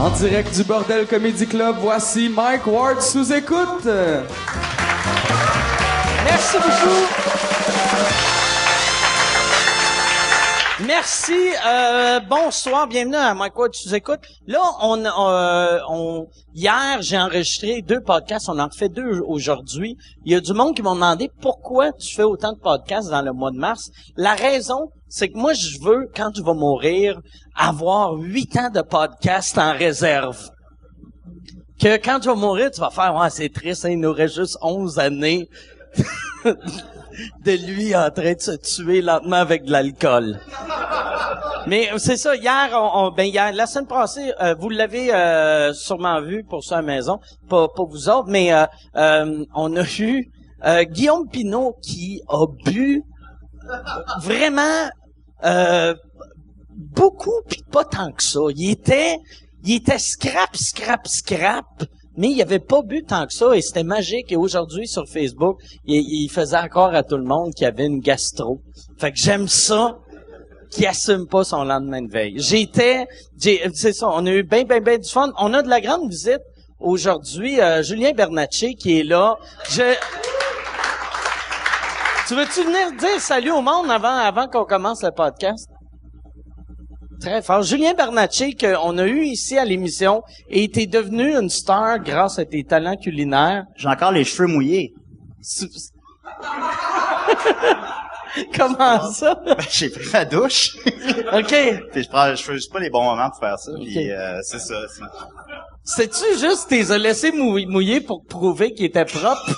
En direct du Bordel Comedy Club, voici Mike Ward sous écoute. Merci beaucoup. Merci. Bonsoir, bienvenue à Mike Ward sous écoute. Là, hier, j'ai enregistré 2 podcasts. On en fait 2 aujourd'hui. Il y a du monde qui m'a demandé pourquoi tu fais autant de podcasts dans le mois de mars. La raison, c'est que moi, je veux, quand tu vas mourir, avoir 8 ans de podcasts en réserve. Que quand tu vas mourir, tu vas faire, ouais, c'est triste, hein, il nous reste juste 11 années de lui en train de se tuer lentement avec de l'alcool. Mais c'est ça, hier, hier, la semaine passée, vous l'avez sûrement vu pour ça à la maison, pas vous autres, mais on a eu Guillaume Pinault qui a bu vraiment beaucoup, puis pas tant que ça. Il était scrap, mais il avait pas bu tant que ça, et c'était magique. Et aujourd'hui, sur Facebook, il faisait encore à tout le monde qu'il avait une gastro. Fait que j'aime ça, qu'il assume pas son lendemain de veille. C'est ça, on a eu ben du fun. On a de la grande visite aujourd'hui. Julien Bernatchez qui est là. Tu veux-tu venir dire salut au monde avant qu'on commence le podcast? Très fort. Julien Bernatchez, qu'on a eu ici à l'émission, et était devenu une star grâce à tes talents culinaires. J'ai encore les cheveux mouillés. Comment ça? Ben, j'ai pris ma douche. OK. Puis je fais juste pas les bons moments pour faire ça. Okay. Puis c'est ça. C'est-tu juste t'es laissé mouiller pour prouver qu'il était propre?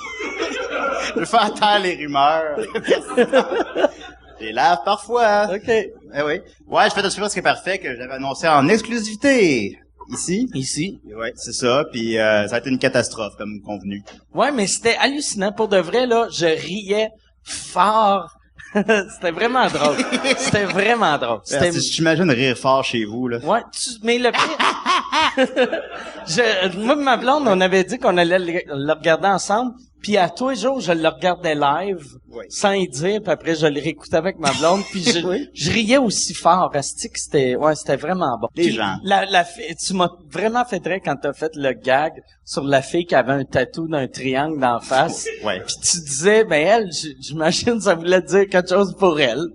Je fais taire les rumeurs. Je les lave parfois. OK. Eh oui. Ouais, je fais de ce qui est parfait que j'avais annoncé en exclusivité. Ici. Ouais, c'est ça. Puis ça a été une catastrophe, comme convenu. Ouais, mais c'était hallucinant. Pour de vrai, là, je riais fort. C'était vraiment drôle. C'était vraiment drôle. Si j'imagine rire fort chez vous, là. Ouais, mais le pire... moi et ma blonde, on avait dit qu'on allait le regarder ensemble. Puis à tous les jours, je le regardais live, sans y dire, puis après je le réécoutais avec ma blonde, puis je riais aussi fort. C'était vraiment bon. Les gens. Tu m'as vraiment fait rire quand t'as fait le gag sur la fille qui avait un tatou d'un triangle d'en face. Ouais. Puis tu disais, ben elle, j'imagine ça voulait dire quelque chose pour elle.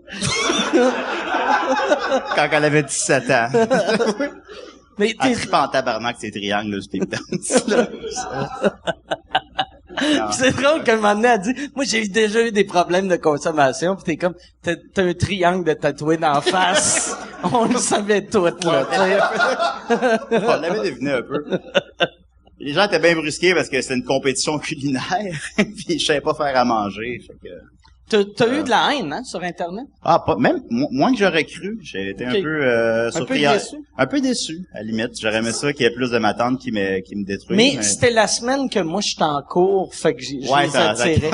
Quand elle avait 17 ans. Mais elle tripe en tabarnak ces triangles, là, je t'évidence. C'est drôle qu'un moment donné, elle dit, moi, j'ai déjà eu des problèmes de consommation, pis t'es comme, t'as un triangle de tatoué d'en face. On le savait tout, là, On l'avait deviné un peu. Les gens étaient bien brusqués parce que c'était une compétition culinaire, puis je savais pas faire à manger, fait que... T'as eu de la haine, hein, sur Internet? Ah, pas, même, moins que j'aurais cru. J'ai été un peu, surpris. Un peu déçu? Un peu déçu, à la limite. J'aurais aimé ça qu'il y ait plus de ma tante qui me détruise. Mais c'était la semaine que moi, j'étais en cours, fait que j'ai attiré.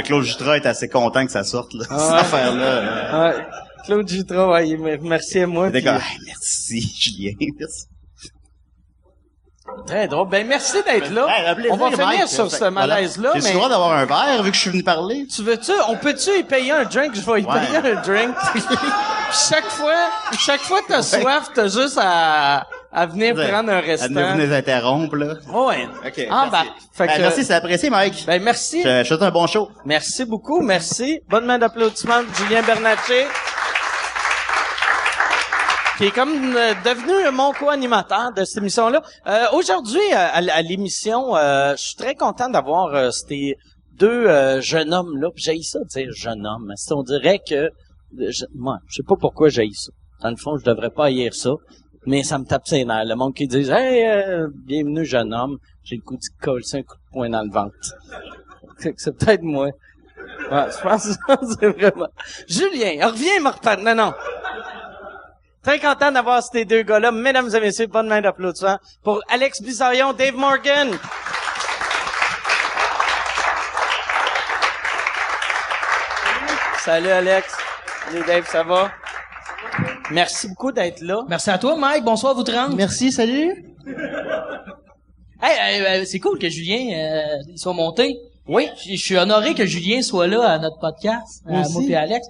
Claude Jutras est assez content que ça sorte, là, cette affaire-là. Ouais. Claude Jutras, ouais, merci à moi. Merci, Julien, merci. Très drôle. Ben, merci d'être là. On va finir sur ce malaise-là, mais... J'ai le droit d'avoir un verre, vu que je suis venu parler? On peut-tu y payer un drink? Je vais y payer un drink. chaque fois que t'as soif, t'as juste à venir prendre un restant. À venir nous interrompre, là. Ouais. OK. Merci, c'est apprécié, Mike. Ben, merci. Je souhaite un bon show. Merci beaucoup, merci. Bonne main d'applaudissements de Julien Bernatchez, qui est comme devenu mon co-animateur de cette émission-là. Aujourd'hui, à l'émission, je suis très content d'avoir ces 2 jeunes hommes-là. Puis j'haïs ça, dire jeune homme. On dirait que... moi, je sais pas pourquoi j'haïs ça. Dans le fond, je devrais pas haïr ça. Mais ça me tape ses nerfs. Le monde qui dit « Hey, bienvenue jeune homme », j'ai le coup de coller un coup de poing dans le ventre. C'est peut-être moi. Ouais, je pense que c'est vraiment... Julien, reviens me reparler. Non. Très content d'avoir ces 2 gars-là. Mesdames et messieurs, bonne main d'applaudissements pour Alex Bizarion, Dave Morgan. Salut Alex. Salut Dave, ça va? Merci beaucoup d'être là. Merci à toi, Mike. Bonsoir, vous 30. Merci, salut. Hey, c'est cool que Julien soit monté. Oui. Je suis honoré que Julien soit là à notre podcast. Moi et Alex.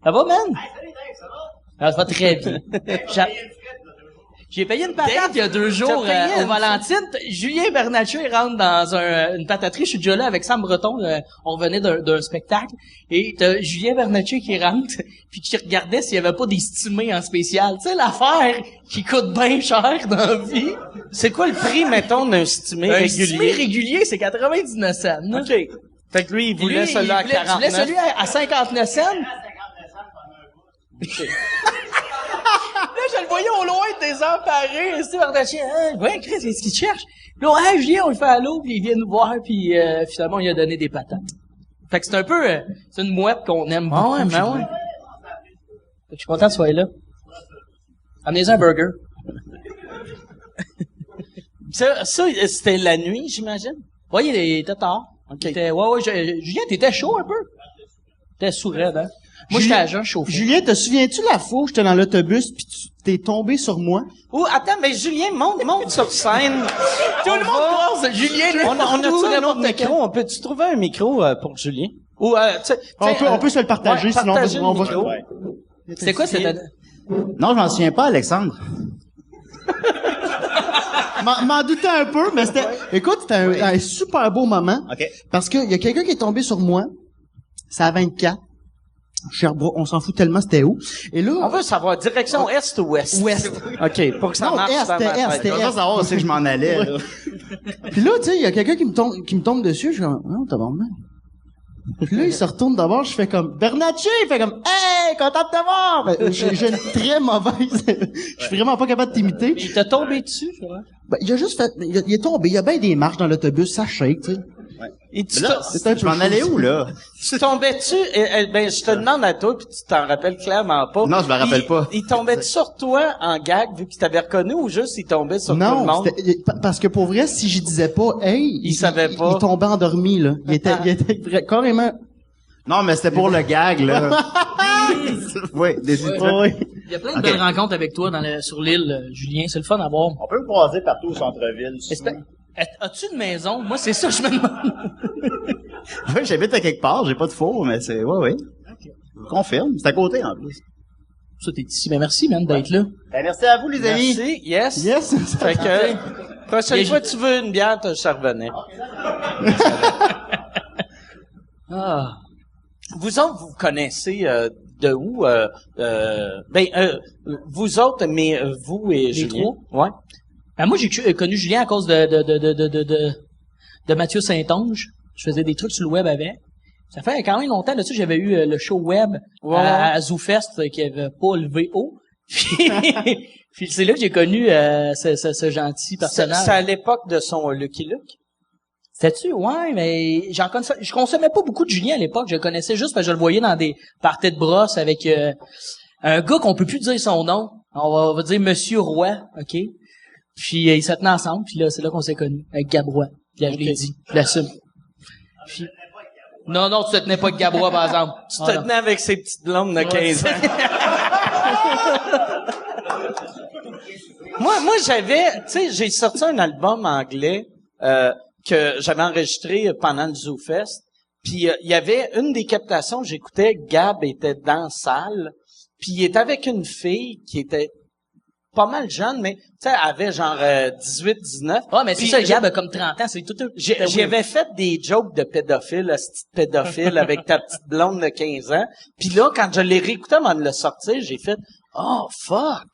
Ça va, man? Salut Dave, ça va? Ça va très bien. J'ai payé une patate il y a 2 jours t'as payé aux Valentines. Julien Bernatchez rentre dans une pataterie. Je suis déjà là avec Sam Breton. On revenait d'un spectacle. Et t'as Julien Bernatchez qui rentre puis qui regardait s'il y avait pas des stimés en spécial. Tu sais, l'affaire qui coûte bien cher dans la vie. C'est quoi le prix, mettons, d'un stimé Un stimé régulier? régulier, c'est 99 cents. OK. Fait que lui, il voulait celui à 49. Il voulait celui à 59 cents. Là, je le voyais au loin désemparé. C'est Bernatchez. Ouais, Chris, qu'est-ce qu'il cherche? Là, Julien, on le fait à l'eau, puis il vient nous voir, puis finalement, il a donné des patates. Fait que c'est un peu, c'est une mouette qu'on aime beaucoup. Ouais, ben ouais. Fait que je suis content de soyez là. Amenez-en un burger. Ça, c'était la nuit, j'imagine? Ouais, il était tard. OK. Julien, t'étais chaud un peu? T'étais sourd-raide, hein? Moi, j'étais à jeun chauffé. Julien, te souviens-tu la fois où j'étais dans l'autobus pis tu t'es tombé sur moi? Oh, attends, mais Julien, monte sur scène. Tout le monde croise Julien. On a-tu un autre micro? On peut-tu trouver un micro pour Julien? Ou, tu sais, On peut se le partager, ouais, sinon partager on le va... micro. Ouais. C'est quoi cette... Non, je m'en souviens pas, Alexandre. M'en doutais un peu, mais c'était... Écoute, c'était un super beau moment. OK. Parce que y a quelqu'un qui est tombé sur moi. C'est à 24. Sherbrooke, on s'en fout tellement c'était où. Et là... On veut savoir, direction est ou ouest? Ouest. OK, pour que ça Non, marche est, dans ma est, tête. Je veux pas savoir où c'est que je m'en allais, là. Puis là, tu sais, il y a quelqu'un qui me tombe dessus, je suis comme, non, t'as bon, Puis là, il se retourne d'abord, je fais comme, Bernatchez! Il fait comme, hey, content de te voir! J'ai une très mauvaise, je suis vraiment pas capable de t'imiter. Il t'a tombé dessus, je crois. Ben, il a juste fait, il est tombé, il y a bien des marches dans l'autobus, ça shake, tu sais. Et tu Là, c'est un peu je m'en chaud, allais ça. où, là? tu tombais-tu, ben, je te demande à toi, puis tu t'en rappelles clairement pas. Non, je me rappelle pas. Il tombait sur toi en gag, vu qu'il t'avait reconnu, ou juste il tombait sur tout le Non, monde? parce que pour vrai, si je disais pas, hey, Il savait pas. Il tombait endormi, là. Il était carrément, Non, mais c'était pour le gag, là. Oui, décidément. ouais. Il y a plein de belles rencontres avec toi sur l'île, Julien. C'est le fun à voir. On peut me croiser partout au centre-ville. As-tu une maison? Moi, c'est ça que je me demande. Oui, j'habite à quelque part, j'ai pas de four, mais c'est, oui. Je confirme. C'est à côté, en plus. Ça, t'es ici. Ben, merci, man, d'être là. Ben, merci à vous, les amis. Merci, yes. Yes. Fait que, prochaine fois que tu veux une bière, ça revenait. Ah. Vous autres, vous connaissez de où? Vous autres, mais vous et Julien. Ouais. Ben, moi, j'ai connu Julien à cause de Mathieu Saint-Onge. Je faisais des trucs sur le web avec. Ça fait quand même longtemps, là-dessus, j'avais eu le show web à ZooFest qui avait pas levé haut. Puis c'est là que j'ai connu ce gentil personnage. C'est à l'époque de son Lucky Luke? C'était-tu? Ouais, mais je consommais pas beaucoup de Julien à l'époque. Je le connaissais juste parce que je le voyais dans des parties de brosse avec un gars qu'on peut plus dire son nom. On va dire Monsieur Roy, OK? Puis ils se tenaient ensemble, puis là, c'est là qu'on s'est connus, avec Gabrois. Puis là, je l'ai dit, je l'assume. Puis... Non, tu te tenais pas avec Gabrois, par exemple. Tu te tenais avec ses petites blondes de 15 ans. Moi, j'avais, tu sais, j'ai sorti un album anglais que j'avais enregistré pendant le ZooFest. Puis il y avait une des captations, j'écoutais, Gab était dans la salle, puis il était avec une fille qui était pas mal jeune, mais tu sais, elle avait genre 18, 19. Ah, mais c'est ça, Gab a comme 30 ans, c'est tout. J'avais fait des jokes de pédophile, hostie de pédophile avec ta petite blonde de 15 ans. Puis là, quand je l'ai réécouté avant de le sortir, j'ai fait oh fuck.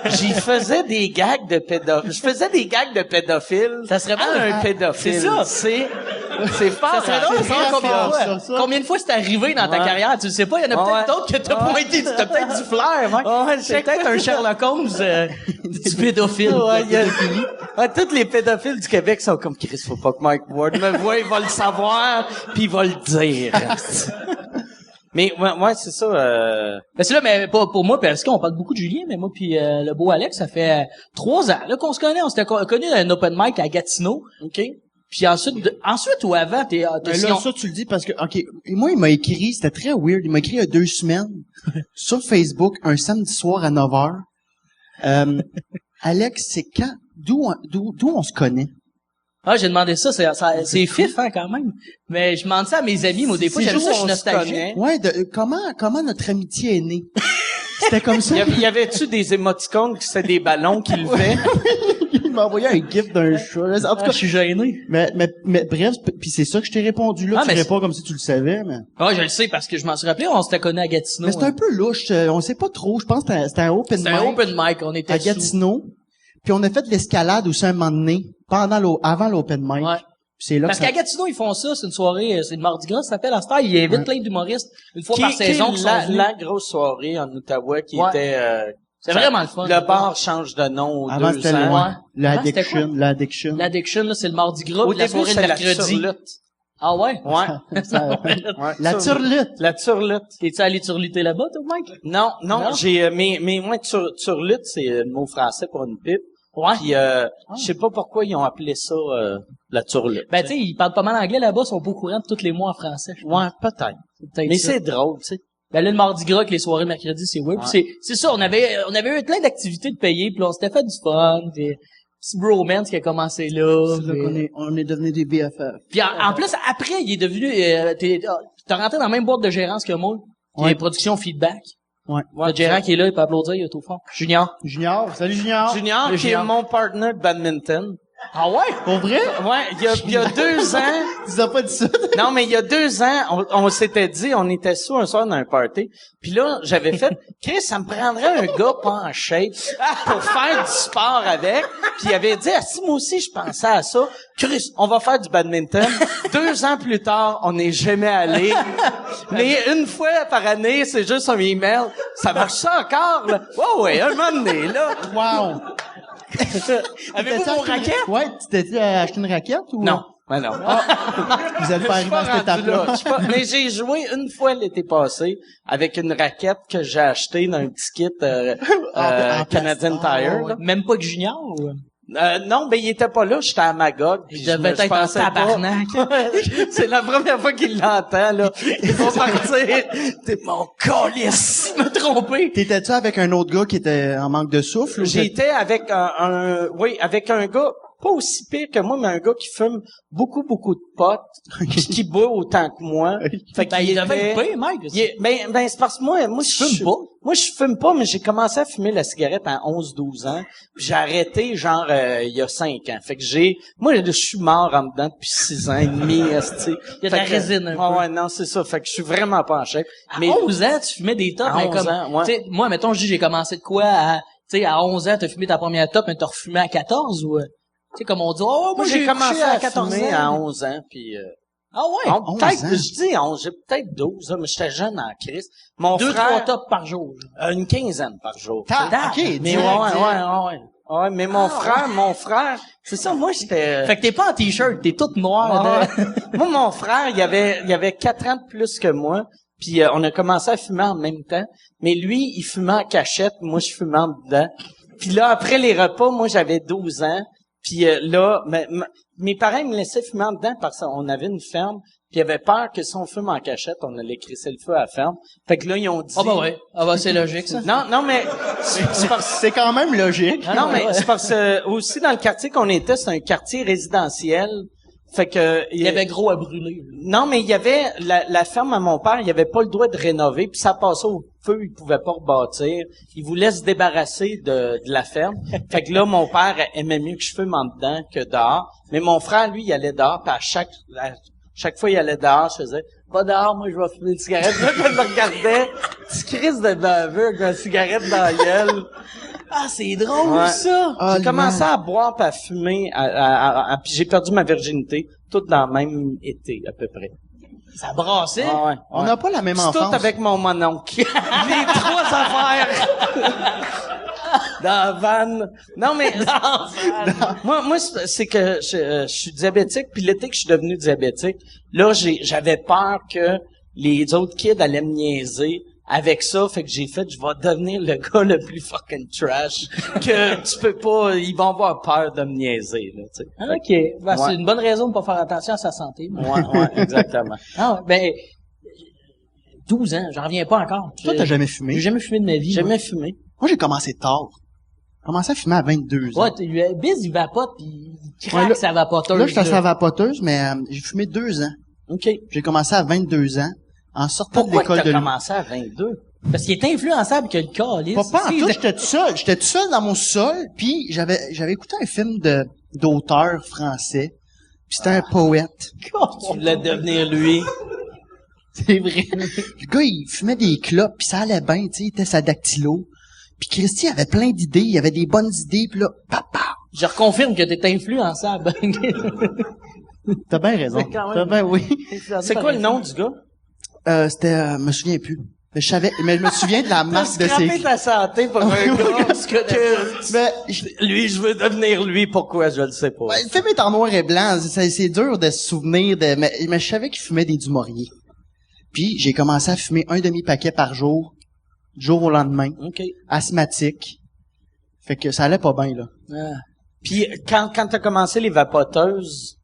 J'y faisais des gags de pédophile. Je faisais des gags de pédophile. Ça serait pas un pédophile. C'est ça. C'est fort. Ça serait drôle de savoir combien de fois c'est arrivé dans ta carrière. Tu le sais pas, il y en a peut-être d'autres que t'as pointé. T'as peut-être du flair, mec. C'est peut-être un Sherlock Holmes du pédophile. Tous les pédophiles du Québec sont comme Chris, faut pas que Mike Ward me voie, il va le savoir, puis il va le dire. Mais ouais, c'est ça. Ben c'est là, mais pas pour moi, parce qu'on parle beaucoup de Julien, mais moi puis le beau Alex, ça fait 3 ans là qu'on se connaît. On s'était connus à un open mic à Gatineau. OK. Puis ensuite ou avant, t'es Là, ça, tu le dis parce que, OK, moi, il m'a écrit, c'était très weird, il m'a écrit il y a 2 semaines, sur Facebook, un samedi soir à 9h. Alex, c'est quand, d'où on se connaît? Ah, j'ai demandé ça, c'est fif, hein, quand même. Mais je demande ça à mes amis, moi, des fois, j'aime ça, je suis nostalgique. Ouais, comment notre amitié est née? C'était comme ça. Y avait-tu des émoticônes qui c'était des ballons qui levaient? Il m'a envoyé un gif d'un chat. En tout cas, je suis gêné. mais bref, puis c'est ça que je t'ai répondu là. Ah, Tu mais réponds comme si tu le savais, mais. Ah, je le sais parce que je m'en suis rappelé, on s'était connus à Gatineau. Mais c'est un peu louche. On sait pas trop. Je pense que c'était un open C'était mic. un open mic, on était à Gatineau. Puis on a fait de l'escalade aussi un moment donné, avant l'open mic. Ouais. Puis c'est là Parce que ça... qu'à Gatineau, ils font ça, c'est une soirée, c'est le Mardi Gras, ça s'appelle à cette heure. Ils invitent plein d'humoristes une fois par saison qui sont venus. La grosse soirée en Outaouais qui Ouais. était... C'est vraiment le fun. Le bar change de nom aux Avant, 2 c'était ans. loin. Avant, c'était quoi? L'addiction. L'addiction, là, c'est le Mardi Gras, Au puis la début, soirée le c'était la mercredi. turlute. Ah ouais? Ouais. La turlute. La turlute. T'es-tu allé turluter là-bas, toi, Mike? Non, Non? j'ai mais moi turlute c'est le mot français pour une pipe. Ouais. Puis je sais pas pourquoi ils ont appelé ça la turlute. Ben, tu sais, ils parlent pas mal anglais là-bas, ils sont pas au courant de tous les mots en français. Ouais, peut-être. Peut-être Mais ça. c'est drôle, tu sais. Ben là, le Mardi Gras, que les soirées mercredi, c'est weird. Ouais. Puis c'est ça, on avait eu plein d'activités de payer, puis là, on s'était fait du fun, puis petit bromance qui a commencé là. C'est là puis- qu'on est devenu des BFF. Puis en plus, après, il est devenu, t'as rentré dans la même boîte de gérance que moi, qui Ouais. est production feedback. Ouais. Le gérant qui est là, il peut applaudir, il est au fond. Junior. Junior. Salut Junior. Junior, Le qui est Junior. mon partner de badminton. Ah ouais? Pour vrai? Ouais, il y a 2 ans. Tu nous as pas dit ça? Non, mais il y a 2 ans, on s'était dit, on était sous un soir dans un party. Puis là, j'avais fait, Chris, ça me prendrait un gars pas en shape pour faire du sport avec. Puis il avait dit, ah, si moi aussi je pensais à ça, Chris, on va faire du badminton. 2 ans plus tard, on n'est jamais allé. Mais une fois par année, c'est juste un email. Ça marche ça encore, là? Ouais, un moment donné, là. Wow. Avez-vous T'as-tu vos acheté raquettes? Ouais, tu t'es acheté une raquette ou? Non. Ben non. Vous êtes pas Je suis arrivé à cette rendu là. étape-là. Je suis pas- Mais j'ai joué une fois l'été passé avec une raquette que j'ai achetée dans un petit kit En Canadian plastique. Tire. là. Même pas de Junior? Ou... Non, ben il était pas là, j'étais à Magog. puis Il devait je être en pensais pas- tabarnak. C'est la première fois qu'il l'entend, là. Il va partir. T'es mon calice. Je me trompé. T'étais-tu avec un autre gars qui était en manque de souffle? Ou J'étais avec avec un gars pas aussi pire que moi, mais un gars qui fume beaucoup de potes, puis qui boit autant que moi. Fait Ben, qu'il il devait était- être pire, Mike. Ben, c'est parce que moi, je fumes pas? Moi, je fume pas, mais j'ai commencé à fumer la cigarette à 11-12 ans. Puis j'ai arrêté, genre, il y a 5 ans. Fait que moi, je suis mort en dedans depuis 6 ans et demi, esti. Il y a de la résine un peu. Ouais, non, c'est ça. Fait que je suis vraiment pas en shape. À Mais 11 ans, tu fumais des tops, À mais 11 comme, ans, ouais. tu sais, moi, mettons, je dis, j'ai commencé de quoi à, tu sais, à 11 ans, t'as fumé ta première top, mais t'as refumé à 14 ou, tu sais, comme on dit, oh, moi, j'ai commencé couché à 14 fumer ans. à 11 ans, puis Ah ouais? 11 peut-être, ans. je dis 11, j'ai peut-être 12, là, mais j'étais jeune en crise. Mon 2-3 frère, tops par jour. une quinzaine par jour. OK, Mais direct. ouais, mais mon frère, c'est ça, moi, j'étais... Fait que t'es pas en t-shirt, t'es toute noire. Ah, moi, mon frère, il avait 4 ans de plus que moi, puis on a commencé à fumer en même temps, mais lui, il fumait en cachette, moi, je fumais en dedans. Puis là, après les repas, moi, j'avais 12 ans, puis là, mes parents me laissaient fumer en dedans parce qu'on avait une ferme, puis ils avaient peur que si on fume en cachette, on allait crisser le feu à la ferme. Fait que là, ils ont dit... Ah bah ouais. Ah bah c'est logique, ça. Non, mais c'est parce C'est quand même logique. non, mais c'est parce que aussi dans le quartier qu'on était, c'est un quartier résidentiel. Fait que Il y avait gros à brûler. non, mais il y avait la ferme à mon père, il avait pas le droit de rénover, puis ça passait au feu, il pouvait pas rebâtir. Il voulait se débarrasser de la ferme. Fait que là, mon père aimait mieux que je fume en dedans que dehors. Mais mon frère, lui, il allait dehors, puis à chaque fois il allait dehors, je faisais pas dehors, moi je vais fumer une cigarette. Là, quand je le regardais, tu crises de baveux avec une cigarette dans la gueule. Ah, c'est drôle, Ouais. ça. Ah, J'ai commencé à boire puis à fumer, puis j'ai perdu ma virginité, tout dans le même été, à peu près. Ça brassait. Ah ouais, On ouais. n'a pas la même C'est enfance. tout avec mon mononcle. Les 3 affaires. Dans la vanne. Non, mais... moi, c'est que je suis diabétique, puis l'été que je suis devenu diabétique, là, j'avais peur que les autres kids allaient me niaiser avec ça, fait que je vais devenir le gars le plus fucking trash que tu peux pas, ils vont avoir peur de me niaiser, là, tu sais. Ah, OK. Ben, Ouais. c'est une bonne raison de pas faire attention à sa santé. Ouais, exactement. Ah, ouais. Ben, 12 ans, j'en reviens pas encore. Toi, t'as jamais fumé. J'ai jamais fumé de ma vie. J'ai moi. jamais fumé. Moi, j'ai commencé tard. J'ai commencé à fumer à 22 ans. Ouais, Biz, il vapote, pis il craque Ouais, là- sa vapoteuse. Là, j'étais à sa vapoteuse, mais j'ai fumé 2 ans. OK. J'ai commencé à 22 ans, en sortant Pourquoi de l'école t'as de commencé à 22? Parce qu'il est influençable que le calice. Pas en tout, j'étais tout seul dans mon sol, puis j'avais écouté un film d'auteur français, puis c'était un poète. Tu voulais devenir lui. C'est vrai. Le gars, il fumait des clopes, puis ça allait bien, tu sais, il était sa dactylo. Puis Christy avait plein d'idées, il avait des bonnes idées, puis là, papa! Je reconfirme que t'es influençable. T'as bien raison. C'est quand même- T'as bien, oui. C'est quoi le nom du gars? Je me souviens plus. Mais je me souviens de la T'as marque de scrappé ses... ta santé pour un gars que... Mais, Lui, je veux devenir lui. Pourquoi? Je le sais pas. le film est en noir et blanc, c'est dur de se souvenir mais je savais qu'il fumait des Dumouriez. Puis, j'ai commencé à fumer un demi-paquet par jour, du jour au lendemain, OK. asthmatique. Fait que ça allait pas bien, là. Ah. Puis, quand t'as commencé les vapoteuses,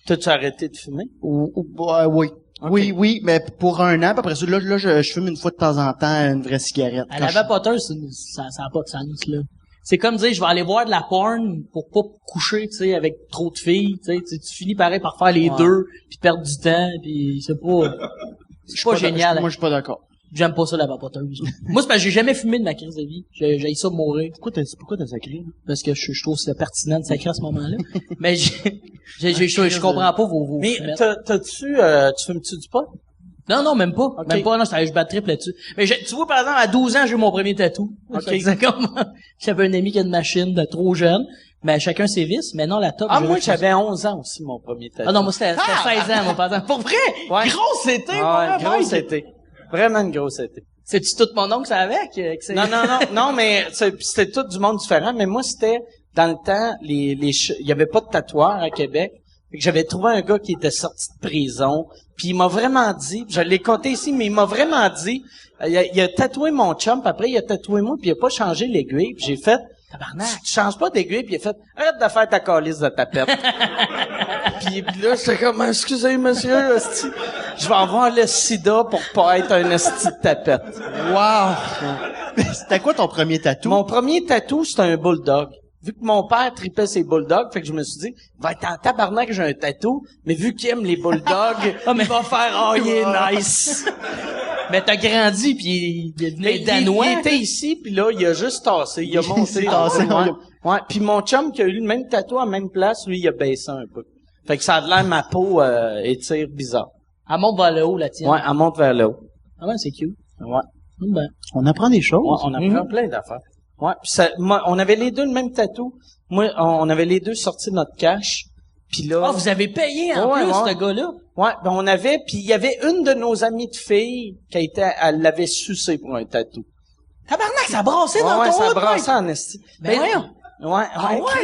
t'as-tu arrêté de fumer? Oui. Ok. Oui, mais pour un an, puis après ça, là, je fume une fois de temps en temps une vraie cigarette. À Quand la je- vapoteuse, ça a pas de sens, là. C'est comme dire, je vais aller voir de la porn pour pas coucher, tu sais, avec trop de filles, tu sais. Tu finis pareil par faire les deux, puis perdre du temps, puis c'est pas génial. Moi, je suis pas d'accord. J'aime pas ça, la vapoteuse. Moi, c'est parce que j'ai jamais fumé de ma crise de vie. J'ai ça de mourir. Pourquoi t'as sacré? Parce que je trouve que c'est pertinent de sacrer à ce moment-là. Mais je comprends pas vos Mais fumettes. tu fumes-tu du pot? Non, même pas. Ok. Même pas, non, je bats triple là-dessus. Mais tu vois, par exemple, à 12 ans, j'ai eu mon premier tatou. Ok. C'est comme, j'avais un ami qui a une machine de trop jeune. Mais chacun ses vices. Mais non, la top. Ah, moi, j'avais 11 ans aussi, mon premier tatou. Ah non, moi, c'était 16 ans, mon par exemple. Pour vrai? Ouais. Grosse été, Ah, moi, gros mec. c'était. Vraiment une grosse été. C'est-tu tout mon oncle, ça avec? Non, non, mais c'était tout du monde différent. Mais moi, c'était, dans le temps, il y avait pas de tatoueur à Québec. Fait que j'avais trouvé un gars qui était sorti de prison. Puis il m'a vraiment dit, je l'ai compté ici, mais il m'a vraiment dit, il a tatoué mon chum, puis après il a tatoué moi, puis il a pas changé l'aiguille. Puis j'ai fait, Tabarnak. tu changes pas d'aiguille, puis il a fait, arrête de faire ta calice de tapette. puis là, j'étais comme, excusez monsieur, esti, je vais avoir le sida pour pas être un esti de tapette. Wow! C'était quoi ton premier tatou? Mon premier tatou, c'était un bulldog. Vu que mon père tripait ses bulldogs, fait que je me suis dit, il va être en tabarnak que j'ai un tatou, mais vu qu'il aime les bulldogs, il va faire, oh, il est nice. Mais t'as grandi, puis il est devenu Mais danois. il était ici, puis là, il a juste tassé, il a monté. s'est tassé. Ouais, puis mon chum qui a eu le même tatou à la même place, lui, il a baissé un peu. Fait que ça a l'air ma peau étire bizarre. Elle monte vers le haut, la tienne. Ouais, elle monte vers le haut. Ah ouais, c'est cute. Ouais. Ben. On apprend des choses. Ouais, on apprend plein d'affaires. Ouais, puis on avait les deux le même tatou. Moi, on avait les deux sorti de notre cash. Puis là, Ah, vous avez payé en Ouais, plus, ouais. ce gars-là? ouais, ben on avait, puis il y avait une de nos amies de filles qui elle l'avait sucé pour un tatou. Tabarnak, ça brassait dans Ouais, ton ça haut, brassait en esti. Ben voyons. Ouais,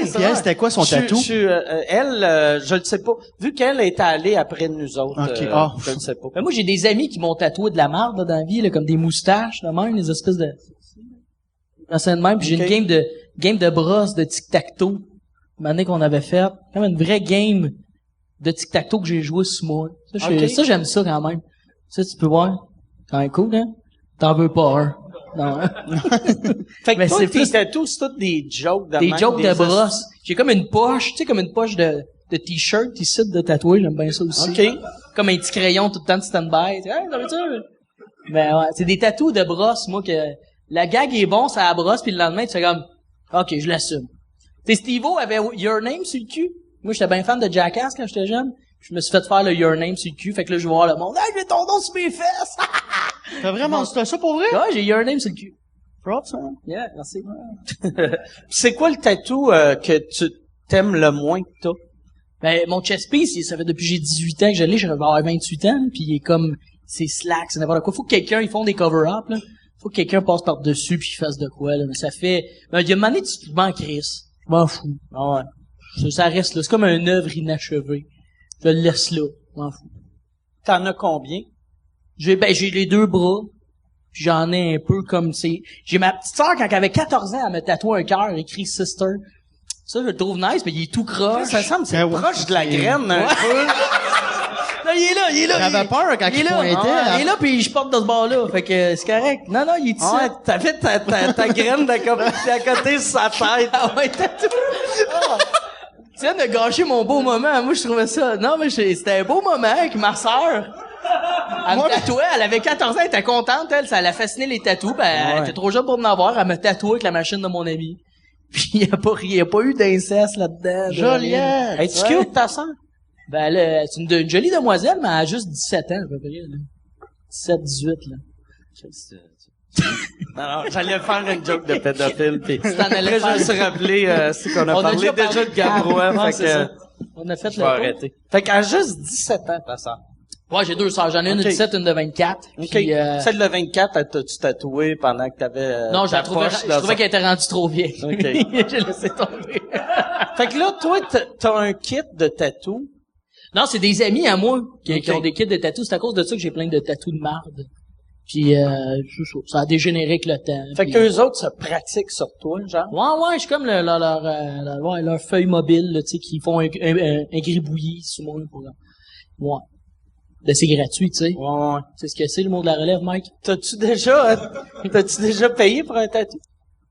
Puis elle, c'était quoi son tatou? Je le sais pas. Vu qu'elle était allée après nous autres, Ok, je le sais pas. Ben, moi, j'ai des amis qui m'ont tatoué de la marde, là, dans la vie, là, comme des moustaches, de même, les espèces de... C'est de même, puis j'ai Ok. une game de brosse de tic-tac-toe, une année qu'on avait faite. Comme une vraie game de tic-tac-toe que j'ai joué sur moi. Ok. Ça, j'aime ça quand même. Ça, tu peux voir. Quand même cool, hein? T'en veux pas un. Non, hein? Fait que Mais toi, c'est tes plus- tatous, c'est tous des jokes de Des même, jokes de des brosse. J'ai comme une poche, tu sais, comme une poche de t-shirt ici de tatoué, j'aime bien ça aussi. OK. Comme un petit crayon tout le temps de stand-by. Tu sais, hey, t'as vu ça? Ben ouais, c'est des tatous de brosse, moi, que la gag est bon, ça la brosse, puis le lendemain, tu fais comme, OK, je l'assume. Tu sais, Steve-O avait Your Name sur le cul. Moi, j'étais bien fan de Jackass quand j'étais jeune. Je me suis fait faire le Your Name sur le cul, fait que là, je vais voir le monde. Hey, j'ai ton nom sur mes fesses! T'as vraiment, c'était ça pour vrai? Ouais, j'ai Your Name sur le cul. Props, hein? Yeah, merci. C'est quoi le tatou que tu t'aimes le moins que t'as? Ben, mon chest piece, ça fait depuis que j'ai 18 ans que je l'ai, je vais avoir 28 ans, puis il est comme, c'est slack, c'est n'importe quoi. Faut que quelqu'un, ils font des cover-up, là. Faut que quelqu'un passe par-dessus puis fasse de quoi, là. Mais ça fait, ben, il y a une année, tu m'en crisses. Je m'en fous. Ah ouais. Ça reste là. C'est comme une œuvre inachevée. Je le laisse là. Je m'en fous. T'en as combien? J'ai les deux bras. Puis j'en ai un peu comme j'ai ma petite sœur quand elle avait 14 ans, elle m'a tatoué un cœur écrit sister. Ça, je le trouve nice, mais il est tout croche. Ça semble, c'est Ben ouais, proche de la graine, un Ouais. peu. Non, il est là. J'avais peur quand il là. pointait. Ah, il est là, puis je porte de ce bord-là. Fait que c'est correct. Non, il est ici. Ouais, t'avais ta graine à côté sur sa tête. Ah ouais, tatou. Tu viens de gâcher mon beau moment. Moi, je trouvais ça... Non, mais c'était un beau moment avec ma sœur. Elle me tatouait, elle avait 14 ans, elle était contente, elle, ça l'a fasciné les tatous, ben, elle était trop jeune pour en avoir, elle me tatouait avec la machine de mon ami. Puis il y a pas eu d'inceste là-dedans. Joliette! Es-tu cute, ta sœur? Ben, elle, c'est une jolie demoiselle, mais elle a juste 17 ans, à peu près, là. 17, 18, là. Non, j'allais faire une joke de pédophile, pis t'en allais après, je me faire. suis rappelé, c'est qu'on a parlé déjà déjà de Gabrois, Ouais, fait c'est que, ça. On a fait je le vais tour. arrêter. Fait qu'elle a juste 17 ans, ta sœur. Ouais, j'ai deux sœurs. J'en ai une de Ok. 17, une de 24. OK. Puis, Celle de 24, elle t'as-tu tatoué pendant que t'avais, non, ta je poche dans trouvais qu'elle était rendue trop vieille. OK. J'ai laissé tomber. Fait que là, toi, t'as un kit de tatou. Non, c'est des amis à moi qui Ok. ont des kits de tatous. C'est à cause de ça que j'ai plein de tatous de marde. Puis, ça a dégénéré avec le temps. Fait Puis, qu'eux autres se pratiquent sur toi, genre. ouais, je suis comme leur feuille mobile, là, tu sais, qui font un gribouillis sous moi, pour ouais. Ben, c'est gratuit, tu sais. Ouais. C'est ce que c'est, le monde de la relève, Mike. T'as-tu déjà payé pour un tatou?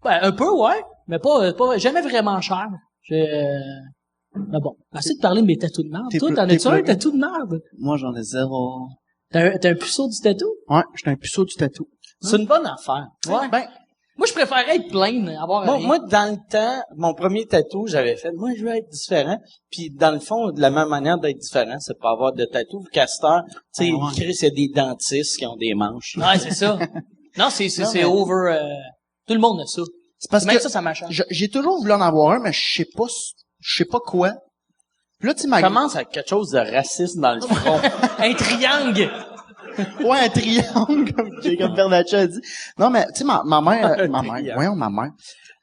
Ben, un peu, ouais. Mais pas, jamais vraiment cher. Mais bon. Assez de parler de mes tatous de merde. T'es Toi, plus- t'en t'es as-tu un plus- tatou de merde? Moi, j'en ai 0. T'as un puceau du tatou? Ouais, j'étais un puceau du tatou. C'est une bonne affaire. Ouais. Ben, Moi, je préférerais être plein, avoir rien. Moi, dans le temps, mon premier tatou, j'avais fait, moi, je veux être différent. Puis, dans le fond, de la même manière d'être différent, c'est pas avoir de tatou. Castor, tu sais, Ah ouais. Chris, il y a des dentistes qui ont des manches. Ouais, c'est ça. Non, c'est mais- over, tout le monde a ça. c'est parce Même que ça m'a changé. j'ai toujours voulu en avoir un, mais je sais pas quoi. Puis là, tu sais, ma... Commence avec quelque chose de raciste dans le front. Un triangle! Ouais, un triangle, comme Jacob Bernatchez a dit. Non, mais, tu sais, ma mère, ma mère.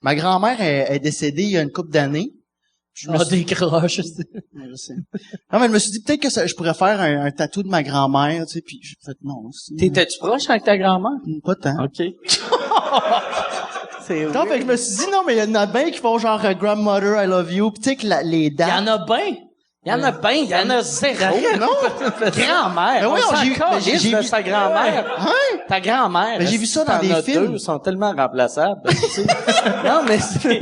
Ma grand-mère est décédée il y a une couple d'années. Je me Ah, suis- des croches. Je sais. Non, mais je me suis dit peut-être que je pourrais faire un tatou de ma grand-mère, tu sais, puis j'ai fait non. T'étais-tu proche avec ta grand-mère? Pas tant. OK. C'est Non, fait que je me suis dit non, mais il y en a bien qui font genre grandmother, I love you, pis tu sais que les Il y dates. en a bien. Il y en a bien, il y en a zéro. Non. Grand-mère. Mais oui, on s'en j'ai calisse vu de sa grand-mère. Hein? Ta grand-mère. Mais j'ai vu ça dans t'en des as films. Deux, ils sont tellement remplaçables. Tu sais. Non, mais c'est...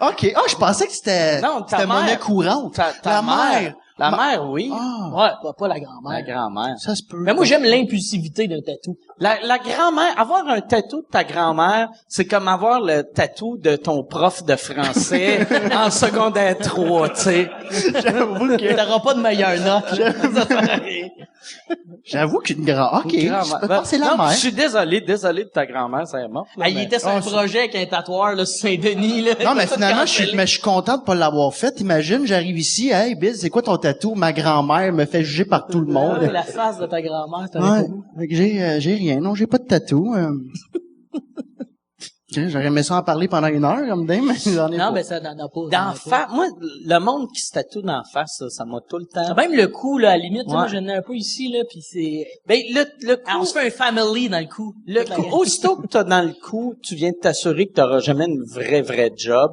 OK. Ah, je pensais que c'était Non, ta c'était mère. monnaie courante. Ta La mère. La mère, oui. Ah, Ouais, pas la La grand-mère. grand-mère. ça se peut. Mais moi, j'aime l'impulsivité d'un tatou. La grand-mère, avoir un tatou de ta grand-mère, c'est comme avoir le tatou de ton prof de français en secondaire 3, tu sais. J'avoue que T'auras pas de meilleure note. j'avoue qu'une grand. OK. Une grand-mère. Je pense que c'est la Non, mère. Je suis désolé de ta grand-mère, ça est mort. Ah, il était sur un projet avec un tatoueur, là, sur Saint-Denis, là. Non, mais finalement, je suis content de pas l'avoir fait. Imagine, j'arrive ici, hey, Biz, c'est quoi ton tatou? Ma grand-mère me fait juger par tout le monde. La face de ta grand-mère, t'as Ouais. répondu. Fait que j'ai rien. Non, j'ai pas de tatou. Tiens, j'aurais aimé ça en parler pendant 1 heure, comme dingue, mais j'en ai Non, pas. mais ça n'en a pas. D'en face, moi, le monde qui se tatoue d'en face, ça m'a tout le temps. Même le cou, là, à la limite, tu sais, moi, Ouais. j'en ai un peu ici, là, pis c'est... Ben, le Ah, on coup, se fait un family dans le cou. le Toute la coup, gang. aussitôt que t'as dans le coup, tu viens de t'assurer que t'auras jamais une vraie job.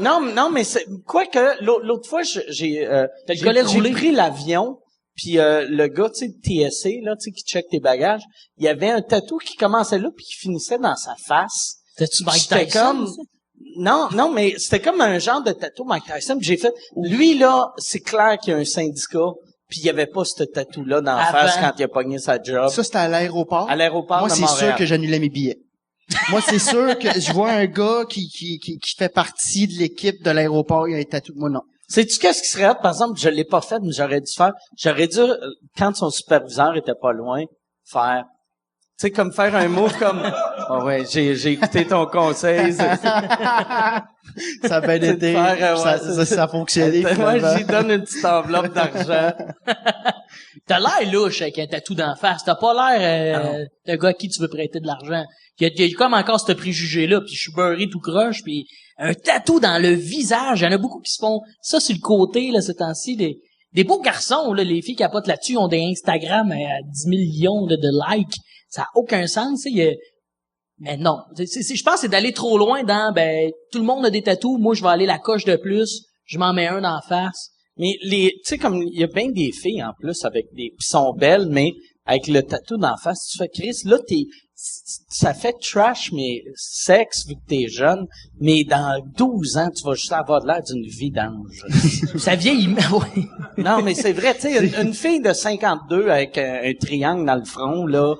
Non, mais c'est, quoique, l'autre fois, j'ai T'as le collet roulé. pris l'avion, puis le gars, tu sais, de TSA, là, tu sais, qui check tes bagages, il y avait un tatou qui commençait là, puis qui finissait dans sa face. T'as-tu Mike C'était Tyson, comme, ça? non, mais c'était comme un genre de tatou Mike Tyson. Puis j'ai fait, lui là, c'est clair qu'il y a un syndicat, puis il y avait pas ce tatou-là dans la Avant. face quand il a pogné sa job. Ça, c'était à l'aéroport. À l'aéroport Moi, de c'est Montréal. sûr que j'annulais mes billets. Moi, c'est sûr que je vois un gars qui fait partie de l'équipe de l'aéroport, il a un tatou. Moi, non. Sais-tu qu'est-ce qui serait hot? Par exemple, je l'ai pas fait, mais j'aurais dû faire. J'aurais dû, quand son superviseur était pas loin, faire. Tu sais, comme faire un move comme, ah ouais, j'ai écouté ton conseil. Ça a bien C'est de été. faire, ouais, Ça a fonctionné. Moi, finalement. j'y donne une petite enveloppe d'argent. T'as l'air louche avec un tatou d'en face. T'as pas l'air d'un gars à qui tu veux prêter de l'argent. Il y a comme encore ce préjugé-là, puis je suis beurré tout croche, puis un tatou dans le visage. Il y en a beaucoup qui se font ça sur le côté, là, ces temps-ci. Des beaux garçons, là, les filles capotent là-dessus, ont des Instagram à 10 millions de likes. Ça a aucun sens, tu sais. Mais non. Je pense que c'est d'aller trop loin dans, tout le monde a des tatous, moi, je vais aller la coche de plus, je m'en mets un d'en face. Mais tu sais, comme, il y a bien des filles, en plus, avec pis sont belles, mais avec le tatou d'en face, tu fais Chris, là, ça fait trash, mais sexe, vu que t'es jeune, mais dans 12 ans, tu vas juste avoir l'air d'une vidange. Ça vieillit, oui. Non, mais c'est vrai, tu sais, une fille de 52 avec un triangle dans le front, là,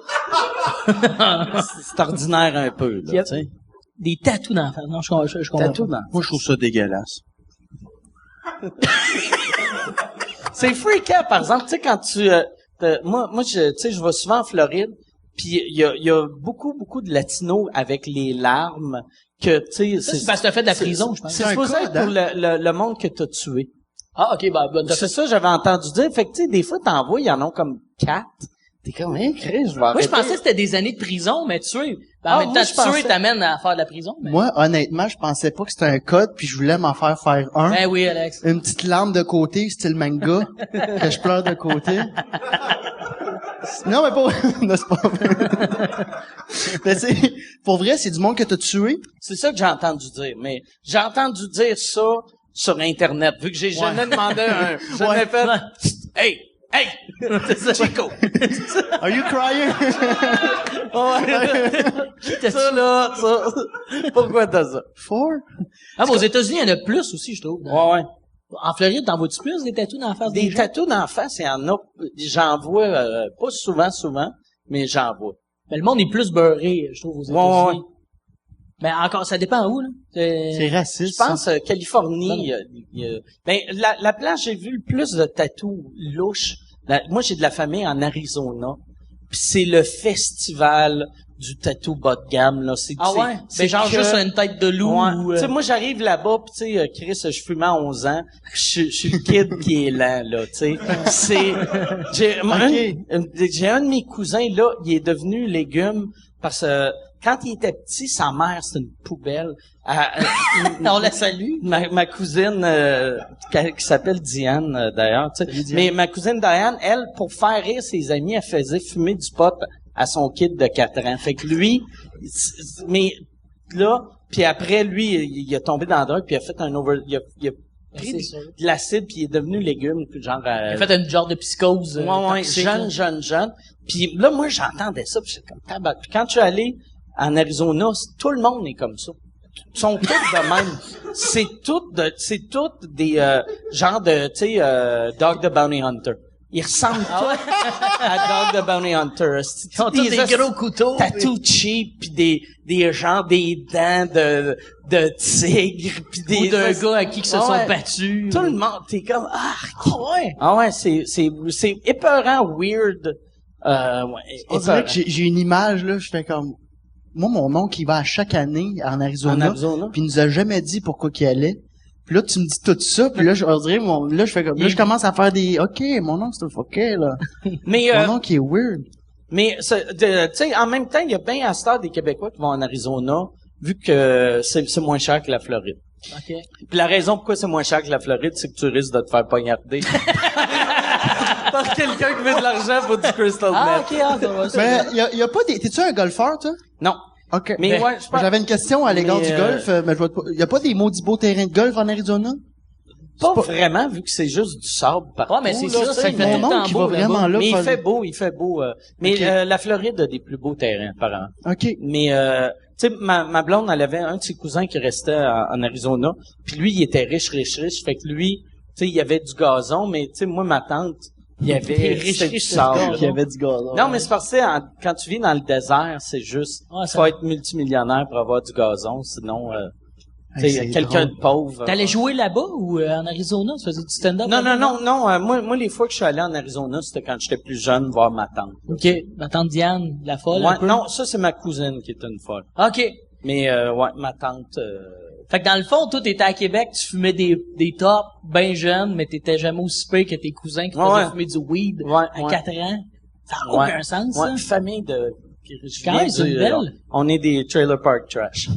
c'est ordinaire un peu, là, Yep. tu sais. Des tatous dans la face. Non, je comprends. Tatou dans. Moi, je trouve ça dégueulasse. C'est freakant, par exemple, tu sais, quand moi, tu sais, je vais souvent en Floride, puis il y a beaucoup de latinos avec les larmes que, tu sais, Ça, c'est parce que t'as fait de la prison, je pense. c'est supposé être pour le monde que t'as tué. Ah, ok, C'est ça, j'avais entendu dire. Fait que, tu sais, des fois, t'en vois, il y en a comme 4. T'es comme, Chris, je vais Moi, arrêter. je pensais que c'était des années de prison, mais tuer. Ben, en même moi, temps, je pensais- tuer t'amène à faire de la prison. Mais... Moi, honnêtement, je pensais pas que c'était un code, puis je voulais m'en faire un. Ben oui, Alex. Une petite larme de côté, style manga, que je pleure de côté. Non, mais pas... non, c'est pas vrai. Mais c'est... Pour vrai, c'est du monde que t'as tué. C'est ça que j'ai entendu dire. Mais j'ai entendu dire ça sur Internet. Vu que j'ai jamais demandé un... J'ai fait... Hey! Chico! Are you crying? Ça, là, ça... Pourquoi t'as ça? Four? Ah, mais aux États-Unis, il y en a plus aussi, je trouve. Ouais. En Floride, t'en vois-tu plus des tatous dans la face Des gens? tatous d'en face, il y en a... J'en vois, pas souvent, mais j'en vois. Mais le monde est plus beurré, je trouve, aux États-Unis. Ouais. Mais encore, ça dépend où, là. C'est raciste. Je pense Californie, ben la place j'ai vu le plus de tatous louches. Moi j'ai de la famille en Arizona. Puis c'est le festival du tatou bas de gamme là, c'est Ah ouais, c'est genre que- juste une tête de loup Ouais. ou... Tu sais, moi j'arrive là-bas puis tu sais Chris, je fume à 11 ans, je suis le kid qui est lent là, tu sais. C'est j'ai un de mes cousins là, il est devenu légume parce que quand il était petit, sa mère, c'était une poubelle. On la salue. Ma cousine, qui s'appelle Diane, d'ailleurs, tu sais. Mais ma cousine Diane, elle, pour faire rire ses amis, elle faisait fumer du pot à son kid de 4 ans. Fait que lui, mais là, puis après, lui, il a tombé dans la drogue, puis il a fait un il a pris C'est sûr. de l'acide, puis il est devenu légume, puis genre... Il a fait un genre de psychose. Ouais, toxique, là. jeune. Puis là, moi, j'entendais ça, puis j'étais comme tabac. Puis quand je suis allé en Arizona, tout le monde est comme ça. Ils sont tous de même. C'est tout des genre de, tu sais, Dog the Bounty Hunter. Ils ressemblent tous à Dog the Bounty Hunter. Ils ont tous des gros couteaux. Tatou cheap, puis des genres des dents de tigre, puis des... Ou d'un gars à qui se Ouais. sont battus. Tout le monde, t'es comme, ah ouais, c'est épeurant, weird. Ouais, On dirait épeurant. que j'ai une image, là, je fais comme... Moi, mon oncle, il va à chaque année en Arizona. En Arizona? Puis il nous a jamais dit pourquoi qu'il allait. Puis là, tu me dis tout ça, puis là, on dirait, là, je fais comme... Là, je commence à faire des... OK, mon oncle, c'est un fucké, là. Mais, Mon oncle, il est weird. mais, tu sais, en même temps, il y a bien à ce stade des Québécois qui vont en Arizona, vu que c'est moins cher que la Floride. OK. Puis la raison pourquoi c'est moins cher que la Floride, c'est que tu risques de te faire poignarder. Par quelqu'un qui met de l'argent pour du crystal Ah, meth. OK, ça va, ça Mais, va. y a pas des... T'es-tu un golfeur, toi? Non. OK. Mais ouais, je pense... J'avais une question à l'égard Mais, du golf, mais je vois pas... Y a pas des maudits beaux terrains de golf en Arizona? Pas vraiment, vu que c'est juste du sable partout. Ouais, mais c'est là, ça, tu sais, ça fait mais- tout le Mon temps oncle, il beau va vraiment là-bas. là. Mais faire- il fait beau. Mais Ok. la Floride a des plus beaux terrains, apparemment. OK. Mais tu sais, ma blonde, elle avait un de ses cousins qui restait en Arizona, puis lui, il était riche. Fait que lui, tu sais, il y avait du gazon, mais tu sais, moi, ma tante, il y avait c'était du sable. Il y avait du gazon. Non, mais c'est parce que quand tu vis dans le désert, c'est juste, Ouais, ça- faut être multimillionnaire pour avoir du gazon, sinon, tu sais, c'est quelqu'un drôle. de pauvre. T'allais jouer là-bas ou en Arizona? Tu faisais du stand-up? Non, là-bas? moi, les fois que je suis allé en Arizona, c'était quand j'étais plus jeune, voir ma tante. OK. Ma tante Diane, la folle, un Ouais, peu. non, ça, c'est ma cousine qui est une folle. OK. Mais, ouais, ma tante, Fait que dans le fond, toi, t'étais à Québec, tu fumais des tops ben jeunes, mais t'étais jamais aussi pire que tes cousins qui faisaient Ouais. fumer du weed Ouais, à ouais. 4 ans. Ça n'a Ouais. aucun sens, ouais, ça. famille de... je Quand viens même, c'est du- une belle. On est des trailer park trash.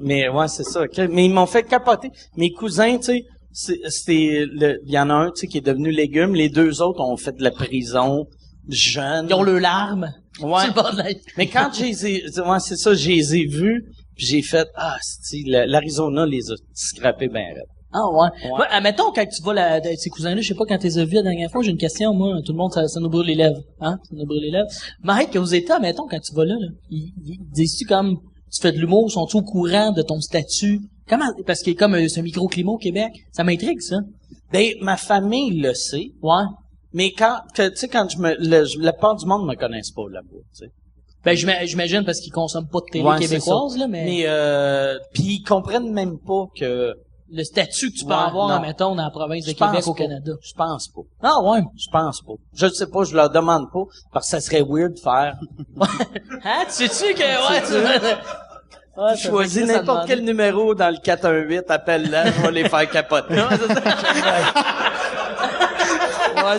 Mais ouais, c'est ça. Mais ils m'ont fait capoter. Mes cousins, tu sais, il y en a un, tu sais, qui est devenu légume. Les deux autres ont fait de la prison, jeunes. Ils ont le larme. Ouais. Sur le bord de la... Mais quand j'ai ouais, c'est ça, je les ai vus, puis j'ai fait, l'Arizona les a scrappés ben raide. Ah ouais. Ouais, admettons, quand tu vois ces cousins-là, je sais pas quand tu les as vus la dernière fois, j'ai une question, moi, tout le monde, ça nous brûle les lèvres. Hein? Ça nous brûle les lèvres. Mike, aux États, admettons, quand tu vas là, ils disent-tu comme, tu fais de l'humour, sont-ils au courant de ton statut? Comment, parce qu'il y a comme ce microclimat au Québec. Ça m'intrigue, ça. Ben, ma famille le sait. Ouais. Mais quand la part du monde me connaissent pas là-bas, tu sais. Ben, j'imagine parce qu'ils consomment pas de télé québécoise, là, mais puis ils comprennent même pas que le statut que tu peux avoir, admettons, dans la province de Québec au Canada. Je pense pas. Ah ouais. Je pense pas. Je ne sais pas, je leur demande pas, parce que ça serait weird de faire. Hein? Tu sais-tu que, Ouais, choisis n'importe quel numéro dans le 418, appelle-la, je vais les faire capoter. Ouais,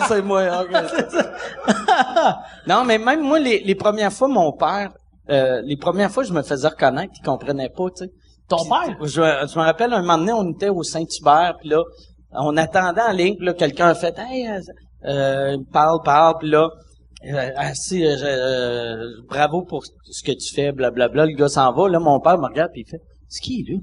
c'est moi. Okay. Non, mais même moi, les premières fois, mon père, les premières fois, je me faisais reconnaître, il comprenait pas, tu sais. Ton père? Je me rappelle, un moment donné, on était au Saint-Hubert, puis là, on attendait en ligne, puis là, quelqu'un a fait, hey, parle, puis là, bravo pour ce que tu fais, blablabla. Le gars s'en va. Là, mon père me regarde puis il fait, c'est qui, lui?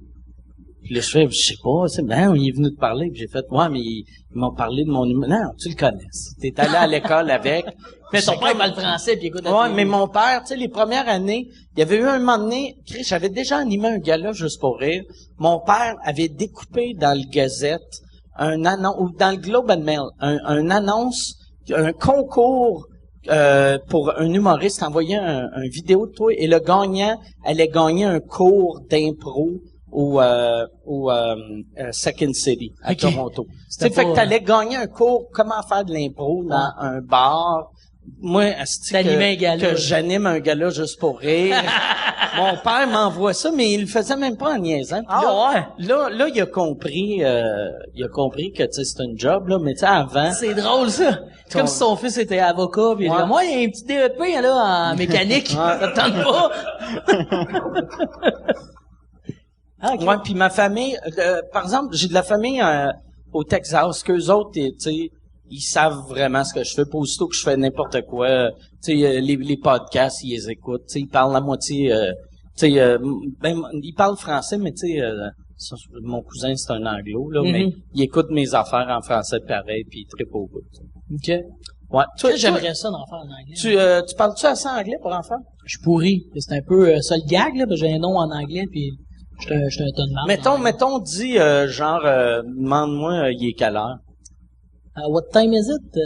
Puis là, je fais, je sais pas, c'est ben, il est venu te parler. Puis j'ai fait, ouais, mais ils m'ont parlé de mon humour. Non, tu le connais. T'es allé à l'école avec. Mais ton père parle français puis écoute. Ouais, mais mon père, tu sais, les premières années, il y avait eu un moment donné, j'avais déjà animé un gala juste pour rire. Mon père avait découpé dans le Gazette un annonce, ou dans le Globe and Mail, un annonce, un concours pour un humoriste, envoyer un vidéo de toi et le gagnant allait gagner un cours d'impro au Second City à Toronto. Fait que t'allais gagner un cours comment faire de l'impro dans un bar. Moi, que j'anime un gala juste pour rire. Mon père m'envoie ça, mais il le faisait même pas en niaisant. Ouais. Là, il a compris que, tu sais, c'est un job, là, mais tu sais, avant. C'est drôle, ça. C'est comme si son fils était avocat, pis il dit, moi, il y a un petit DEP, là, en mécanique. Ça te tente pas? Okay. Ouais, puis ma famille, par exemple, j'ai de la famille au Texas, qu'eux autres, tu sais, ils savent vraiment ce que je fais. Pas aussitôt que je fais n'importe quoi, tu sais, les podcasts, ils les écoutent, tu sais, ils parlent la moitié, tu sais, ben, ils parlent français, mais tu sais, mon cousin, c'est un anglo, là, mais il écoute mes affaires en français pareil, puis il trippe au bout. OK. Ouais. Toi, j'aimerais ça d'en faire en anglais. Tu parles-tu assez anglais pour en faire? Je suis pourri. C'est un peu ça le gag, là, parce que j'ai un nom en anglais, puis je te donne mal. Mettons, dis, demande-moi, il est quelle heure? What time is it?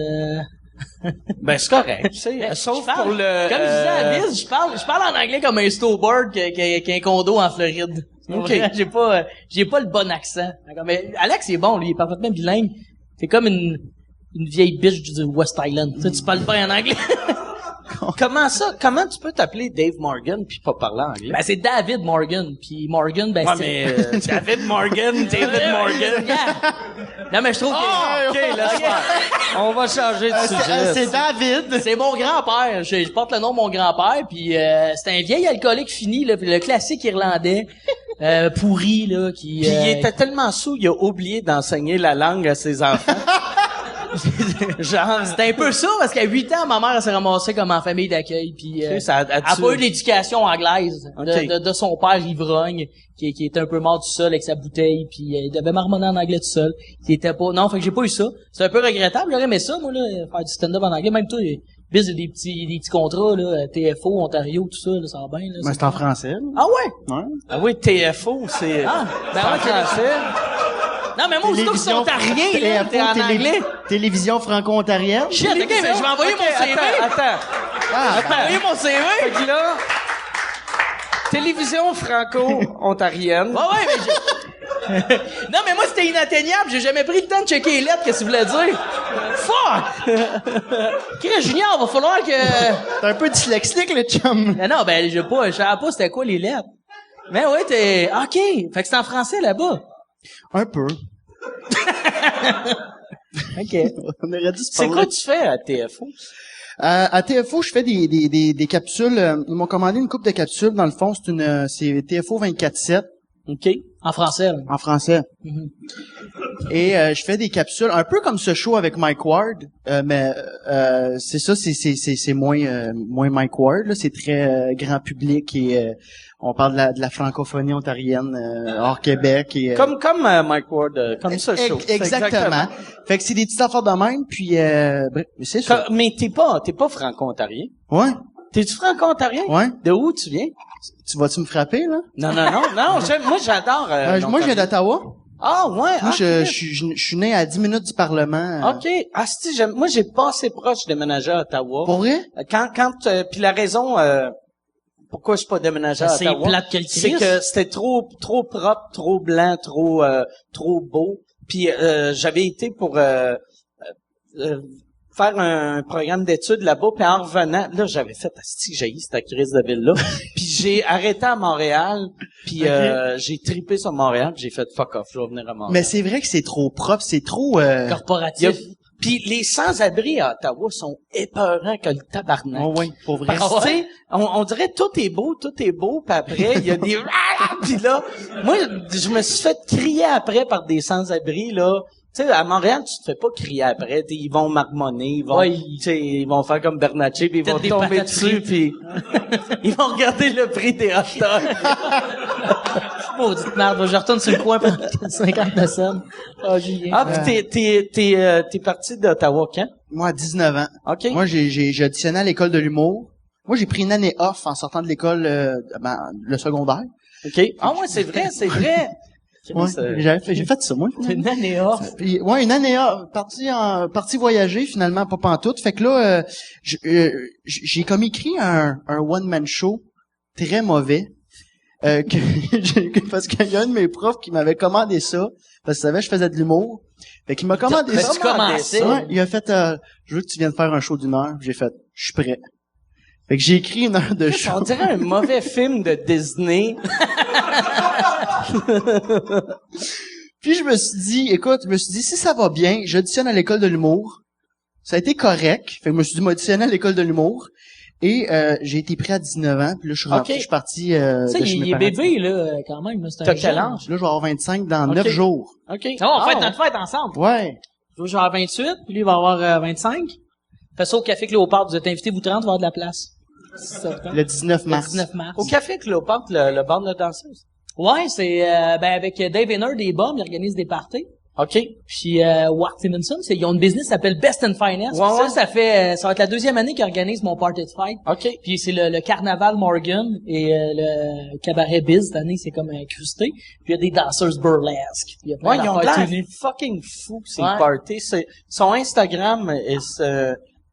Ben, c'est correct, tu sais. Sauf pour le... Comme je disais à Biz, je parle en anglais comme un snowboard qui a un condo en Floride. Okay. J'ai pas le bon accent. Mais Alex, il est bon, lui, il est parfaitement bilingue. C'est comme une vieille biche du West Island. Tu parles pas en anglais. Comment tu peux t'appeler Dave Morgan puis pas parler anglais? Ben, c'est David Morgan, puis Morgan, ben, c'est... David Morgan. Yeah. Non, mais je trouve que... OK, on va changer de sujet. C'est David. C'est mon grand-père. Je porte le nom de mon grand-père, puis c'est un vieil alcoolique fini, là, puis le classique irlandais, pourri, là, qui... Puis il était tellement saoul, il a oublié d'enseigner la langue à ses enfants. Genre, c'était un peu ça, parce qu'à 8 ans, ma mère, elle s'est ramassée comme en famille d'accueil, puis elle a pas eu l'éducation anglaise de son père ivrogne, qui était un peu mort tout seul avec sa bouteille, puis il devait marmonner en anglais tout seul. Fait que j'ai pas eu ça. C'est un peu regrettable, j'aurais aimé ça, moi, là, faire du stand-up en anglais. Même toi, Biz, des petits contrats, là, TFO, Ontario, tout ça, là, ça va bien, là. Mais c'est en français, là. Ah ouais? Ouais. Ah oui, TFO, c'est... Ah, ben en ouais, français. Non, mais moi, aussitôt que c'est ontarien, là, t'es en anglais. Télévision franco-ontarienne. Shit, OK, mais je vais envoyer mon CV. Attends. Je vais envoyer mon CV. Fait que là, télévision franco-ontarienne. Ouais, mais non, mais moi, c'était inatteignable. J'ai jamais pris le temps de checker les lettres, qu'est-ce que ça voulait dire. Fuck! Chris Junior, va falloir que... T'es un peu dyslexique, le chum. Mais non, ben, je savais pas c'était quoi les lettres. Mais ouais, t'es... OK. Fait que c'est en français, là-bas. Un peu. OK. On aurait dû se C'est parler. quoi tu fais à TFO? À TFO, je fais des capsules. Ils m'ont commandé une coupe de capsules. Dans le fond, c'est TFO 24/7. OK. En français, là. En français. Mhm. Et je fais des capsules, un peu comme ce show avec Mike Ward, mais c'est ça, c'est moins Mike Ward, là, c'est très grand public et on parle de la francophonie ontarienne hors Québec et Comme Mike Ward, comme ça, show. Exactement. Fait que c'est des petites affaires de même, puis bref, c'est ça. Mais t'es pas franco-ontarien. Ouais, T'es-tu franco-ontarien? ouais. De où tu viens? Vas-tu me frapper là? Non, moi j'adore. Moi, je viens d'Ottawa. Ah ouais. Moi, je Chris. suis né à 10 minutes du Parlement. OK. Ah, moi, j'ai pas assez proche déménager à Ottawa. Pour vrai? Puis la raison, pourquoi je suis pas déménagé à C'est Ottawa, plate que le c'est Christ. que c'était trop propre, trop blanc, trop beau. Puis, j'avais été pour, faire un programme d'études là-bas, puis en revenant, là, j'avais fait asti que j'haïs cette crise de ville-là. Puis j'ai arrêté à Montréal, puis j'ai trippé sur Montréal, puis j'ai fait fuck off, je vais venir à Montréal. Mais c'est vrai que c'est trop propre, c'est trop... Corporatif. Puis les sans-abri à Ottawa sont épeurants que le tabarnak. Oh, oui, pour vrai. Parce que, tu sais, on dirait tout est beau, puis après, il y a des... Puis là, moi, je me suis fait crier après par des sans-abri, là. Tu sais, à Montréal, tu te fais pas crier après. Ils vont marmonner, ils vont faire comme Bernatchez, puis ils vont Peut-être des tomber patates dessus, frites. puis ils vont regarder le prix des hot dogs. Maudite merde, je retourne sur le coin pendant 50 cents. Ah, Julien. Ah, puis t'es parti d'Ottawa quand? Moi, à 19 ans. OK. Moi, j'ai auditionné à l'école de l'humour. Moi, j'ai pris une année off en sortant de l'école, le secondaire. OK. Ah ouais, c'est vrai. Ouais, C'est- j'ai fait ça, moi. C'est une année off. Puis, ouais, une année off, parti voyager, finalement, pas pantoute. Fait que là, j'ai comme écrit un one-man show très mauvais. Parce qu'il y a un de mes profs qui m'avait commandé ça, parce qu'il savait que je faisais de l'humour. Fait qu'il m'a commandé ça. Tu commençais. Ouais, il a fait, je veux que tu viennes faire un show d'1 heure. J'ai fait, je suis prêt. Fait que j'ai écrit 1 heure de show. On dirait un mauvais film de Disney. Puis je me suis dit, si ça va bien, j'auditionne à l'école de l'humour. Ça a été correct. Fait que je me suis dit, m'auditionner à l'école de l'humour. Et j'ai été prêt à 19 ans. Puis là, je suis rentré, Ok. je suis parti Tu sais, de chez mes il est parents. bébé, là, quand même. là, C'est un T'as quel jeune. âge? Là, je vais avoir 25 dans Ok. 9 jours. OK. Ah, on fait ouais. notre fête ensemble. Ouais. Je vais avoir 28, puis lui, il va avoir 25. Fais ça au Café Cléopâtre. Vous êtes invités, vous 30, il va y avoir de la place. C'est ça, Le 19 le mars. 19 mars. Au Café Cléopâtre, le bar de danseuse. Ouais, c'est avec Dave Henner des Bombs, il organise des parties. OK. Puis Wart Stevenson, ils ont une business qui s'appelle Best and Finance. Ouais, Puis ouais. ça va être la 2e année qu'ils organisent mon party de fête. OK. Puis c'est le Carnaval Morgan et le Cabaret Biz cette année, c'est comme incrusté. Puis il y a des danseuses burlesques. Puis il y a plein Ouais, ils ont d'affaires l'air tenues. fucking fous, ces Ouais. parties. Son Instagram,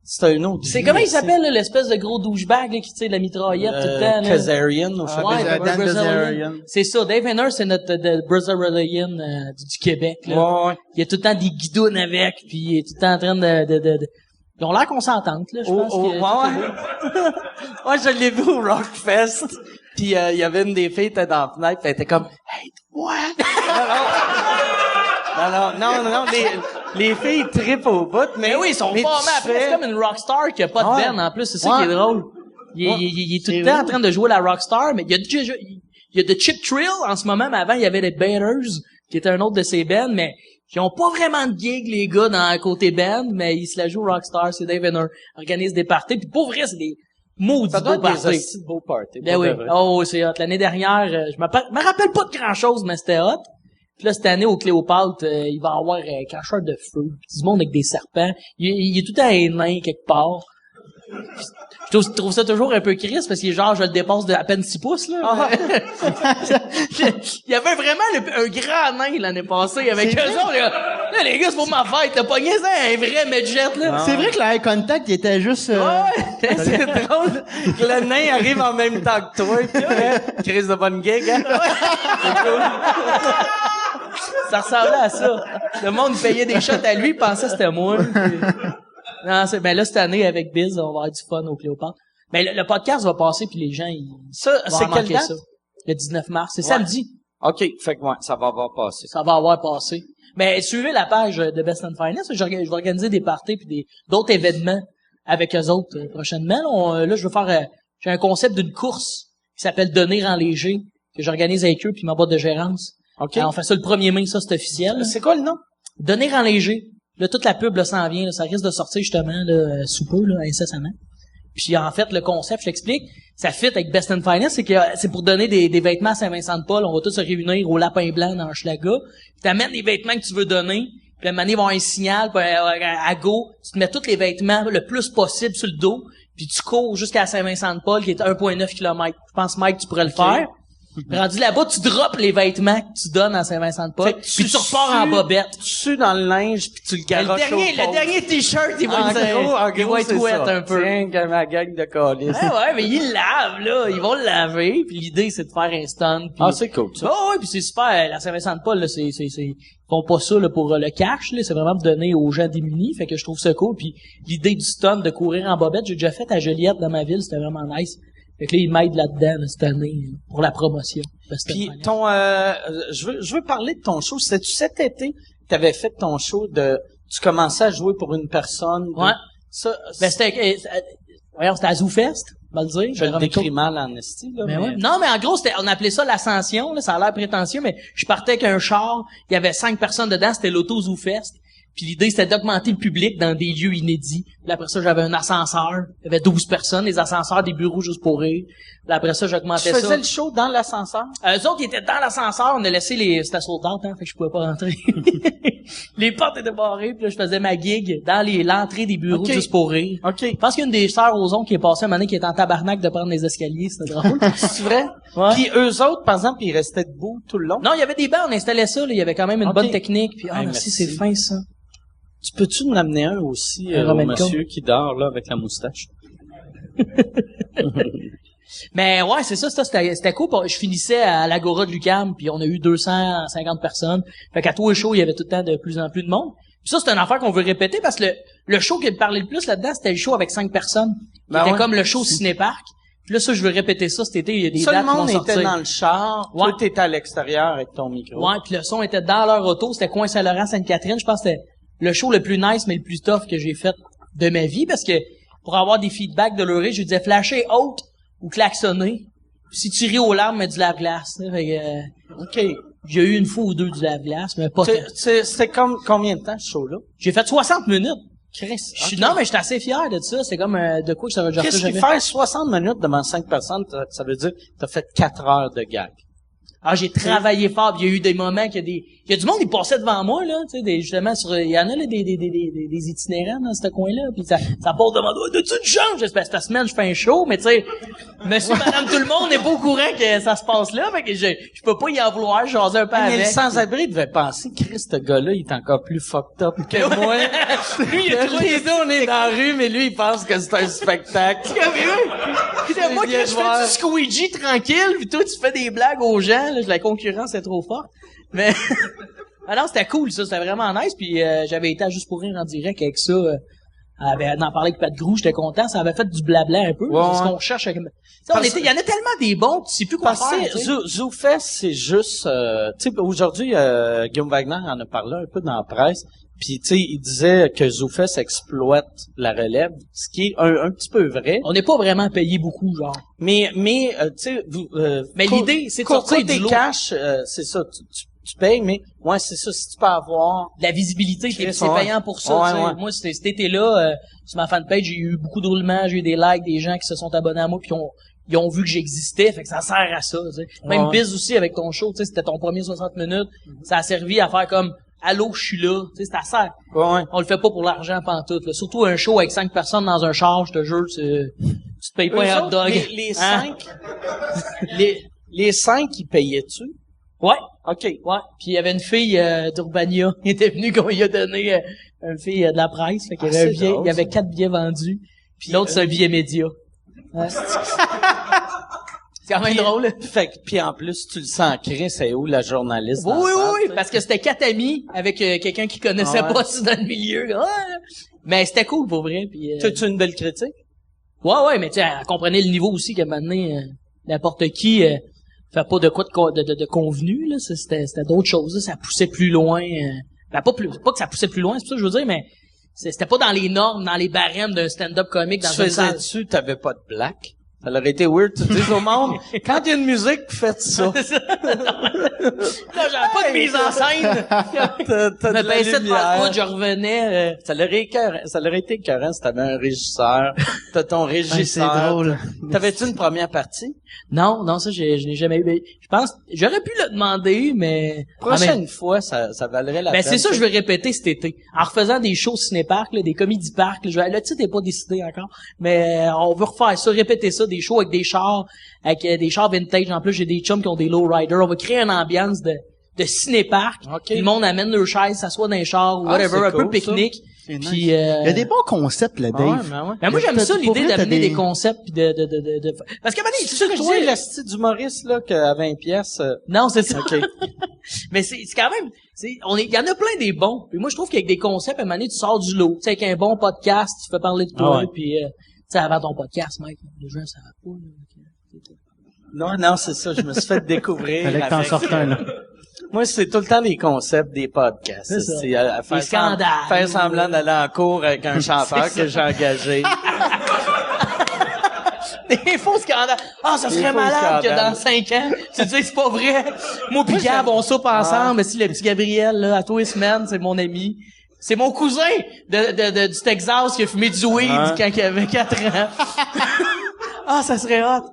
c'est un autre. C'est comment il s'appelle là, l'espèce de gros douchebag là, qui tire la mitraillette tout le temps là? Kazarian, ou je sais pas. Ouais, Dan le Brazilian. Bilzerian. C'est ça. Dave Henner, c'est notre Brazilian du Québec. Là. Ouais. Il y a tout le temps des guidounes avec, puis il est tout le temps en train de... Ils ont l'air consentante, là, je pense. Ouais. Ouais, je l'ai vu au Rockfest. Puis il y avait une des filles qui était dans la fenêtre, puis elle était comme hey, toi. Non, les filles trippent au bout, mais oui, ils sont mais pas tu mal. Après, fais- c'est comme une rockstar qui a pas de Ouais. band, en plus. C'est ça Ouais. qui est drôle. Il est tout le C'est temps vrai. en train de jouer la rockstar, mais il y a de Chip Trill en ce moment, mais avant, il y avait les Baiters, qui était un autre de ces bands, mais qui ont pas vraiment de gig, les gars, dans le côté band, mais ils se la jouent rockstar, c'est Dave Henner. Organise des parties, puis pour vrai, c'est des maudits Ça doit beaux être des parties. hosties de beaux parties. Ben pour oui. de vrai. Oh, c'est hot. L'année dernière, je me rappelle pas de grand chose, mais c'était hot. Puis là, cette année, au Cléopâtre, il va y avoir un cracheur de feu. Puis du monde avec des serpents. Il est tout à un nain quelque part. Je trouve ça toujours un peu crisse parce qu'il est genre, je le dépasse de à peine 6 pouces, là. Ah. Il y avait vraiment un grand nain l'année passée avec eux autres. Là, les gars, c'est pour ma fête. T'as pogné ça, un vrai midget, là. C'est vrai que le eye contact, il était juste... Ouais, c'est drôle que le nain arrive en même temps que toi. Puis, ouais, crise de bonne gig, hein? C'est cool. Ça ressemblait à ça. Le monde payait des shots à lui, pensait que c'était moi. Non, ben là, cette année, avec Biz, on va avoir du fun au Cléopâtre. Ben, le podcast va passer, puis les gens, ils Ça, vont c'est en quelle manquer date? ça. Le 19 mars. C'est Ouais. samedi. OK, fait que ouais, ça va avoir passé. Ça va avoir passé. Mais suivez la page de Best and Finance. Je vais organiser des parties puis d'autres événements avec eux autres prochainement. Là, je veux faire... j'ai un concept d'une course qui s'appelle Donner en léger, que j'organise avec eux puis ma boîte de gérance. OK. Alors, on fait ça le 1er mai, ça, c'est officiel. Là. C'est quoi le nom? Donner en léger. Là, toute la pub, là, s'en vient, là, ça risque de sortir, justement, là, sous peu, là, incessamment. Puis, en fait, le concept, je t'explique, ça fit avec Best and Finest, c'est que c'est pour donner des vêtements à Saint-Vincent-de-Paul. On va tous se réunir au Lapin Blanc dans Hochelaga. Puis, t'amènes les vêtements que tu veux donner. Puis, à un moment donné, ils vont avoir un signal, puis, à go, tu te mets tous les vêtements le plus possible sur le dos. Puis, tu cours jusqu'à Saint-Vincent-de-Paul, qui est 1,9 km. Je pense, Mike, tu pourrais le faire. Rendu là-bas, tu droppes les vêtements que tu donnes à Saint-Vincent-de-Paul, puis tu repars en bobette. Tu sues dans le linge, puis tu le garoches Le dernier t-shirt, il va être wet un peu. Tiens, comme ma gang de calices. Ouais, mais ils lavent, là. Ils vont le laver, puis l'idée, c'est de faire un stun. Puis... Ah, c'est cool, ça. Oh, ouais, puis c'est super. La Saint-Vincent-de-Paul, là, ils font pas ça, là, pour le cash, là. C'est vraiment de donner aux gens démunis. Fait que je trouve ça cool. Puis l'idée du stun, de courir en bobette, j'ai déjà fait à Joliette dans ma ville. C'était vraiment nice. Fait que là, ils m'aident là-dedans, là, cette année, pour la promotion. Puis je veux parler de ton show. C'était-tu cet été que t'avais fait ton show tu commençais à jouer pour une personne? Ouais. Ça, c'était à ZooFest, on va le dire. Je le décris mal en esti, là. Mais ouais. Non, mais en gros, on appelait ça l'ascension, là. Ça a l'air prétentieux, mais je partais avec un char. Il y avait 5 personnes dedans. C'était l'auto ZooFest. Puis l'idée, c'était d'augmenter le public dans des lieux inédits. Puis après ça, j'avais un ascenseur. Il y avait 12 personnes, des ascenseurs, des bureaux juste pour rire. Puis après ça, j'augmentais ça. Tu faisais le show dans l'ascenseur? Eux autres, ils étaient dans l'ascenseur. On a laissé c'était sold out, hein, fait que je pouvais pas rentrer. Les portes étaient barrées, puis là, je faisais ma gig dans l'entrée des bureaux juste pour rire. OK. Je pense qu'il y a une des sœurs Ozon qui est passée un moment qui était en tabarnak de prendre les escaliers. C'était drôle. C'est vrai? Ouais. Puis eux autres, par exemple, ils restaient debout tout le long? Non, il y avait des bancs, on installait ça, là. Il y avait quand même une bonne technique. Puis, merci, c'est fin, ça. Tu peux-tu nous amener un aussi, monsieur qui dort, là, avec la moustache? Mais ouais, c'est ça, c'était cool. Je finissais à l'Agora de l'UQAM, puis on a eu 250 personnes. Fait qu'à tous les shows, il y avait tout le temps de plus en plus de monde. Puis ça, c'est une affaire qu'on veut répéter, parce que le show qui me parlait le plus là-dedans, c'était le show avec 5 personnes. C'était comme le show Cinéparc. Puis là, ça, je veux répéter ça cet été. Il y a des dates qui vont sortir. Tout le monde était dans le char. Ouais. Toi, t'étais à l'extérieur avec ton micro. Ouais, puis le son était dans leur auto. C'était Coin Saint-Laurent, Sainte-Catherine. Je pense que c'était le show le plus nice, mais le plus tough que j'ai fait de ma vie, parce que pour avoir des feedbacks de l'oreille, je disais flasher haute ou klaxonner. Si tu ris aux larmes, mets du lave-glace. Fait que, OK. J'ai eu une fois ou deux du lave-glace, mais pas C'était comme combien de temps, ce show-là? J'ai fait 60 minutes. Chris. Non, mais j'étais assez fier de ça. C'est comme de quoi que ça veut dire. Qu'est-ce qui faire 60 minutes devant 5 personnes, ça veut dire que t'as fait 4 heures de gag. Ah, j'ai travaillé fort, il y a eu des moments il y a du monde qui passait devant moi, là, tu sais, justement, il y en a, là, des itinérants dans ce coin-là, puis ça part devant moi, de-tu une chance? Cette semaine, je fais un show, mais tu sais, monsieur, madame, tout le monde n'est pas au courant que ça se passe là, fait que je peux pas y en vouloir, jaser un peu avec. Mais le sans-abri devait penser, Chris, ce gars-là, il est encore plus fucked up que moi. Lui, il a les deux, on est dans la rue, mais lui, il pense que c'est un spectacle. Moi, que je fais du squeegee tranquille, puis toi, tu fais des blagues aux gens, là, la concurrence est trop forte. Mais, alors, c'était cool, ça, c'était vraiment nice, puis j'avais été à Juste pour rire en direct avec ça, d'en parler avec Pat Grou, j'étais content, ça avait fait du blabla un peu, c'est ce qu'on cherche. Il y en a tellement des bons, tu sais plus quoi faire. ZooFest, c'est juste, tu sais, aujourd'hui, Guillaume Wagner en a parlé un peu dans la presse, puis tu sais, il disait que ZooFest exploite la relève, ce qui est un petit peu vrai. On n'est pas vraiment payé beaucoup, genre. Mais tu sais, mais l'idée, c'est de sortir des cash, c'est ça, tu payes, mais ouais, c'est ça, si tu peux avoir de la visibilité, c'est payant pour ça. Ouais. Moi, cet été-là, sur ma fanpage, j'ai eu beaucoup de roulements, j'ai eu des likes, des gens qui se sont abonnés à moi, puis ils ont vu que j'existais, fait que ça sert à ça. T'sais. Même Biz aussi avec ton show, c'était ton premier 60 minutes, ça a servi à faire comme allô, je suis là, tu sais, ça sert. Ouais. On le fait pas pour l'argent pantoute, là. Surtout un show avec 5 personnes dans un char, je te jure, tu te payes pas un hot dog. Les 5, les 5, ils payaient-tu? Ouais. OK. Ouais. Puis il y avait une fille d'Urbania qui était venue qu'on lui a donné une fille de la presse. Fait qu'il y avait il y avait 4 billets vendus. Puis l'autre, c'est un billet média. Ouais. C'est quand même drôle. Fait que, puis en plus, tu le sens ancré, c'est où la journaliste? Oui, parce que c'était 4 amis avec quelqu'un qui connaissait pas ça dans le milieu. Ouais. Mais c'était cool pour vrai. Puis t'as-tu une belle critique? Ouais, mais tu sais, elle comprenait le niveau aussi qu'à un moment donné, n'importe qui fait pas de quoi de convenu, là. C'était d'autres choses, là. Ça poussait plus loin. Pas que ça poussait plus loin, c'est ça que je veux dire, mais c'était pas dans les normes, dans les barèmes d'un stand-up comique dans une salle. Tu faisais-tu, t'avais pas de black? Ça aurait été weird, tu dis au monde, quand il y a une musique, faites ça. Là, j'avais pas de mise en scène. T'as Me de la baissais de lumière. partout, je revenais. Ça aurait été écœurant si t'avais un régisseur. T'as ton Ah, c'est régisseur. drôle. T'avais-tu une première partie? Non, ça, je l'ai jamais eu. Mais je pense, j'aurais pu le demander, mais... Prochaine fois, ça valerait la Ben, peine. c'est ça, je vais répéter cet été. En refaisant des shows ciné-parc, là, des comédie parcs, là, le titre n'est pas décidé encore, mais on veut refaire ça, répéter ça, des shows avec des chars vintage. En plus, j'ai des chums qui ont des lowriders. On va créer une ambiance de ciné-parc. Ok. Puis le monde amène leurs chaises, s'assoit dans les chars ou Ah, whatever, c'est un peu cool, pique-nique. C'est nice. Puis, Il y a des bons concepts, là, Dave. Ah ouais, ben ouais. ben moi, j'aime T'as- ça, pour l'idée vrai, t'as d'amener des des- concepts puis de... Parce que, c'est ça que je Toi, dis. le style d'humoriste, là, qu'à 20 pièces. Non, c'est ça. OK. Mais c'est quand même, il y en a plein des bons. Puis moi, je trouve qu'avec des concepts, à un moment donné, tu sors du lot. Tu sais, avec un bon podcast, tu fais parler de toi, Ah ouais. puis, tu sais, avant ton podcast, mec, les gens savent pas, là. Non, c'est ça, je me suis fait découvrir. Fallait que t'en avec- sortes un, là. Moi, c'est tout le temps les concepts des podcasts. C'est ça. C'est à faire, Les scandales. faire semblant d'aller en cours avec un chanteur que j'ai engagé. Des faux scandales. Ah, ça Des serait faux malade que scandales. dans 5 ans, tu te dis, c'est pas vrai. Moi pis Gab, on soupe ensemble. Mais si le petit Gabriel, là, à tous les semaines, c'est mon ami. C'est mon cousin du Texas qui a fumé du weed Ouais. quand il avait 4 ans. Ah, ça serait hot.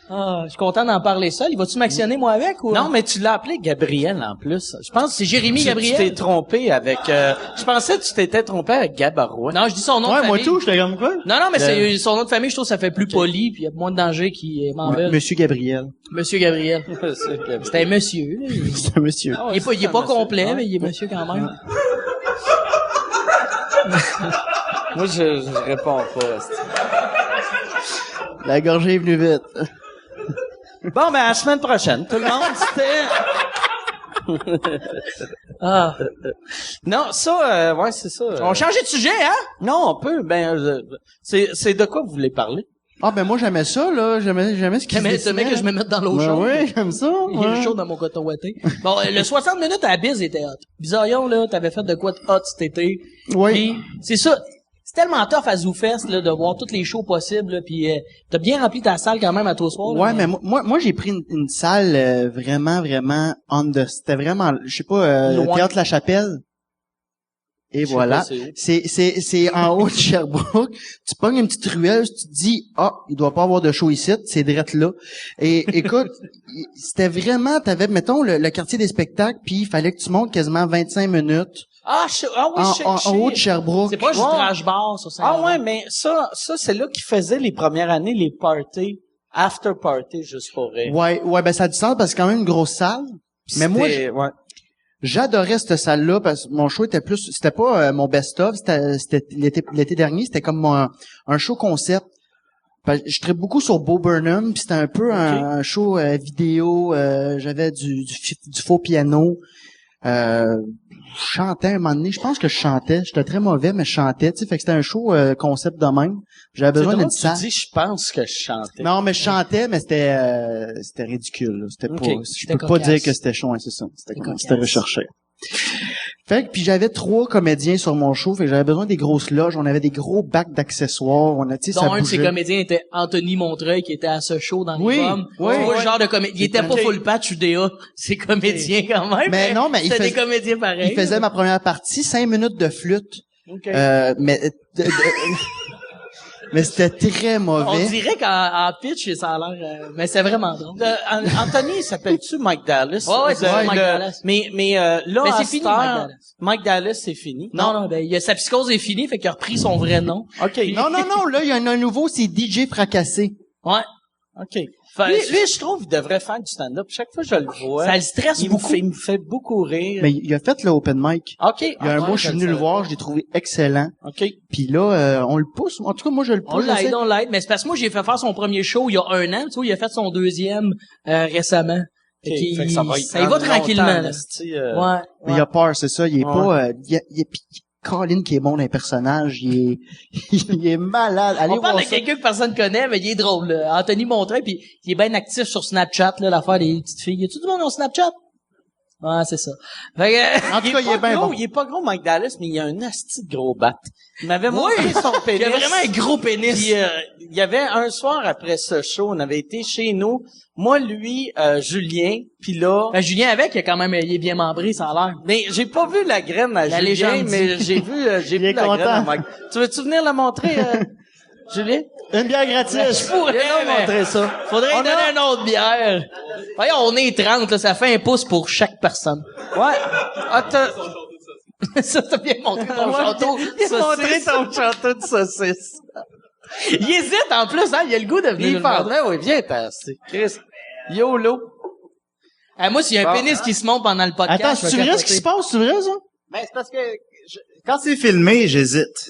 Ah, je suis content d'en parler seul. Il va-tu m'actionner, moi, avec, ou? Non, mais tu l'as appelé Gabriel, en plus. Je pense que C'est Jérémy tu Gabriel. t'es trompé avec, je pensais que tu t'étais trompé avec Gabarois. Non, je dis son nom de Ouais, famille. moi tout, j'étais comme quoi? Non, mais c'est son nom de famille, je trouve que ça fait plus poli, puis il y a moins de danger qui m'en veulent. Monsieur Gabriel. Monsieur Gabriel. C'est Gabriel. C'est un monsieur, là. C'est un monsieur. Ah ouais, Il est pas, c'est un monsieur. complet, Ouais. mais il est monsieur quand même. Moi, je réponds pas. La gorgée est venue vite. Bon, ben, à la semaine prochaine. Tout le monde, c'était... Ah. Non, ça, ouais, c'est ça. On change de sujet, hein? Non, on peut. Ben, c'est de quoi vous voulez parler? Ah, ben moi, j'aimais ça, là. J'aimais ce qui se Mais ce dessinait. mec que je me mette dans l'eau Ben chaude. oui, j'aime ça. Il est ouais. chaud dans mon coton ouaté. Bon, le 60 minutes à la bise était hot. Bizarrion, là, t'avais fait de quoi de hot cet été. Oui. Puis, c'est ça. C'est tellement tough à ZooFest, là, de voir toutes les shows possibles, là, puis t'as bien rempli ta salle quand même à toi soir. Ouais, mais moi j'ai pris une salle vraiment c'était vraiment, je sais pas, Loin. Théâtre La Chapelle. Et Je sais voilà. pas, c'est où. C'est en haut de Sherbrooke. Tu pognes une petite ruelle, tu te dis, il doit pas avoir de show ici, c'est direct là. Et écoute, c'était vraiment, t'avais, mettons, le quartier des spectacles, puis il fallait que tu montes quasiment 25 minutes en haut de Sherbrooke. C'est pas juste Ouais. trash bar, ça, c'est Ah ouais, mais ça, c'est là qu'ils faisaient les premières années, les parties, after party, juste pour rire. Ouais, ben ça a du sens parce que c'est quand même une grosse salle. Mais moi, ouais. j'adorais cette salle-là parce que mon show était plus, c'était pas mon best-of, c'était l'été dernier, c'était comme un show concept. Je traite beaucoup sur Bo Burnham, puis c'était un peu un show vidéo, j'avais du faux piano. Je chantais un moment donné, je pense que je chantais, j'étais très mauvais, mais je chantais, tu sais, fait que c'était un show concept de même. J'avais besoin d'une salle. Tu dis, je pense que je chantais. Non, mais je chantais, mais c'était ridicule. Là. C'était Ok. pas, je C'était peux pas cocasse. dire que c'était chaud, hein, c'est ça. C'était cocasse. recherché. Fait que, puis j'avais 3 comédiens sur mon show, fait que j'avais besoin des grosses loges, on avait des gros bacs d'accessoires, on a, tu sais, ça Dont un de ses bougeait. comédiens était Anthony Montreuil, qui était à ce show dans Oui, les pommes. oui, Tu vois, oui. le genre de comédien. Il était pas Ok. full patch UDA. C'est comédien quand même. Mais non, mais il c'était des faisait- comédiens pareils. Il faisait ma première partie, 5 minutes de flûte, OK. mais c'était très On mauvais. dirait qu'en pitch, ça a l'air, mais c'est vraiment drôle. Anthony, s'appelle-tu Mike Dallas? Ouais, ouais, c'est Le- Mike Dallas. Mais là, Mais à c'est cette fini, heure, Mike Dallas. Mike Dallas, c'est fini. Non, ben, sa psychose est finie, fait qu'il a repris son vrai nom. OK. Non, là, il y en a un nouveau, c'est DJ Fracassé. Ouais. OK. Fait- Lui, je trouve, il devrait faire du stand-up. Chaque fois que je le vois, Ça le stresse il beaucoup. me fait beaucoup rire. Mais il a fait le open mic. OK. Il y a un mois, je suis venu le voir, je l'ai trouvé excellent. OK. Puis là, on le pousse. En tout cas, moi, je le On pousse. j'essaie- l'aide. Mais c'est parce que moi, j'ai fait faire son premier show il y a 1 an. Tu vois, il a fait son deuxième récemment. Fait OK. qu'il- Fait que ça va y prendre tranquillement, longtemps, là. esti, Ouais. Mais il a peur, c'est ça. Il est Ouais. pas... puis Colin qui est bon dans les personnages, il est malade. Allez On parle voir de ça. quelqu'un que personne connaît, mais il est drôle. Là. Anthony Montreuil, puis il est bien actif sur Snapchat, là, l'affaire des petites filles. Y a-tu du monde sur Snapchat? Ouais, c'est ça. Fait que, En tout cas, il est bien gros, bon. il est pas gros, Mike Dallas, mais il a un asti de gros bat. Il m'avait montré son pénis. il a vraiment un gros pénis. Puis, il y avait un soir après ce show, on avait été chez nous, moi, lui, Julien, puis là... Ben, Julien avec, il est bien membré, ça a l'air. Mais j'ai pas vu la graine à La Julien, légende mais j'ai vu est la content. graine à Mike. Tu veux-tu venir la montrer, Julien? Une bière gratis. Pourrait Viens montrer ça. Faudrait On lui donner une autre bière. Voyons, on est 30, là, ça fait un pouce pour chaque personne. Ouais. Ah, Ça, t'as bien montré ton château. Viens montrer ton château de saucisse. Il hésite, en plus, hein, il a le goût de venir. Il parle. Ben oui, viens, t'as assez. Chris. YOLO. Moi, s'il y a un pénis qui se monte pendant le podcast. Attends, je vais c'est vrai ce capoter. qui se passe? C'est vrai, ça? Ben, c'est parce que quand c'est filmé, j'hésite.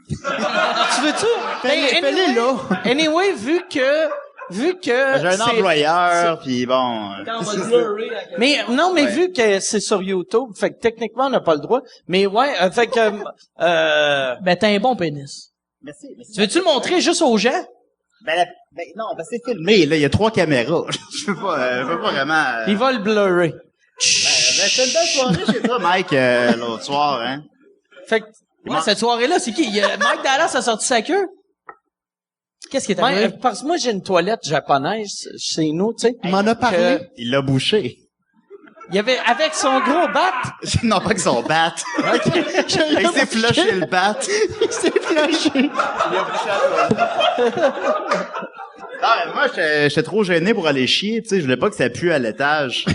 Tu veux-tu? Fais-les là. Anyway, vu que J'ai un c'est- employeur, puis bon... Mais non, mais vu que c'est sur YouTube, fait que techniquement on n'a pas le droit. Mais ouais, fait que Ben, t'as un bon pénis. Merci. Tu veux-tu le montrer juste aux gens? Ben non, parce que c'est filmé, là, il y a 3 caméras. Je peux pas vraiment... il va le blurrer. c'est une belle soirée chez toi, Mike, l'autre soir, hein. Fait que Ouais, cette soirée-là, c'est qui? Mike Dallas a sorti sa queue? Qu'est-ce qui est arrivé? parce que moi j'ai une toilette japonaise chez nous, tu sais. Il m'en a parlé. Il l'a bouché. Il y avait avec son gros bat. Non, pas que son bat. Il s'est flushé le bat. Il s'est flashé. Il a bouché à toi. Non, mais moi, j'étais trop gêné pour aller chier, tu sais. Je voulais pas que ça pue à l'étage.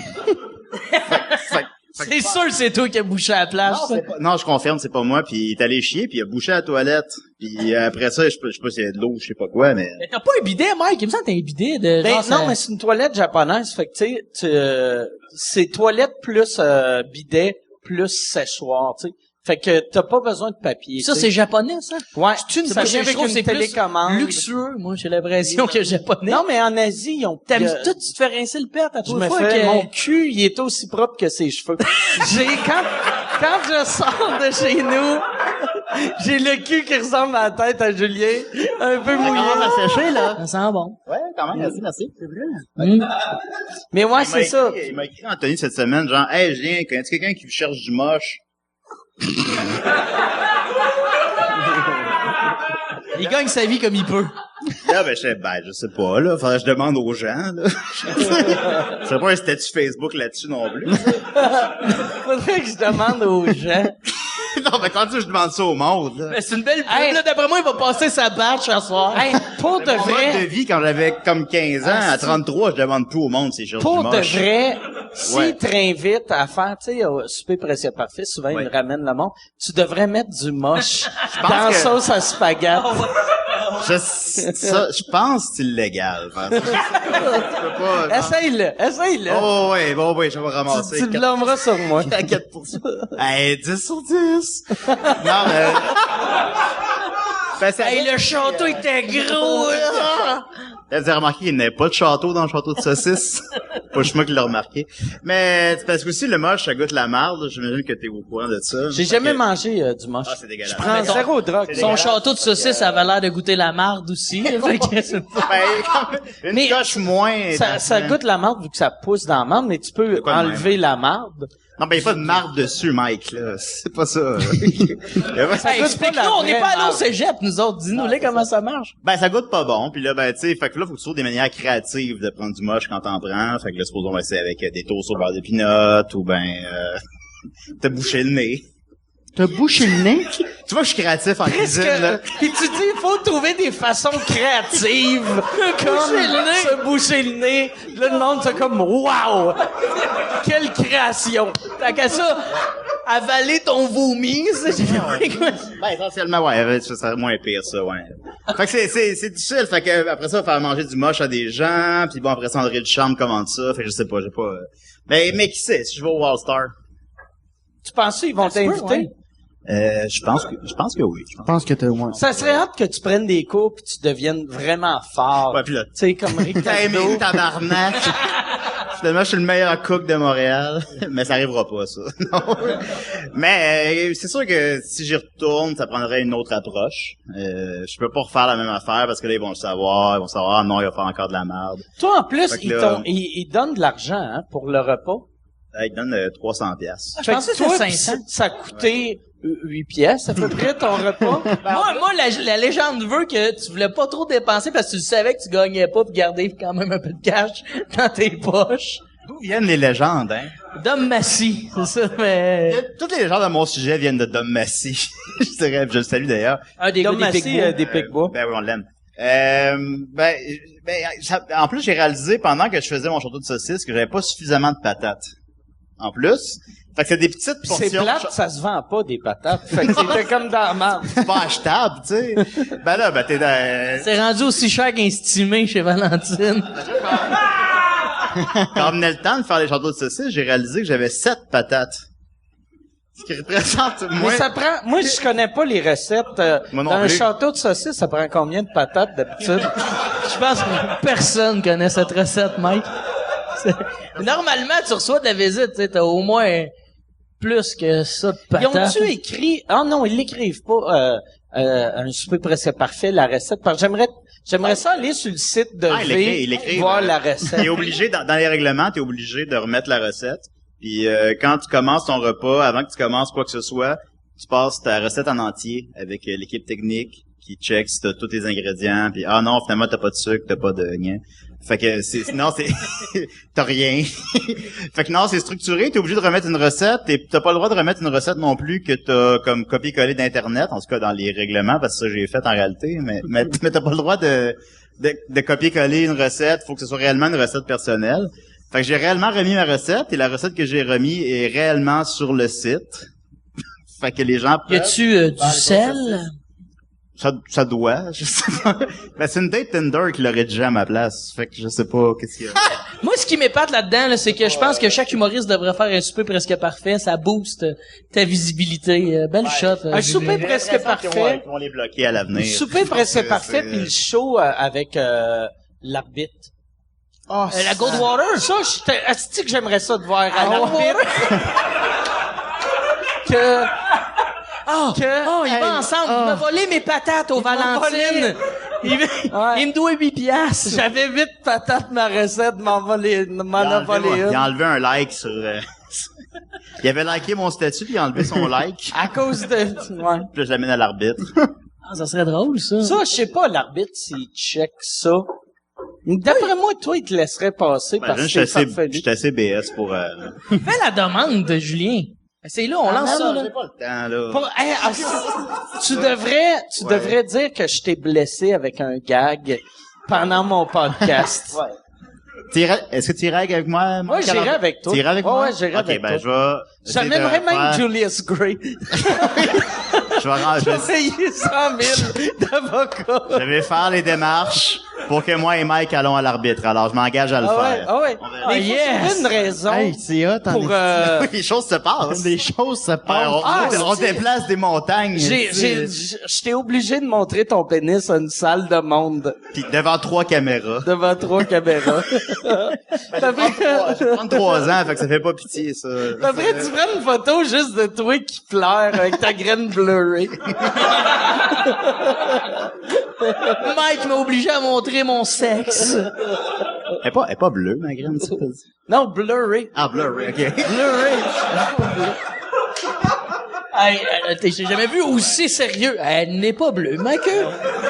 C'est sûr que c'est toi qui as bouché à la plage, ça. Non, je confirme, c'est pas moi. Puis il est allé chier, puis il a bouché à la toilette. Puis après ça, je sais pas s'il y a de l'eau, je sais pas quoi, mais... Mais t'as pas un bidet, Mike. Il me semble que t'as un bidet de Ben, genre, non, ça- mais c'est une toilette japonaise, fait que tu sais, c'est toilette plus bidet plus séchoir, tu sais. Fait que t'as pas besoin de papier. Ça, tu sais. c'est japonais, ça? Ouais, C'est ça pas- vient je avec trouve une que c'est plus télécommande. luxueux. Moi, j'ai l'impression que japonais. Non, mais en Asie, ils ont... T'aimes il y a- tout, tu te fais rincer le père, t'as Je trouvé me fois fais, que... mon cul, il est aussi propre que ses cheveux. Quand je sors de chez nous, j'ai le cul qui ressemble à la tête à Julien, un peu mouillé. à sécher, là. Ça sent bon. Ouais, quand même, merci. C'est vrai. Mais ouais, c'est ça. Il m'a écrit Anthony cette semaine, genre, hey, Julien, connais-tu quelqu'un qui cherche du moche? Il gagne sa vie comme il peut. Là, ben, je sais pas, là. Faudrait que je demande aux gens, là. C'est pas un statut Facebook là-dessus non plus. Faudrait que je demande aux gens. Non, mais quand tu je demande ça au monde, là. Mais c'est une belle pub, Hey. là. D'après moi, il va passer sa batch ce soir. Hey, pour de Mon mode de vrai, vie, quand j'avais comme 15 ans, à 33, je demande plus au monde si je cherche du pour de moche. vrai, s'ils Ouais. te réinvitent à faire, tu sais, au souper précieux parfait, souvent ils Ouais. me ramènent le monde, tu devrais mettre du moche pense dans la que- sauce à spaghetti. Je pense que c'est illégal. Faire ça. Tu peux pas, genre- Essaye-le. Oh, ouais, bon, ouais, je vais ramasser. Tu le blâmeras sur moi. 4%. Hey, 10 sur 10. Non, mais... Ben, ça Hey, le château était gros, là. Vous avez remarqué qu'il n'y avait pas de château dans le château de saucisse? Pas juste moi qui l'ai remarqué. Mais c'est parce que aussi, le moche, ça goûte la marde. J'imagine que t'es au courant de ça. J'ai Fait jamais que- mangé du moche. Ah, c'est dégueulasse. Je prends Mais zéro drogue. c'est Son dégueulasse. château de saucisse avait l'air de goûter la marde aussi. Fait que c'est pas- Ben, quand même, une Mais coche moins. Ça goûte la marde vu que ça pousse dans la marde, mais tu peux quoi de enlever la marde. Non, ben, il n'y a pas de marde dessus, Mike, là. C'est pas ça. Il y a pas- Ça Hey, goûte pas explique-nous, la on n'est vraie pas allé au marde. cégep, nous autres. Dis-nous-les comment ça marche. Ben, ça goûte pas bon. Puis là, ben, tu sais, fait que là, faut que tu trouves des manières créatives de prendre du moche quand t'en prends. Fait que là, supposons, ben, c'est avec des toasts au beurre de pinot ou ben, te boucher le nez. T'as bouché le nez? Tu vois que je suis créatif en cuisine, là. Puis tu dis, il faut trouver des façons créatives. Comme se boucher le nez. Là, le monde, c'est comme, wow! Quelle création! Tant qu'à ça, avaler ton vomi, c'est... Ben, essentiellement, ouais, ça serait moins pire, ça, ouais. Fait que c'est difficile. Fait que, après ça, faire manger du moche à des gens. Puis bon, après ça, André Ducharme commande ça. Fait que je sais pas, j'ai pas... Mais qui sait, si je vais au All-Star? Tu penses qu'ils vont t'inviter? Je pense que oui. Je pense que t'as moins. Ça serait hâte que tu prennes des cours puis tu deviennes vraiment fort. Ouais, puis là, Tu sais, comme t'as aimé, Ricardo. tabarnak. Finalement, je suis le meilleur cook de Montréal. Mais ça arrivera pas, ça. Non. Mais c'est sûr que si j'y retourne, ça prendrait une autre approche. Je peux pas refaire la même affaire parce que là, ils vont le savoir. Ils vont savoir, ah non, il va faire encore de la merde. Toi, en plus, Fait que là- ils donnent de l'argent hein, pour le repas. Il te donne 300 piastres. Je pensais que c'était toi, 500. ça a coûté 8 pièces à peu près ton repas. Moi, la légende veut que tu voulais pas trop dépenser parce que tu savais que tu gagnais pas, puis garder quand même un peu de cash dans tes poches. D'où viennent les légendes, hein? Dom Massy, c'est ça, mais... Toutes les légendes de mon sujet viennent de Dom Massy. Je dirais, je le salue d'ailleurs. Un des Dom gars des Massy, Picbois. des Picbois. Ben oui, on l'aime. En plus, j'ai réalisé pendant que je faisais mon château de saucisses que j'avais pas suffisamment de patates. En plus. Fait que c'est des petites Puis portions. c'est plate, ça se vend pas des patates. Fait que c'était comme dans la marde. C'est pas achetable, tu sais. Ben là, t'es dans... C'est rendu aussi cher qu'estimé chez Valentine. Quand venait le temps de faire les châteaux de saucisses, j'ai réalisé que j'avais 7 patates. Ce qui représente Mais moins... ça prend, moi, je connais pas les recettes. Moi non dans un plus. château de saucisses, ça prend combien de patates d'habitude? Je pense que personne connaît cette recette, Mike. Normalement, tu reçois de la visite, tu sais, t'as au moins plus que ça de Ils patates. ont-tu écrit, ah non, ils l'écrivent pas, un souper presque parfait, la recette, parce que j'aimerais ça aller sur le site de il V, écrit, voir la recette. T'es obligé, dans les règlements, t'es obligé de remettre la recette. Puis quand tu commences ton repas, avant que tu commences quoi que ce soit, tu passes ta recette en entier avec l'équipe technique qui check si t'as tous tes ingrédients. Puis non, finalement t'as pas de sucre, t'as pas de rien. Fait que t'as rien. Fait que non, c'est structuré, t'es obligé de remettre une recette, et t'as pas le droit de remettre une recette non plus que t'as comme copié-collé d'internet, en tout cas dans les règlements, parce que ça j'ai fait en réalité, mais t'as pas le droit de copier-coller une recette, faut que ce soit réellement une recette personnelle. Fait que j'ai réellement remis ma recette, et la recette que j'ai remis est réellement sur le site. Fait que les gens Y a-tu du sel? Ça doit, je sais pas. Ben, c'est une date Tinder qui l'aurait déjà à ma place. Fait que je sais pas qu'est-ce qu'il y a. Moi, ce qui m'épate là-dedans, là, c'est que je pense que chaque humoriste devrait faire un souper presque parfait. Ça booste ta visibilité. Belle shot. Un souper J'ai presque l'impression parfait. qu'ils vont les bloquer à l'avenir. Souper presque parfait, c'est- puis le show avec l'arbitre. La Goldwater? Ça, est-ce que j'aimerais ça de voir à l'arbitre? Il va ensemble. Il m'a volé mes patates au Valentine. Il me doit 8 piastres. J'avais 8 patates, ma recette m'en a volé Il a une. enlevé un like sur... il avait liké mon statut, puis il a enlevé son like. À cause de... Ouais. Puis là, je l'amène à l'arbitre. Ça serait drôle, ça. Ça, je sais pas, l'arbitre, s'il check ça. D'après moi, toi, il te laisserait passer parce que c'est farfelu. J'étais assez BS pour... Fais la demande de Julien. C'est là, on lance ça, là. J'ai pas le temps, là. Tu devrais dire que je t'ai blessé avec un gag pendant mon podcast. Est-ce que tu irais avec moi? Ouais, j'irai avec toi. Tu irais avec moi? Ouais, j'irai avec toi. Ok, ben, je vais... Ça essayer de m'aimerait même faire- Julius Gray. Je vais Payer 100 000 d'avocat. Je vais faire les démarches pour que moi et Mike allons à l'arbitre. Alors, je m'engage à le faire. Ah ouais. Mais il faut trouver une raison Hey, c'est hot, pour... Les choses se passent. Des choses se Ouais, passent. on déplace des montagnes. J'étais obligé de montrer ton pénis à une salle de monde Puis devant 3 caméras. devant 3 caméras. J'ai 33 ans, fait que ça fait pas pitié, ça. Après, tu prends une photo juste de toi qui pleure avec ta graine blurrée. Mike m'a obligé à montrer mon sexe. Elle est pas bleue, ma graine, ça, t'as dit? Non, blurrée. Ah, bleu, ok. Blurrée. Hey, j'ai jamais vu aussi sérieux. Elle n'est pas bleue, Mike.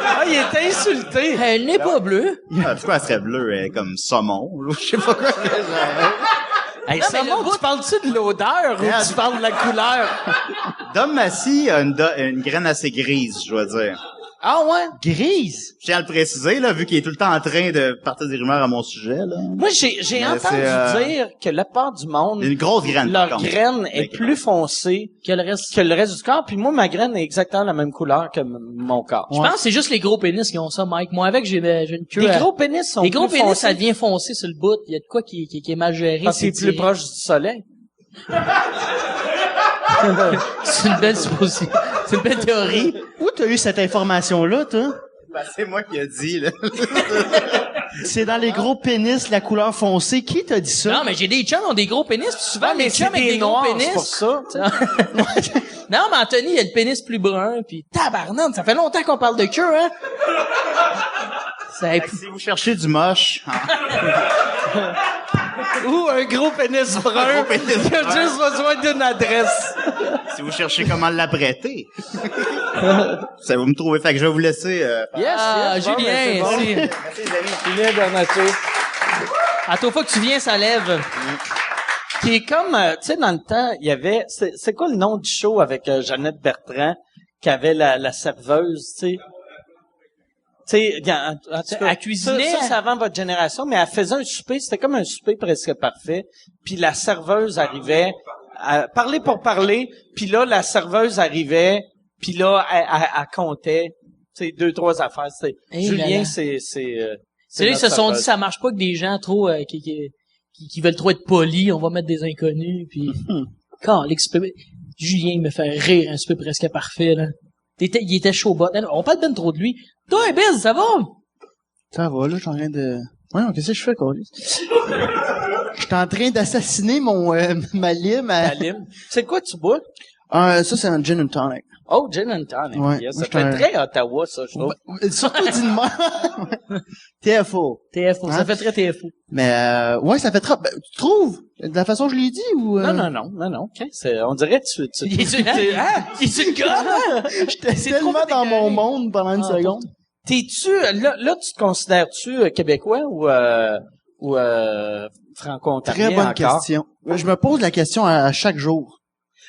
Ah, il est insulté. Elle n'est pas bleue. Ah, pourquoi elle serait bleue? Elle est comme saumon, là. Je sais pas quoi. Hey, Non, mais Simon, le bout- tu parles-tu de l'odeur ou tu parles de la couleur? Dom Massy a une graine assez grise, je dois dire. Ah ouais? Grise. Je tiens à le préciser, là, vu qu'il est tout le temps en train de partir des rumeurs à mon sujet, là. Moi, j'ai Mais entendu c'est, dire que la part du monde, Une grosse graine, par leur contre. graine est plus foncée Que le reste. que le reste du corps, puis moi, ma graine est exactement la même couleur que mon corps. Je pense que c'est juste les gros pénis qui ont ça, Mike. Moi, avec, j'ai une queue. Les gros pénis sont les gros plus pénis, foncés ça devient foncé sur le bout. Il y a de quoi qui est mal géré. parce que c'est plus tiré. proche du soleil. C'est une belle supposition. C'est une belle théorie. Où t'as eu cette information-là, toi? Ben, c'est moi qui ai dit, là. C'est dans les gros pénis, la couleur foncée. Qui t'a dit ça? Non, mais j'ai des chums qui ont des gros pénis, puis souvent, mais mes chums c'est avec des des gros noirs, pénis. c'est pour ça. Non, mais Anthony, il a le pénis plus brun, puis tabarnane, ça fait longtemps qu'on parle de queue, hein? Ça, Si vous cherchez du moche, Ou un gros pénis brun qui a juste besoin d'une adresse. Si vous cherchez comment l'apprêter, ça va me trouver. Fait que je vais vous laisser... Yes, Ah, yes, bon, Julien, ben, c'est bon. merci. Merci, les amis. Julien Donato. À toute fois que tu viens, ça lève. Qui est comme, tu sais, dans le temps, il y avait, c'est quoi le nom du show avec Jeannette Bertrand, qui avait la serveuse, tu sais? Tu sais, en tout cas, Elle cuisinait. ça, c'est avant votre génération, mais elle faisait un souper, c'était comme un souper presque parfait, puis la serveuse arrivait, à parler pour parler, puis là, la serveuse arrivait, puis là, elle comptait, tu sais, 2-3 affaires. Hey, Julien, là. c'est C'est là, ils se notre sont dit, serveuse. ça marche pas que des gens trop, qui veulent trop être polis, on va mettre des inconnus, puis Julien, il me fait rire un souper presque parfait, là. Il était chaud bas. On parle ben trop de lui. Toi, Biz, ça va? Ça va, là, je suis en train de... Voyons, qu'est-ce que je fais, Colis? Je suis en train d'assassiner ma lime à... La lime. C'est quoi tu bois? Ça, c'est un gin and tonic. Oh, gin and tonic. Ouais. Yes, Moi, ça fait j'étais très Ottawa, ça, je trouve. Surtout dis-moi. TFO. TFO. Ça Hein? fait très TFO. Mais, ouais, ça fait trop... Ben, tu trouves? De la façon que je l'ai dit, ou... Non. Okay. On dirait que tu Il est-tu le gars? J'étais C'est trop tellement dans décalé. mon monde pendant une seconde. T'es-tu, là, tu te considères-tu québécois ou franco-ontarien Très bonne encore? question. Je me pose la question à chaque jour.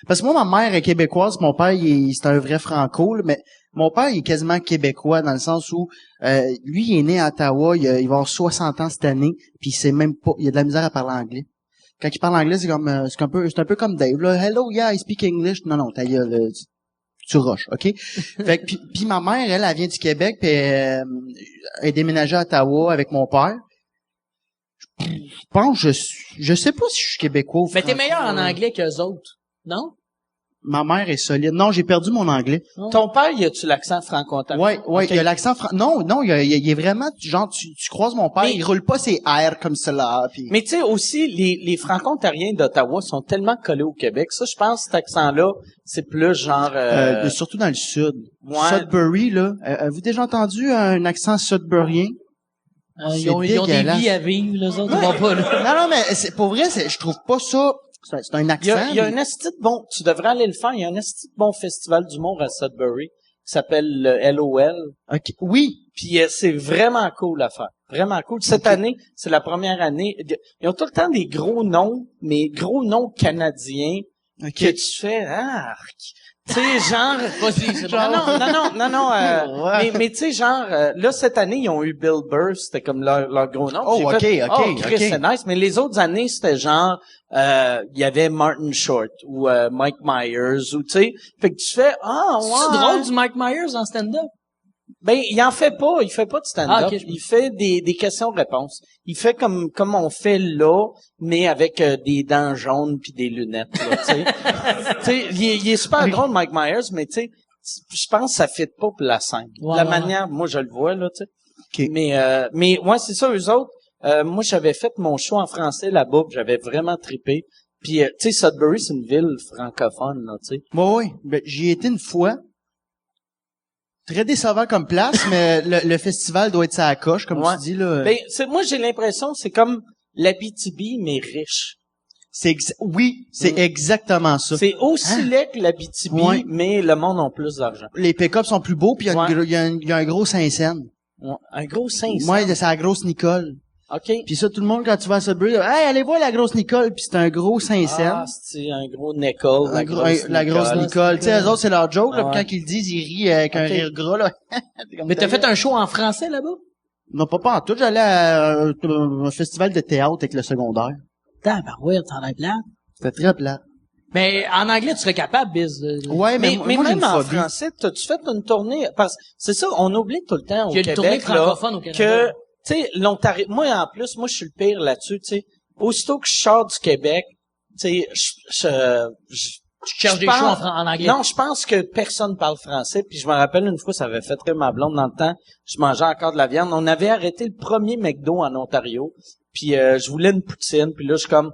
Parce que moi, ma mère est québécoise, mon père, c'est un vrai franco, là, mais mon père, il est quasiment québécois dans le sens où lui, il est né à Ottawa, il va avoir 60 ans cette année, puis c'est même pas, il a de la misère à parler anglais. Quand il parle anglais, c'est comme c'est un peu comme Dave, là. Hello, yeah, I speak English. Non, ta gueule, tu rushes, OK? Fait que puis ma mère, elle vient du Québec, puis elle est déménagée à Ottawa avec mon père. Je pense, je sais pas si je suis québécois ou Mais t'es franco. meilleur en anglais qu'eux autres. Non? Ma mère est solide. Non, j'ai perdu mon anglais. Ton père, y a-tu l'accent franco-ontarien? Ouais, Ok. il y a l'accent Non, il est vraiment genre tu croises mon père, Mais- il roule pas ses airs comme cela puis Mais tu sais, aussi, les franco-ontariens d'Ottawa sont tellement collés au Québec. Ça, je pense, cet accent-là, c'est plus genre... surtout dans le sud. Ouais. Sudbury là, avez-vous déjà entendu un accent sudburien? Ils ont des dégueulasse. vies à vivre, les autres, ils vont pas, là. Non, mais c'est pour vrai, je trouve pas ça c'est un Il y accent. a, il y a mais- un esti de bon, tu devrais aller le faire, il y a un esti de bon festival d'humour à Sudbury qui s'appelle le LOL. OK. Oui, Puis c'est vraiment cool à faire. Vraiment cool. Cette année, c'est la première année. Ils ont tout le temps des gros noms, mais gros noms canadiens OK. que tu fais, arc. Tu sais, genre... Vas-y, c'est bon. Non. Ouais. Mais tu sais, genre, là, cette année, ils ont eu Bill Burr, c'était comme leur gros nom. Oh, Puis j'ai ok, fait, ok, oh, Chris, ok. c'est nice. Mais les autres années, c'était genre, il y avait Martin Short ou Mike Myers ou tu sais. Fait que tu fais, ah, ouais. C'est drôle du Mike Myers en stand-up? Ben, il en fait pas. Il fait pas de stand-up. Ah, ok, je- Il fait des questions-réponses. Il fait comme on fait là, mais avec des dents jaunes puis des lunettes, là, tu sais. Tu sais, il est super drôle, Mike Myers, mais tu sais, je pense que ça fit pas pour la scène. Ouais, la ouais, manière, moi, je le vois, là, tu sais. Ok. Mais ouais, c'est ça, eux autres. Moi, j'avais fait mon show en français là-bas, puis j'avais vraiment trippé. Puis, tu sais, Sudbury, c'est une ville francophone, là, tu sais. Oui. Ben, j'y ai été une fois. Très décevant comme place, mais le festival doit être ça à coche, comme Ouais. tu dis, là. Ben, moi, j'ai l'impression que c'est comme l'Abitibi, mais riche. Oui, c'est exactement ça. C'est aussi laid que l'Abitibi, Ouais. mais le monde a plus d'argent. Les pick-up sont plus beaux, puis il y a Ouais. il y a un gros Saint-Saëns. Ouais. Un gros 500. Moi, c'est la grosse Nicole. OK. Puis ça, tout le monde, quand tu vas à Sudbury, hey, allez voir la grosse Nicole, puis c'est un gros Saint-Saëns. Ah, c'est un gros nickel. La grosse Nicole. Tu sais, eux autres, c'est leur joke, là, Ah puis ouais. quand ils le disent, ils rient avec un Ok. rire gras, là. C'est comme Mais t'as ça. fait un show en français là-bas? Non, pas en tout. J'allais à un festival de théâtre avec le secondaire. Tabarouette, t'en as plein. C'était très plat. Mais en anglais, tu serais capable, Biz. Ouais, Mais moi, j'ai même une en phobie. français, t'as-tu fait une tournée? Parce que c'est ça, on oublie tout le temps au Il y a une tournée Québec, là, francophone au que, Canada. tu sais, l'Ontario, moi, en plus, moi, je suis le pire là-dessus, tu sais. Aussitôt que je sors du Québec, tu sais, Tu cherches je des pense- shows en anglais. Non, je pense que personne parle français. Puis je me rappelle une fois, ça avait fait très ma blonde dans le temps. Je mangeais encore de la viande. On avait arrêté le premier McDo en Ontario. Puis je voulais une poutine. Puis là, je suis comme,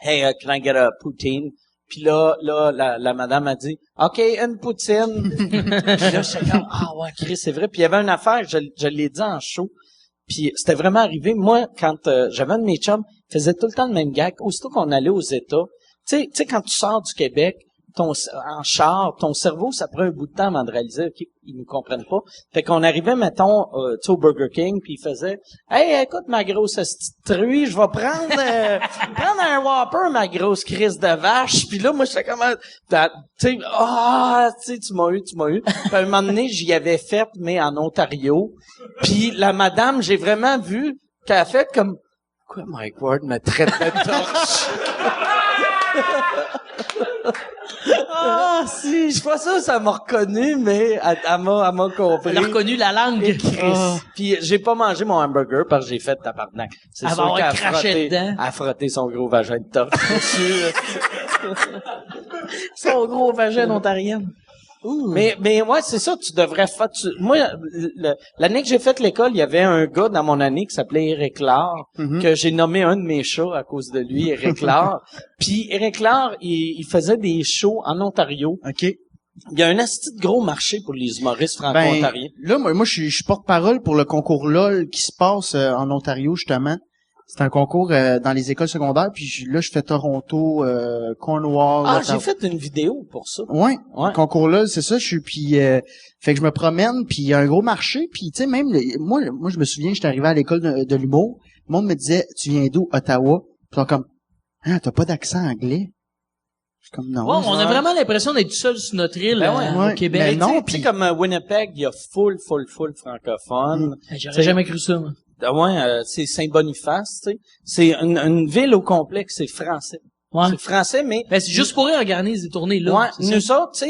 hey, can I get a poutine? Puis là, la madame a dit, OK, une poutine. Puis là, je suis comme, ah ouais, Chris, c'est vrai. Puis il y avait une affaire, je l'ai dit en show. Puis c'était vraiment arrivé. Moi, quand j'avais un de mes chums, il faisait tout le temps le même gag. Aussitôt qu'on allait aux États, tu sais, quand tu sors du Québec, en char, ton cerveau, ça prend un bout de temps avant de réaliser, OK, ils nous comprennent pas. Fait qu'on arrivait, mettons, tu sais, au Burger King, puis il faisait, hey, écoute, ma grosse petite truie, je vais prendre un Whopper, ma grosse crise de vache. Puis là, moi, j'étais comme, tu sais, tu m'as eu. Puis à un moment donné, j'y avais fait, mais en Ontario. Puis la madame, j'ai vraiment vu qu'elle a fait comme, quoi, Mike Ward me traite de torche? Ah, si, je suis pas sûr que ça m'a reconnu, mais elle m'a compris. Elle a reconnu la langue. Puis j'ai pas mangé mon hamburger parce que j'ai fait tabarnak. C'est elle sûr va avoir qu'elle craché dedans. a frotté son gros vagin de torche dessus. Son gros vagin ontarien. Mais ouais, c'est ça, tu devrais faire, moi, l'année que j'ai fait l'école, il y avait un gars dans mon année qui s'appelait Éric Lard, que j'ai nommé un de mes chats à cause de lui, Éric Lard. Puis Éric Lard, il faisait des shows en Ontario. OK. Il y a un asti de gros marché pour les humoristes franco-ontariens. Là, moi, je suis porte-parole pour le concours LOL qui se passe en Ontario, justement. C'est un concours dans les écoles secondaires, puis là, je fais Toronto, Cornwall. Ah, Ottawa. j'ai fait une vidéo pour ça. Ouais. Ouais. Le concours LOL, c'est ça, fait que je me promène, puis il y a un gros marché, puis tu sais, même, moi, je me souviens, j'étais arrivé à l'école de l'humour, le monde me disait, tu viens d'où? Ottawa? Puis ils sont comme, ah, t'as pas d'accent anglais? Je suis comme, non. Ouais, on a vraiment l'impression d'être seul sur notre île, Ben ouais. au Québec. Mais non, Tu sais, comme Winnipeg, il y a full francophone. J'aurais jamais cru ça, moi. C'est Saint-Boniface, tu sais. C'est une ville au complexe, c'est français. Ouais. C'est français, mais... Ben, c'est juste pour organiser des tournées, là. Ouais, c'est nous ça. autres, tu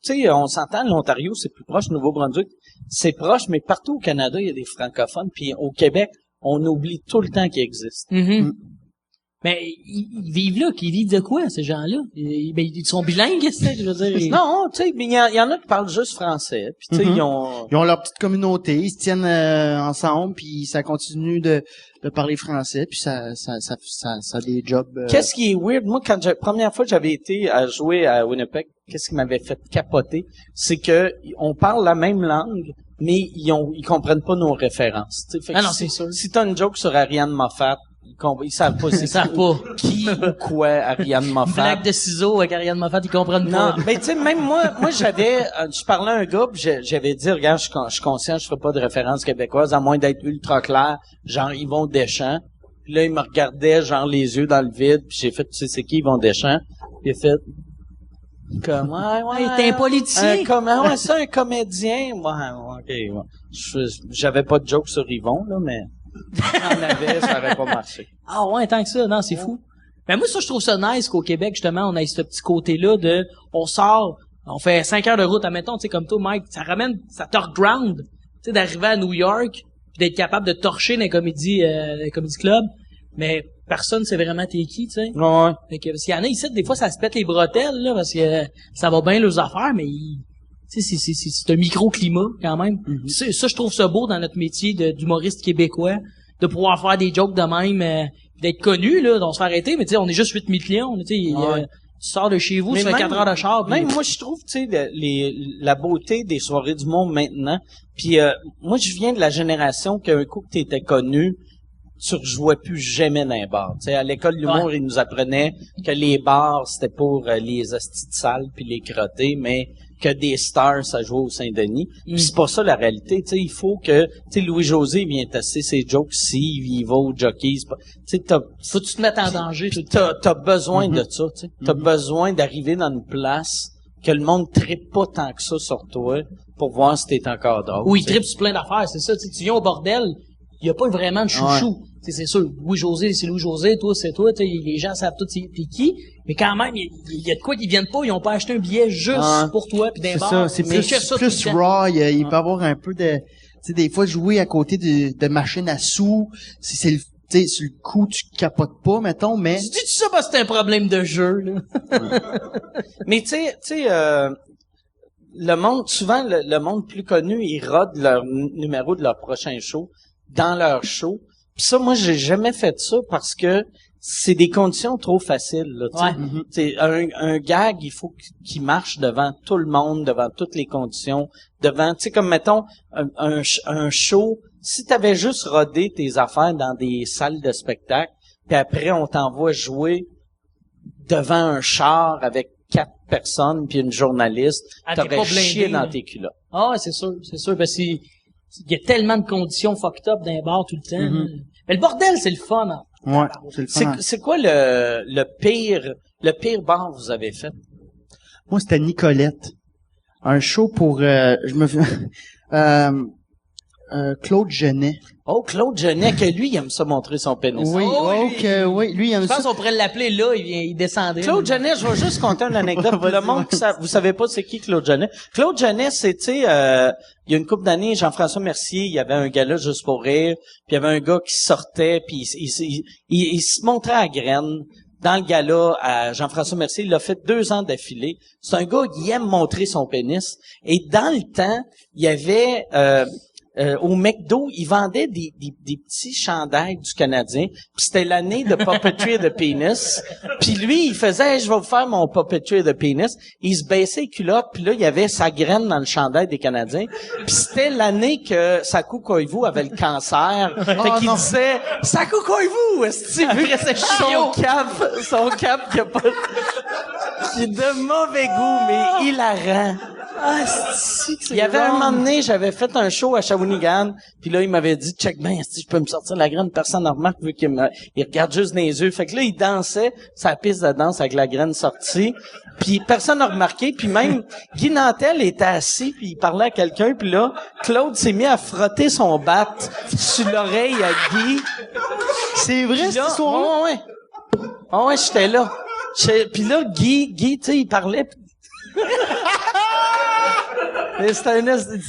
sais, on s'entend, l'Ontario, c'est plus proche, Nouveau-Brunswick, c'est proche, mais partout au Canada, il y a des francophones, puis au Québec, on oublie tout le temps qu'ils existent. Mhm. Mais ils vivent là, qu'ils vivent de quoi, ces gens-là? Ils sont bilingues, qu'est-ce que je veux dire? Non, tu sais, il y en a qui parlent juste français, puis tu sais, Mhm. ils ont... Ils ont leur petite communauté, ils se tiennent ensemble, puis ça continue de parler français, puis ça a des jobs. Qu'est-ce qui est weird? Moi, première fois que j'avais été à jouer à Winnipeg, qu'est-ce qui m'avait fait capoter? C'est que on parle la même langue, mais ils comprennent pas nos références. Tu sais, fait que Ah non, c'est sûr. Si t'as une joke sur Ariane Moffat, ils savent pas Ils savent pas. qui ou quoi Ariane Moffat. Blague de ciseaux avec Ariane Moffat, ils comprennent Non, pas. mais tu sais, même moi je parlais à un gars, pis j'avais dit, regarde, je suis conscient, je ferai pas de référence québécoise, à moins d'être ultra clair, genre Yvon Deschamps. Puis là, il me regardait, genre les yeux dans le vide, puis j'ai fait, tu sais, c'est qui Yvon Deschamps? Puis il a fait, comme, ouais, T'es un politicien. Ouais, c'est un comédien. Ouais, ok, ouais. J'avais pas de joke sur Yvon, là, mais j'en avais, ça aurait pas marché. Ah ouais, tant que ça, non, c'est fou. Mais moi, ça, je trouve ça nice qu'au Québec, justement, on ait ce petit côté-là de, on sort, on fait 5 heures de route, admettons, tu sais, comme toi, Mike, ça ramène, ça torque ground, tu sais, d'arriver à New York, puis d'être capable de torcher dans les comédie club, mais personne sait vraiment t'es qui, tu sais. Ouais. Fait que, parce qu'il y en a ici, des fois, ça se pète les bretelles, là, parce que ça va bien leurs affaires, mais tu sais, c'est un microclimat, quand même. Mm-hmm. Ça, je trouve ça beau dans notre métier d'humoriste québécois, de pouvoir faire des jokes de même, d'être connu, là, on se fait arrêter, mais tu sais, on est juste 8 millions, tu sais, Ouais. tu sors de chez vous, Mais tu fais même- 4 heures de char, puis- Même moi, je trouve, tu sais, la beauté des soirées du monde maintenant. Puis moi, je viens de la génération qu'un coup que t'étais connu, tu rejouais plus jamais dans les bars. Tu sais, à l'école de l'humour, ils nous apprenaient que les bars, c'était pour les hosties de salles puis les crottés, mais que des stars, ça jouait au Saint-Denis. Puis c'est pas ça la réalité. Tu sais, il faut que, tu sais, Louis-José vient tasser ses jokes il va au jockey. Tu sais, faut que tu te mettes en danger tout le temps. t'as besoin de ça, tu sais. T'as besoin d'arriver dans une place que le monde trippe pas tant que ça sur toi pour voir si t'es encore drôle. Ou ils tu sais. trippent sur plein d'affaires, c'est ça, tu sais, tu viens au bordel, il y a pas vraiment de chouchou. Tu sais, c'est sûr, Louis-José, c'est Louis-José, toi, c'est toi, tu sais, les gens savent tout t'es qui, mais quand même, il y a de quoi qu'ils viennent pas, ils ont pas acheté un billet juste pour toi, puis d'un C'est bar. ça, c'est Mais plus, je fais ça tout le plus temps. raw, il peut avoir un peu de, tu sais, des fois, jouer à côté de machines à sous, si c'est le, tu sais, sur le coup, tu capotes pas, mettons, mais... Tu dis ça parce que c'est un problème de jeu, là. Mais tu sais, le monde, souvent, le monde plus connu, ils rodent leur numéro de leur prochain show dans leur show. Puis ça, moi, j'ai jamais fait ça parce que c'est des conditions trop faciles, là, tu sais. Ouais. C'est un gag, il faut qu'il marche devant tout le monde, devant toutes les conditions, devant, tu sais, comme mettons, un show, si t'avais juste rodé tes affaires dans des salles de spectacle, puis après on t'envoie jouer devant un char avec 4 personnes puis une journaliste, Ah, t'es pas t'aurais blindé, chié dans là. tes culottes. Ah, ouais, c'est sûr, parce qu'il y a tellement de conditions fucked up dans les bars tout le temps. Mm-hmm. là. Mais le bordel, c'est le fun. Hein. Ouais, c'est le fun. C'est quoi le pire bar que vous avez fait? Moi, c'était Nicolette. Un show pour, Claude Genet. Oh, Claude Genet, que lui, il aime ça montrer son pénis. Oui, oui, lui, il aime Je ça. pense qu'on pourrait l'appeler là, il descendrait. Claude Genet, je vais juste conter une anecdote. Pour le monde qui vous savez pas c'est qui Claude Genet. Claude Genet, c'est, tu sais, il y a une couple d'années, Jean-François Mercier, il y avait un gars-là juste pour rire, puis il y avait un gars qui sortait, puis il se montrait à graine. Dans le gala, à Jean-François Mercier, il a fait 2 ans d'affilée. C'est un gars qui aime montrer son pénis. Et dans le temps, il y avait au McDo, ils vendaient des petits chandails du Canadien. Puis c'était l'année de Puppetry de Penis. Puis lui, il faisait hey, je vais vous faire mon Puppetry de Penis. Il se baissait les culottes, puis là, il y avait sa graine dans le chandail des Canadiens. Puis c'était l'année que Sakou Koivu avait le cancer. Fait qu'il disait Sakou Koivu, est-ce que vu que c'est son cap qui a pas qui est de mauvais goût, mais hilarant. Ah, il y avait un moment donné, j'avais fait un show à Shawinigan, puis là, il m'avait dit, check ben, si je peux me sortir la graine, personne ne remarque, vu qu'il il regarde juste dans les yeux. Fait que là, il dansait sa piste de danse avec la graine sortie, puis personne n'a remarqué, puis même Guy Nantel était assis, puis il parlait à quelqu'un, puis là, Claude s'est mis à frotter son bat sur l'oreille à Guy. C'est vrai, cette histoire-là? Ouais. Ah ouais, j'étais là. Puis là, Guy, tu sais, il parlait. C'était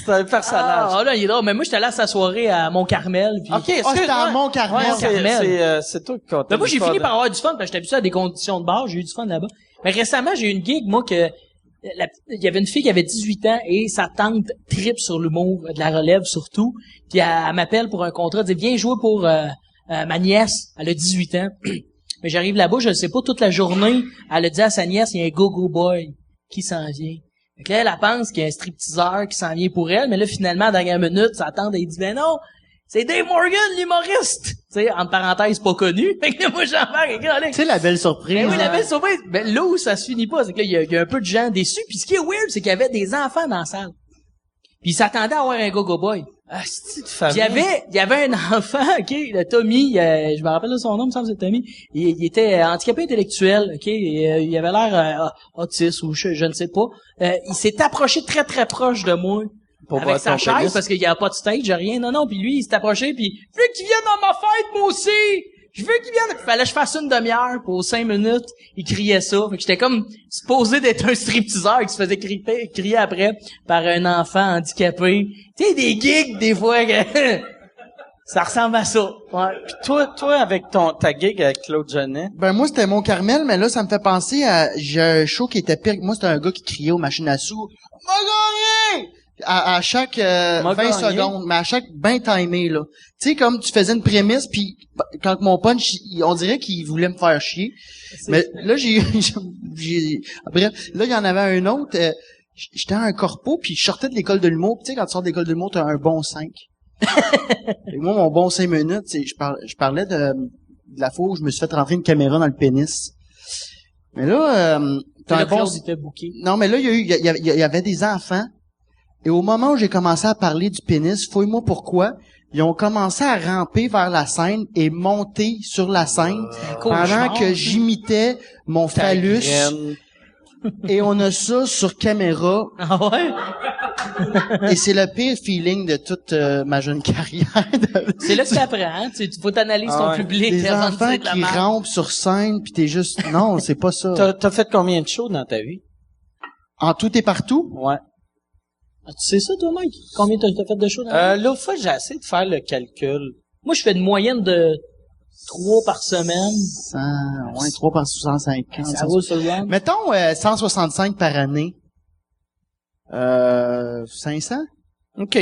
un personnage. Ah, là, il est drôle. Mais moi, j'étais là à sa soirée à Mont-Carmel. Puis... OK, c'était à Mont-Carmel. C'est toi qui compte. Mais moi, j'ai fini par avoir du fun, parce que j'étais habitué à des conditions de bar. J'ai eu du fun là-bas. Mais récemment, j'ai eu une gig, moi, que il y avait une fille qui avait 18 ans et sa tante tripe sur l'humour, de la relève surtout. Puis elle m'appelle pour un contrat, elle dit, viens jouer pour ma nièce. Elle a 18 ans. Mais j'arrive là-bas, je ne sais pas, toute la journée, elle a dit à sa nièce, il y a un go-go boy qui s'en vient. Fait que là, elle pense qu'il y a un stripteaseur qui s'en vient pour elle, mais là, finalement, à la dernière minute, sa tante, elle dit, ben non, c'est Dave Morgan, l'humoriste! Tu sais, entre parenthèses, pas connu. Fait que là, moi, j'embarque, Tu sais, la belle surprise. Ben oui, la hein? belle surprise. Ben, là où ça se finit pas, c'est que là, il y a un peu de gens déçus. Puis ce qui est weird, c'est qu'il y avait des enfants dans la salle. Puis ils s'attendaient à avoir un go-go boy. Ah, c'est de Puis famille. il y avait un enfant, OK, le Tommy, je me rappelle de son nom, il me semble que c'est Tommy. Il était handicapé intellectuel, OK, et, il avait l'air autiste ou je ne sais pas. Il s'est approché très très proche de moi. Pour Avec voir sa ton chaise, pénis. parce qu'il y a pas de stage, rien. Non, puis lui, il s'est approché, puis je veux qu'il vienne dans ma fête, moi aussi! Je veux qu'il vienne! Fallait que je fasse une demi-heure pour 5 minutes. Il criait ça. Fait que j'étais comme supposé d'être un stripteaseur qui se faisait crier après par un enfant handicapé. Tu sais, des gigs, des fois, que ça ressemble à ça. Ouais. Puis toi, avec ta gig avec Claude Genet. Ben, moi, c'était Mont-Carmel, mais là, ça me fait penser à, j'ai un show qui était pire que moi, c'était un gars qui criait aux machines à sous. M'a gagné! À chaque 20 gagné. secondes, mais à chaque bien timé, là. Tu sais, comme tu faisais une prémisse, puis quand mon punch, on dirait qu'il voulait me faire chier. Mais là, bref, là, il y en avait un autre. J'étais à un corpo, puis je sortais de l'école de l'humour. Tu sais, quand tu sors de l'école de l'humour, t'as un bon 5. Et moi, mon bon 5 minutes, je parlais de la fois où je me suis fait rentrer une caméra dans le pénis. Mais là, t'as un Le bon... Claude était booké. Non, mais là, il y avait des enfants. Et au moment où j'ai commencé à parler du pénis, fouille-moi pourquoi, ils ont commencé à ramper vers la scène et monter sur la scène pendant que j'imitais mon phallus. Graine. Et on a ça sur caméra. Ah ouais? Et c'est le pire feeling de toute ma jeune carrière. C'est là que t'apprends, hein? Tu faut t'analyser ton ouais. public. Des avant de enfants dire de la qui merde. rampent sur scène, puis t'es juste... Non, c'est pas ça. T'as fait combien de shows dans ta vie? En tout et partout? Ouais. Ah, tu sais ça, toi, Mike? Combien t'as fait de shows dans la vie? L'autre fois, j'ai essayé de faire le calcul. Moi, je fais une moyenne de 3 par semaine. 3 par 650. Ça roule sur le run. Mettons 165 par année. 500? OK.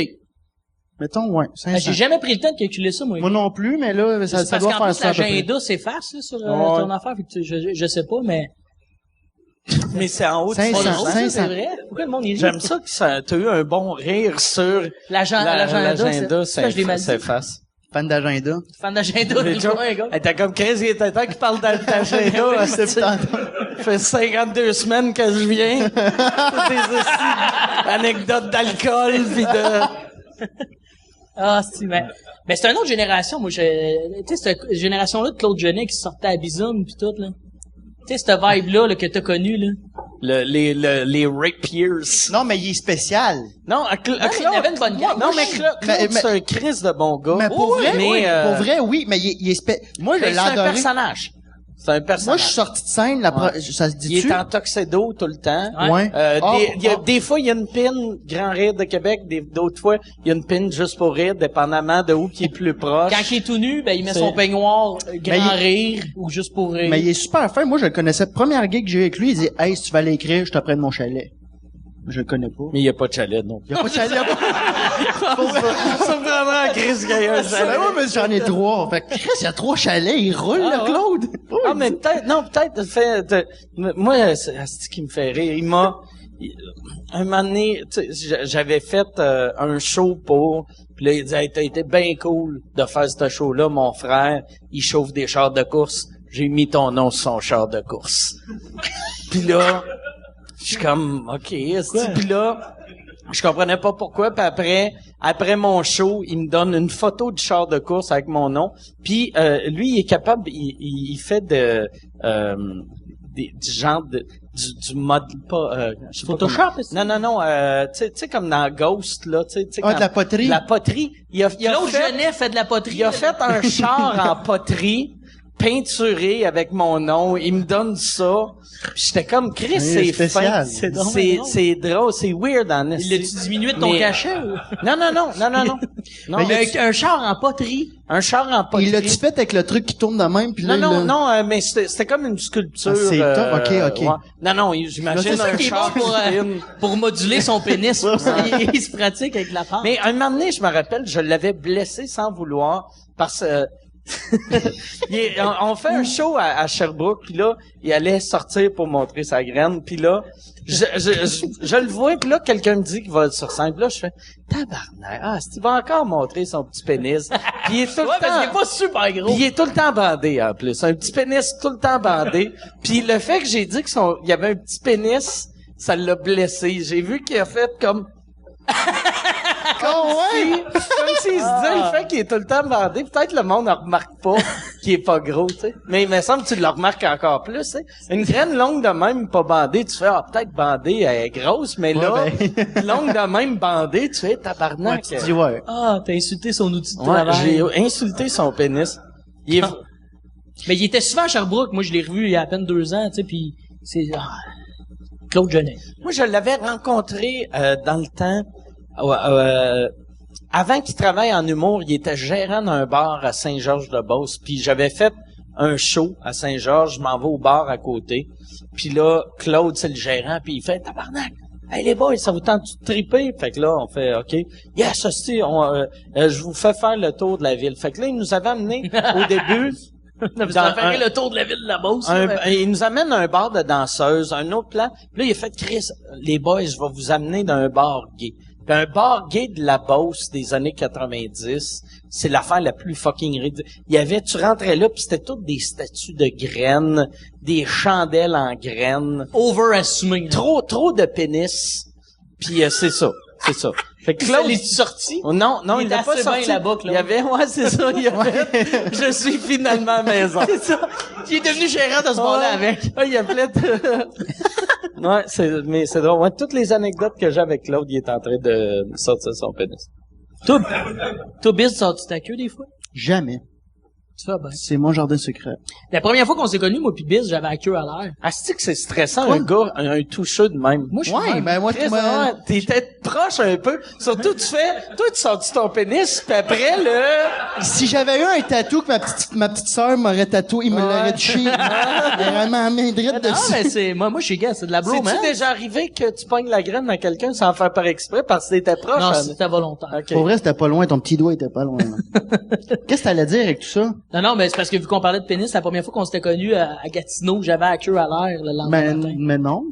Mettons, ouais, 500. J'ai jamais pris le temps de calculer ça, moi. Moi non plus, mais là, ça parce doit qu'en faire plus, ça à peu près. l'agenda s'efface là, sur Ouais. ton affaire. Fait que je sais pas, mais... Mais c'est en haut de 500, 500. 500. C'est vrai? Pourquoi le monde est J'aime ça que t'as eu un bon rire sur l'agenda, s'efface. Fan d'agenda. Fan d'agenda, Les gens, hey, t'as comme 15 il était temps qu'il parle d'agenda. Ça fait 52 semaines que je viens. Des anecdotes d'alcool pis de... Ah, c'est, mais c'est une autre génération, moi, tu sais, cette génération-là de Claude Genet qui sortait à Bisoum pis tout, là. Tu sais, cette vibe-là, là, que t'as connue, là. Les rapiers. Non, mais il est spécial. Non, il avait une bonne gang. Non, mais Claude, c'est un Chris de bon gars. Mais pour vrai, mais, oui. Pour vrai, oui, mais il est moi, je l'ai c'est un adoré. personnage. C'est un personnage. Moi, je suis sorti de scène, ça se dit-tu? Il est en tuxedo tout le temps. Ouais. Des fois, il y a une pin, Grand Rire de Québec, d'autres fois, il y a une pin juste pour rire, dépendamment de où qui est plus proche. Quand il est tout nu, ben, il met son peignoir, Grand Rire, ou juste pour rire. Mais il est super fin. Moi, je le connaissais. Première gig que j'ai eu avec lui, il dit, hey, si tu vas l'écrire, je te prenne mon chalet. Je le connais pas. Mais il y a pas de chalet, non. Il y a pas de chalet. Ça me prendrait Chris qu'il y a un chalet. Ben ouais, mais j'en ai 3. Fait que Chris, il y a 3 chalets, il roule, le Claude. Ah, mais peut-être, moi, c'est ce qui me fait rire. Un moment donné, tu sais, j'avais fait un show puis là, il disait, hey, t'as été bien cool de faire ce show-là, mon frère, il chauffe des chars de course. J'ai mis ton nom sur son char de course. Puis là, je suis comme, OK, puis là, je comprenais pas pourquoi, puis après mon show, il me donne une photo du char de course avec mon nom, puis lui, il est capable, il fait du genre du mode pas je sais pas Photoshop, comment... Non, tu sais comme dans Ghost là, tu sais de la poterie. La poterie, il a Claude Genet fait de la poterie. Il a fait un char en poterie peinturé avec mon nom, il me donne ça. Puis j'étais comme Chris, c'est spécial. Fin, c'est drôle, c'est weird en Il l'a-tu diminué de ton cachet ou? Non. Non, Mais un char en poterie. Un char en poterie. Il l'a-tu fait avec le truc qui tourne de même puis là, non, mais c'était comme une sculpture. Ah, c'est top, ok. Ouais. Non, j'imagine C'est ça un qui est char bon pour moduler son pénis. Il se pratique avec la pente. Mais un moment donné, je me rappelle, je l'avais blessé sans vouloir parce on fait un show à Sherbrooke, puis là, il allait sortir pour montrer sa graine, puis là, je le vois, puis là, quelqu'un me dit qu'il va sur scène, puis là, je fais tabarnak, il va encore montrer son petit pénis. Puis il est tout le temps, parce qu'il est pas super gros. Puis il est tout le temps bandé en plus, un petit pénis tout le temps bandé. Puis le fait que j'ai dit il y avait un petit pénis, ça l'a blessé. J'ai vu qu'il a fait comme comme s'il se disait le fait qu'il est tout le temps bandé, peut-être le monde ne remarque pas qu'il est pas gros, tu sais. Mais il me semble que tu le remarques encore plus, tu sais. Une graine longue de même pas bandée, tu fais peut-être bandée, elle est grosse, mais là, longue de même bandée, tu fais tabarnak. Tu dis t'as insulté son outil de travail. J'ai insulté son pénis. Mais il était souvent à Sherbrooke, moi je l'ai revu il y a à peine 2 ans, tu sais, puis c'est Claude Genet. Moi je l'avais rencontré dans le temps avant qu'il travaille en humour, il était gérant d'un bar à Saint-Georges-de-Beauce, puis j'avais fait un show à Saint-Georges, je m'en vais au bar à côté, puis là, Claude, c'est le gérant, puis il fait « Tabarnak! Hey les boys, ça vous tente de triper? » Fait que là, on fait « OK. Yes, hostie, je vous fais faire le tour de la ville. » Fait que là, il nous avait amené au début... Vous avez fait le tour de la ville de la Beauce. Il nous amène à un bar de danseuses, un autre plan. Puis là, il a fait « Chris, les boys, je vais vous amener dans un bar gay. » Puis un bar gay de la Beauce des années 90, c'est l'affaire la plus fucking ridicule. Tu rentrais là, puis c'était toutes des statues de graines, des chandelles en graines. Overassuming. Trop de pénis. Puis c'est ça. Fait que Claude, est-tu sorti? Non, il n'a pas sorti. Là-bas, Il y avait, c'est ça, il y avait, je suis finalement à la maison. C'est ça. Il est devenu gérant de ce bar-là avec. Il y a plein de... mais c'est drôle. Ouais, toutes les anecdotes que j'ai avec Claude, il est en train de sortir son pénis. Toi, Biz, sors-tu ta queue des fois? Jamais. Tu fais bien. C'est mon jardin secret. La première fois qu'on s'est connus, moi pis Biz, j'avais la queue à l'air. Ah, c'est que c'est stressant, un gars, un toucheux de même. Moi, je suis t'étais proche un peu. Surtout, tu sors-tu ton pénis, puis après, si j'avais eu un tatou que ma petite sœur m'aurait tatoué, il me l'aurait touché. Vraiment main droite dessus. Non, mais c'est, moi, je suis gars, c'est de la bromance. C'est-tu déjà arrivé que tu pognes la graine dans quelqu'un sans faire par exprès parce que t'étais proche? Non, c'était volontaire. Okay. Pour vrai, c'était pas loin, ton petit doigt était pas loin. Qu'est-ce que t'allais dire avec tout ça? Non, mais c'est parce que vu qu'on parlait de pénis, la première fois qu'on s'était connus à Gatineau, j'avais la queue à l'air le lendemain matin. Mais non.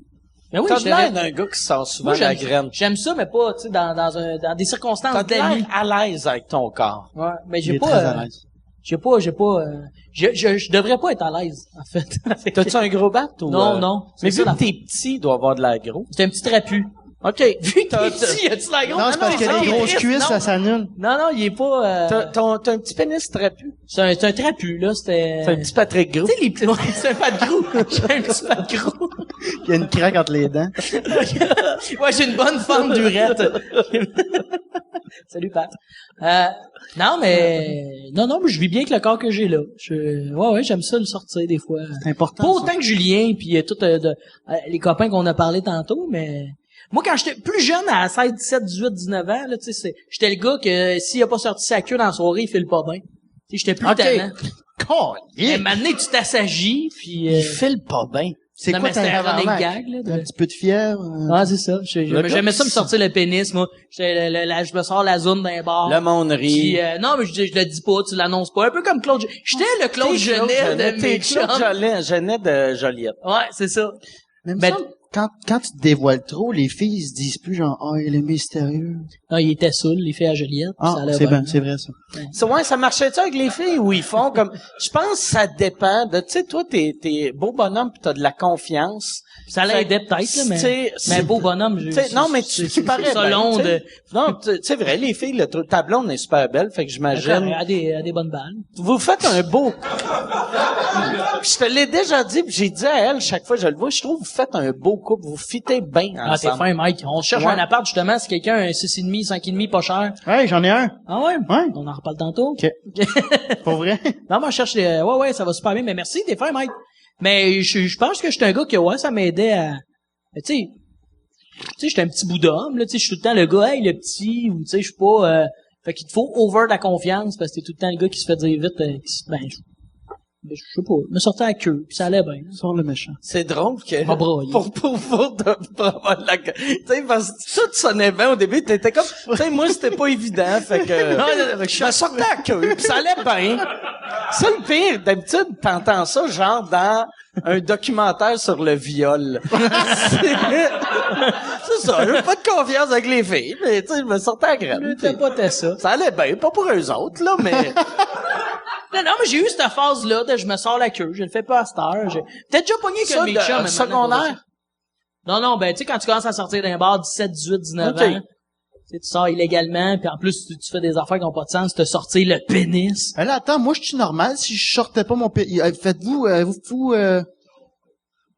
Mais oui, T'as je l'air te- d'un gars qui sort souvent moi, de la graine. j'aime ça, mais pas, tu sais, dans des circonstances T'as d'amis. l'air à l'aise avec ton corps. Ouais, mais Il j'ai est pas, très à l'aise. je devrais pas être à l'aise, en fait. T'as-tu un gros bat ou... Non, non. Mais C'est vu ça, que t'es petit, il doit avoir de l'air gros. C'est un petit trapu. OK. Vu qu'il est petit, as-tu la grosse? Non, c'est parce que les grosses cuisses, ça s'annule. Non, il est pas, T'as un petit pénis trapu. c'est un trapu, là, c'était... C'est un petit Patrick Gros. Tu sais, les petits, ouais, c'est un pas de gros. J'ai un petit pas de gros. Il y a une craque entre les dents. Ouais, j'ai une bonne forme d'urette. Salut, Pat. Non, mais je vis bien avec le corps que j'ai là. Ouais, j'aime ça le sortir des fois. C'est important. Pas autant que Julien puis les copains qu'on a parlé tantôt, mais moi quand j'étais plus jeune à 16, 17, 18, 19 ans, là, tu sais, j'étais le gars que s'il a pas sorti sa queue dans la soirée, il file pas bien. Tu sais, j'étais plus Ok. tannant. Collier. Mais maintenant tu t'assagis puis Il file pas bien. C'est non, quoi mais ta c'était un running tabarnak? gag, là, de- Un petit peu de fièvre. Ah, c'est ça. J'aimais ça me sortir le pénis, moi. Je me sors la zone d'un bar. Le monde rit. Puis, non, mais je le dis pas, tu l'annonces pas. Un peu comme Claude. J'étais le Claude Genet de mes chums. Genet de Joliette. Ouais, c'est ça. Même Mais- ça, quand tu te dévoiles trop, les filles, ils se disent plus genre, oh, il est mystérieux. Non, il était saoul, il fait à Joliette. Ah, ça allait c'est bien. bien, c'est vrai, ça. Ouais, ça marchait-tu avec les filles ou ils font comme, je pense que ça dépend de, tu sais, toi, t'es beau bonhomme pis t'as de la confiance. Ça l'aidait peut-être, là, mais, T'sais, mais un beau bonhomme. T'sais, non, mais tu parais ça bien, long t'sais. de, Non, c'est vrai, les filles, ta blonde est super belle, fait que j'imagine. à des bonnes balles. Vous faites un beau. Je te l'ai déjà dit, pis j'ai dit à elle chaque fois que je le vois, je trouve que vous faites un beau couple, vous fitez bien Ah, t'es ensemble. fin, Mike. On cherche Ouais. un appart, justement, si quelqu'un a un 6,5, 5,5 pas cher. Ouais, j'en ai un. Ah ouais? Ouais. On en reparle tantôt. OK. Pour vrai? Non, moi, je cherche ouais, ça va super bien, mais merci, t'es fin, Mike. Mais je pense que je suis un gars que, ouais, ça m'aidait à, mais tu sais, j'étais un petit bout d'homme, là, tu sais, je suis tout le temps le gars, hey, le petit, ou tu sais, je suis pas, fait qu'il te faut over de la confiance, parce que t'es tout le temps le gavoir qui se fait dire vite, je sais pas, me sortais à la queue, puis ça allait bien. Sors le méchant. C'est drôle que Pas broyer. pour avoir la tu sais parce que tout sonnait bien au début, t'étais comme tu sais moi c'était pas évident fait que je me sortais à queue puis ça allait bien. Ça le pire d'habitude t'entends ça genre dans un documentaire sur le viol. C'est ça, j'ai pas de confiance avec les filles, mais tu sais je me sortais à graine. C'était pas ça. Ça allait bien, pas pour eux autres là mais Non, mais j'ai eu cette phase-là de je me sors la queue, je le fais pas à cette heure. J'ai peut-être déjà pogné ça que mes chums. mais maintenant, secondaire. Non, ben, tu sais, quand tu commences à sortir d'un bar 17, 18, 19 Ok. ans, tu sais, tu sors illégalement, puis en plus, tu fais des affaires qui n'ont pas de sens, te sortir le pénis. Là, attends, moi, je suis normal si je sortais pas mon faites-vous,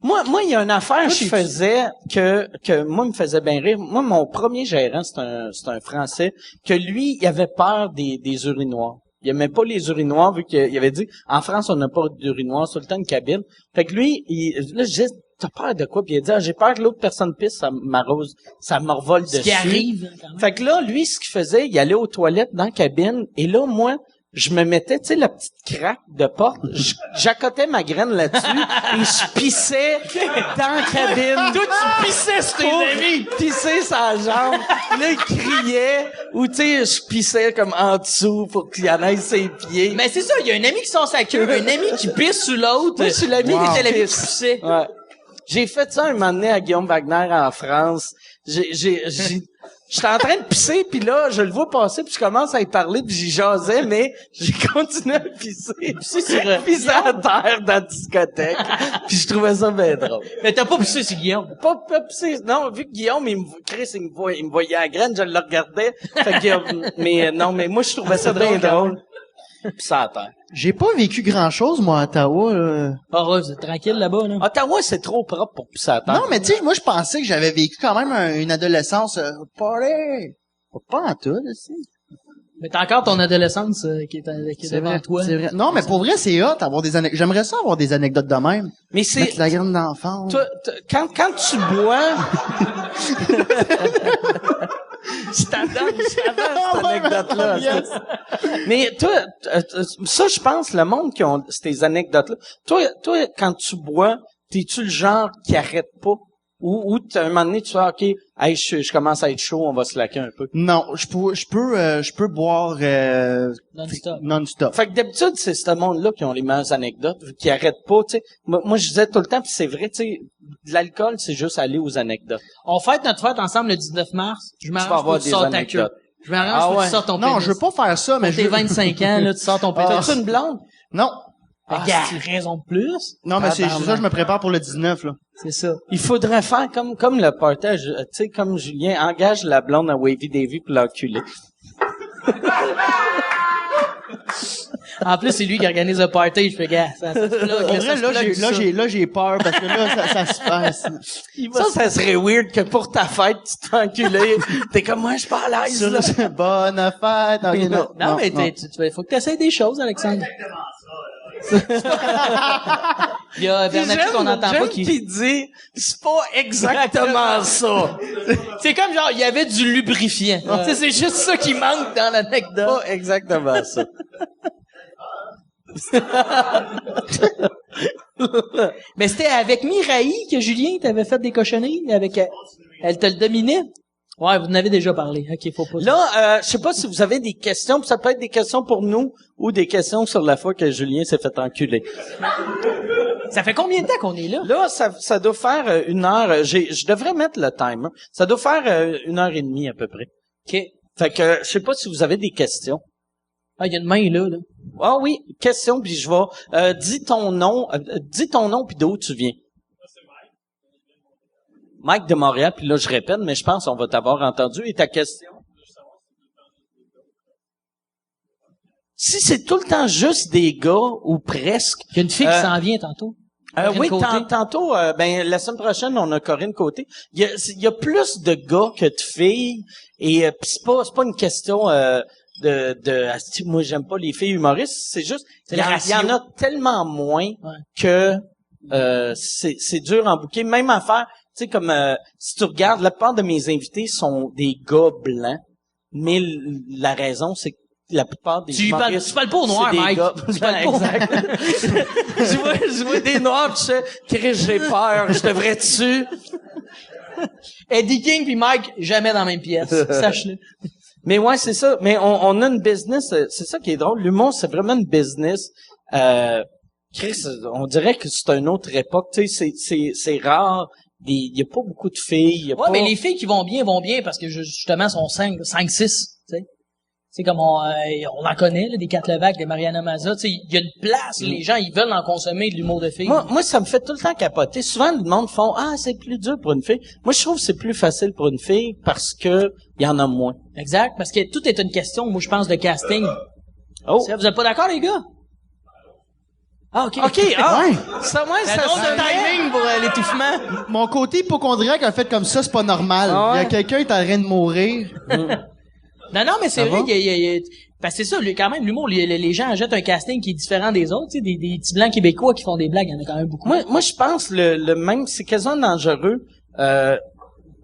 Moi, il y a une affaire que je t'es- faisais que moi me faisait bien rire. Moi, mon premier gérant, c'est un Français, que lui, il avait peur des urinoirs. Il aimait pas les urinoirs, vu qu'il avait dit, en France, on n'a pas d'urinoir, sur le temps une cabine. Fait que lui, là, je disais, t'as peur de quoi? Puis il a dit, j'ai peur que l'autre personne pisse, ça m'arrose, ça me revole Ce dessus. qui arrive, quand même. Fait que là, lui, ce qu'il faisait, il allait aux toilettes dans la cabine, et là, moi, je me mettais, tu sais, la petite craque de porte, j'accotais ma graine là-dessus, et je pissais dans la cabine. Toi, tu pissais sur tes Pour amis! pisser sa jambe. Là, il criait, ou tu sais, je pissais comme en dessous pour qu'il y en ait ses pieds. Mais c'est ça, il y a un ami qui sort sa queue, un ami qui pisse sur l'autre. Moi, je suis l'ami Wow. qui T'étais l'ami qui pisse. pissait. Ouais. J'ai fait ça un moment donné à Guillaume Wagner en France. J'étais en train de pisser, puis là, je le vois passer, puis je commence à y parler, puis j'y jasais, mais j'ai continué à pisser. Pisser à terre dans la discothèque. Puis je trouvais ça bien drôle. Mais t'as pas pissé sur Guillaume. Pas pisser. Non, vu que Guillaume, Chris, il me voyait à la graine, je le regardais. Fait que, mais moi, je trouvais ça bien drôle. Pisser à terre. J'ai pas vécu grand-chose, moi, à Ottawa, là. Ah ouais, vous êtes tranquille là-bas, là. Ottawa, c'est trop propre pour pisser à terre. Non, mais tu sais, moi, je pensais que j'avais vécu quand même une adolescence, pas en tout, là, tu sais. Mais t'as encore ton adolescence qui est devant vrai, toi. c'est vrai. Non, mais pour vrai, c'est hot, avoir des anecdotes. J'aimerais ça avoir des anecdotes de même. Mais c'est, Mettre la graine d'enfant. toi, quand tu bois, je t'adore, cette anecdote-là. Yes. Mais toi, ça, je pense, le monde qui ont ces anecdotes-là, toi, quand tu bois, t'es-tu le genre qui arrête pas? Ou un moment donné, tu fais, OK, hey, je commence à être chaud, on va se laquer un peu. Non, je peux boire Non-stop. non-stop. Fait que d'habitude, c'est ce monde-là qui ont les meilleures anecdotes, qui arrêtent pas, tu sais. Moi, je disais tout le temps, puis c'est vrai, tu sais, de l'alcool, c'est juste aller aux anecdotes. On fête notre fête ensemble le 19 mars. Je Tu vas m'arrange avoir pour que tu des sortes ta anecdotes. queue. Je m'arrange pour que tu sortes ton pénis. Non, je veux pas faire ça, mais Pour tes 25 ans, là, tu sors ton pénis. T'as-tu une blonde? Non. Regarde, raison de plus. Non, mais c'est Tabarnak. ça, je me prépare pour le 19, là. C'est ça. Il faudrait faire comme le partage, tu sais, comme Julien, engage la blonde à Wavy Davy pour l'enculer. En plus, c'est lui qui organise le party. Je fais, gars, ça se plug, En vrai, ça se plug, ça. j'ai peur parce que là, ça se passe. Ça serait weird que pour ta fête, tu te fais enculer. T'es comme, moi, je suis pas à l'aise, là. Bonne fête. Non, mais faut que tu essaies des choses, Alexandre. Il y a Bernatchez qu'on n'entend pas qui dit, c'est pas exactement ça. C'est comme genre, il y avait du lubrifiant. Tu sais, c'est juste ça qui manque dans l'anecdote. Pas exactement ça. Mais c'était avec Miraï que Julien t'avait fait des cochonneries avec elle te le dominait. Ouais, vous en avez déjà parlé. OK, faut pas. Là, je sais pas si vous avez des questions, puis ça peut être des questions pour nous ou des questions sur la fois que Julien s'est fait enculer. Ça fait combien de temps qu'on est là? Là, ça doit faire 1 heure. Je devrais mettre le timer. Ça doit faire 1h30 à peu près. OK. Fait que je sais pas si vous avez des questions. Ah, il y a une main là. Ah oui, question, puis je vais. Dis ton nom puis d'où tu viens. Mike de Montréal, puis là je répète, mais je pense qu'on va t'avoir entendu. Et ta question? Si c'est tout le temps juste des gars ou presque. Il y a une fille qui s'en vient tantôt. Oui, Côté. tantôt, la semaine prochaine, on a Corinne Côté. Il y a plus de gars que de filles, et pis c'est pas une question de moi j'aime pas les filles humoristes, c'est juste il y en a tellement moins que c'est dur en bouquet. Même affaire, tu sais, comme si tu regardes, la plupart de mes invités sont des gars blancs, mais la raison, c'est que la plupart des humoristes... Tu parles pas au noir, c'est des Mike. gars. Tu parles pas. Exact. je vois des noirs, tu sais, Chris, j'ai peur, je devrais-tu... Eddie King puis Mike, jamais dans la même pièce. Sache-le. Mais ouais, c'est ça. Mais on a une business, c'est ça qui est drôle. L'humour, c'est vraiment une business. Chris, on dirait que c'est une autre époque. Tu sais, c'est rare. Il y a pas beaucoup de filles. Ouais, mais les filles qui vont bien parce que justement sont 5, 6, tu sais. C'est comme on en connaît, là, des Kat Levac, des Mariana Mazza, tu sais, il y a une place, les gens, ils veulent en consommer de l'humour de filles. Moi, ça me fait tout le temps capoter. Souvent, le monde font, c'est plus dur pour une fille. Moi, je trouve que c'est plus facile pour une fille parce que il y en a moins. Exact, parce que tout est une question, moi, je pense, de casting. Oh. Vous êtes pas d'accord, les gars? Ah, OK. OK, Ouais. Ça, ouais, ça drôle de sonnerait. timing pour l'étouffement. Mon côté hypochondriaque a fait comme ça, c'est pas normal. Ah ouais. Il y a quelqu'un qui est en train de mourir. Non, mais c'est Ça vrai va? qu'il y a parce que c'est ça, quand même, l'humour, les gens achètent un casting qui est différent des autres, tu sais, des petits blancs québécois qui font des blagues, il y en a quand même beaucoup. Moi, je pense le même, c'est quasiment dangereux.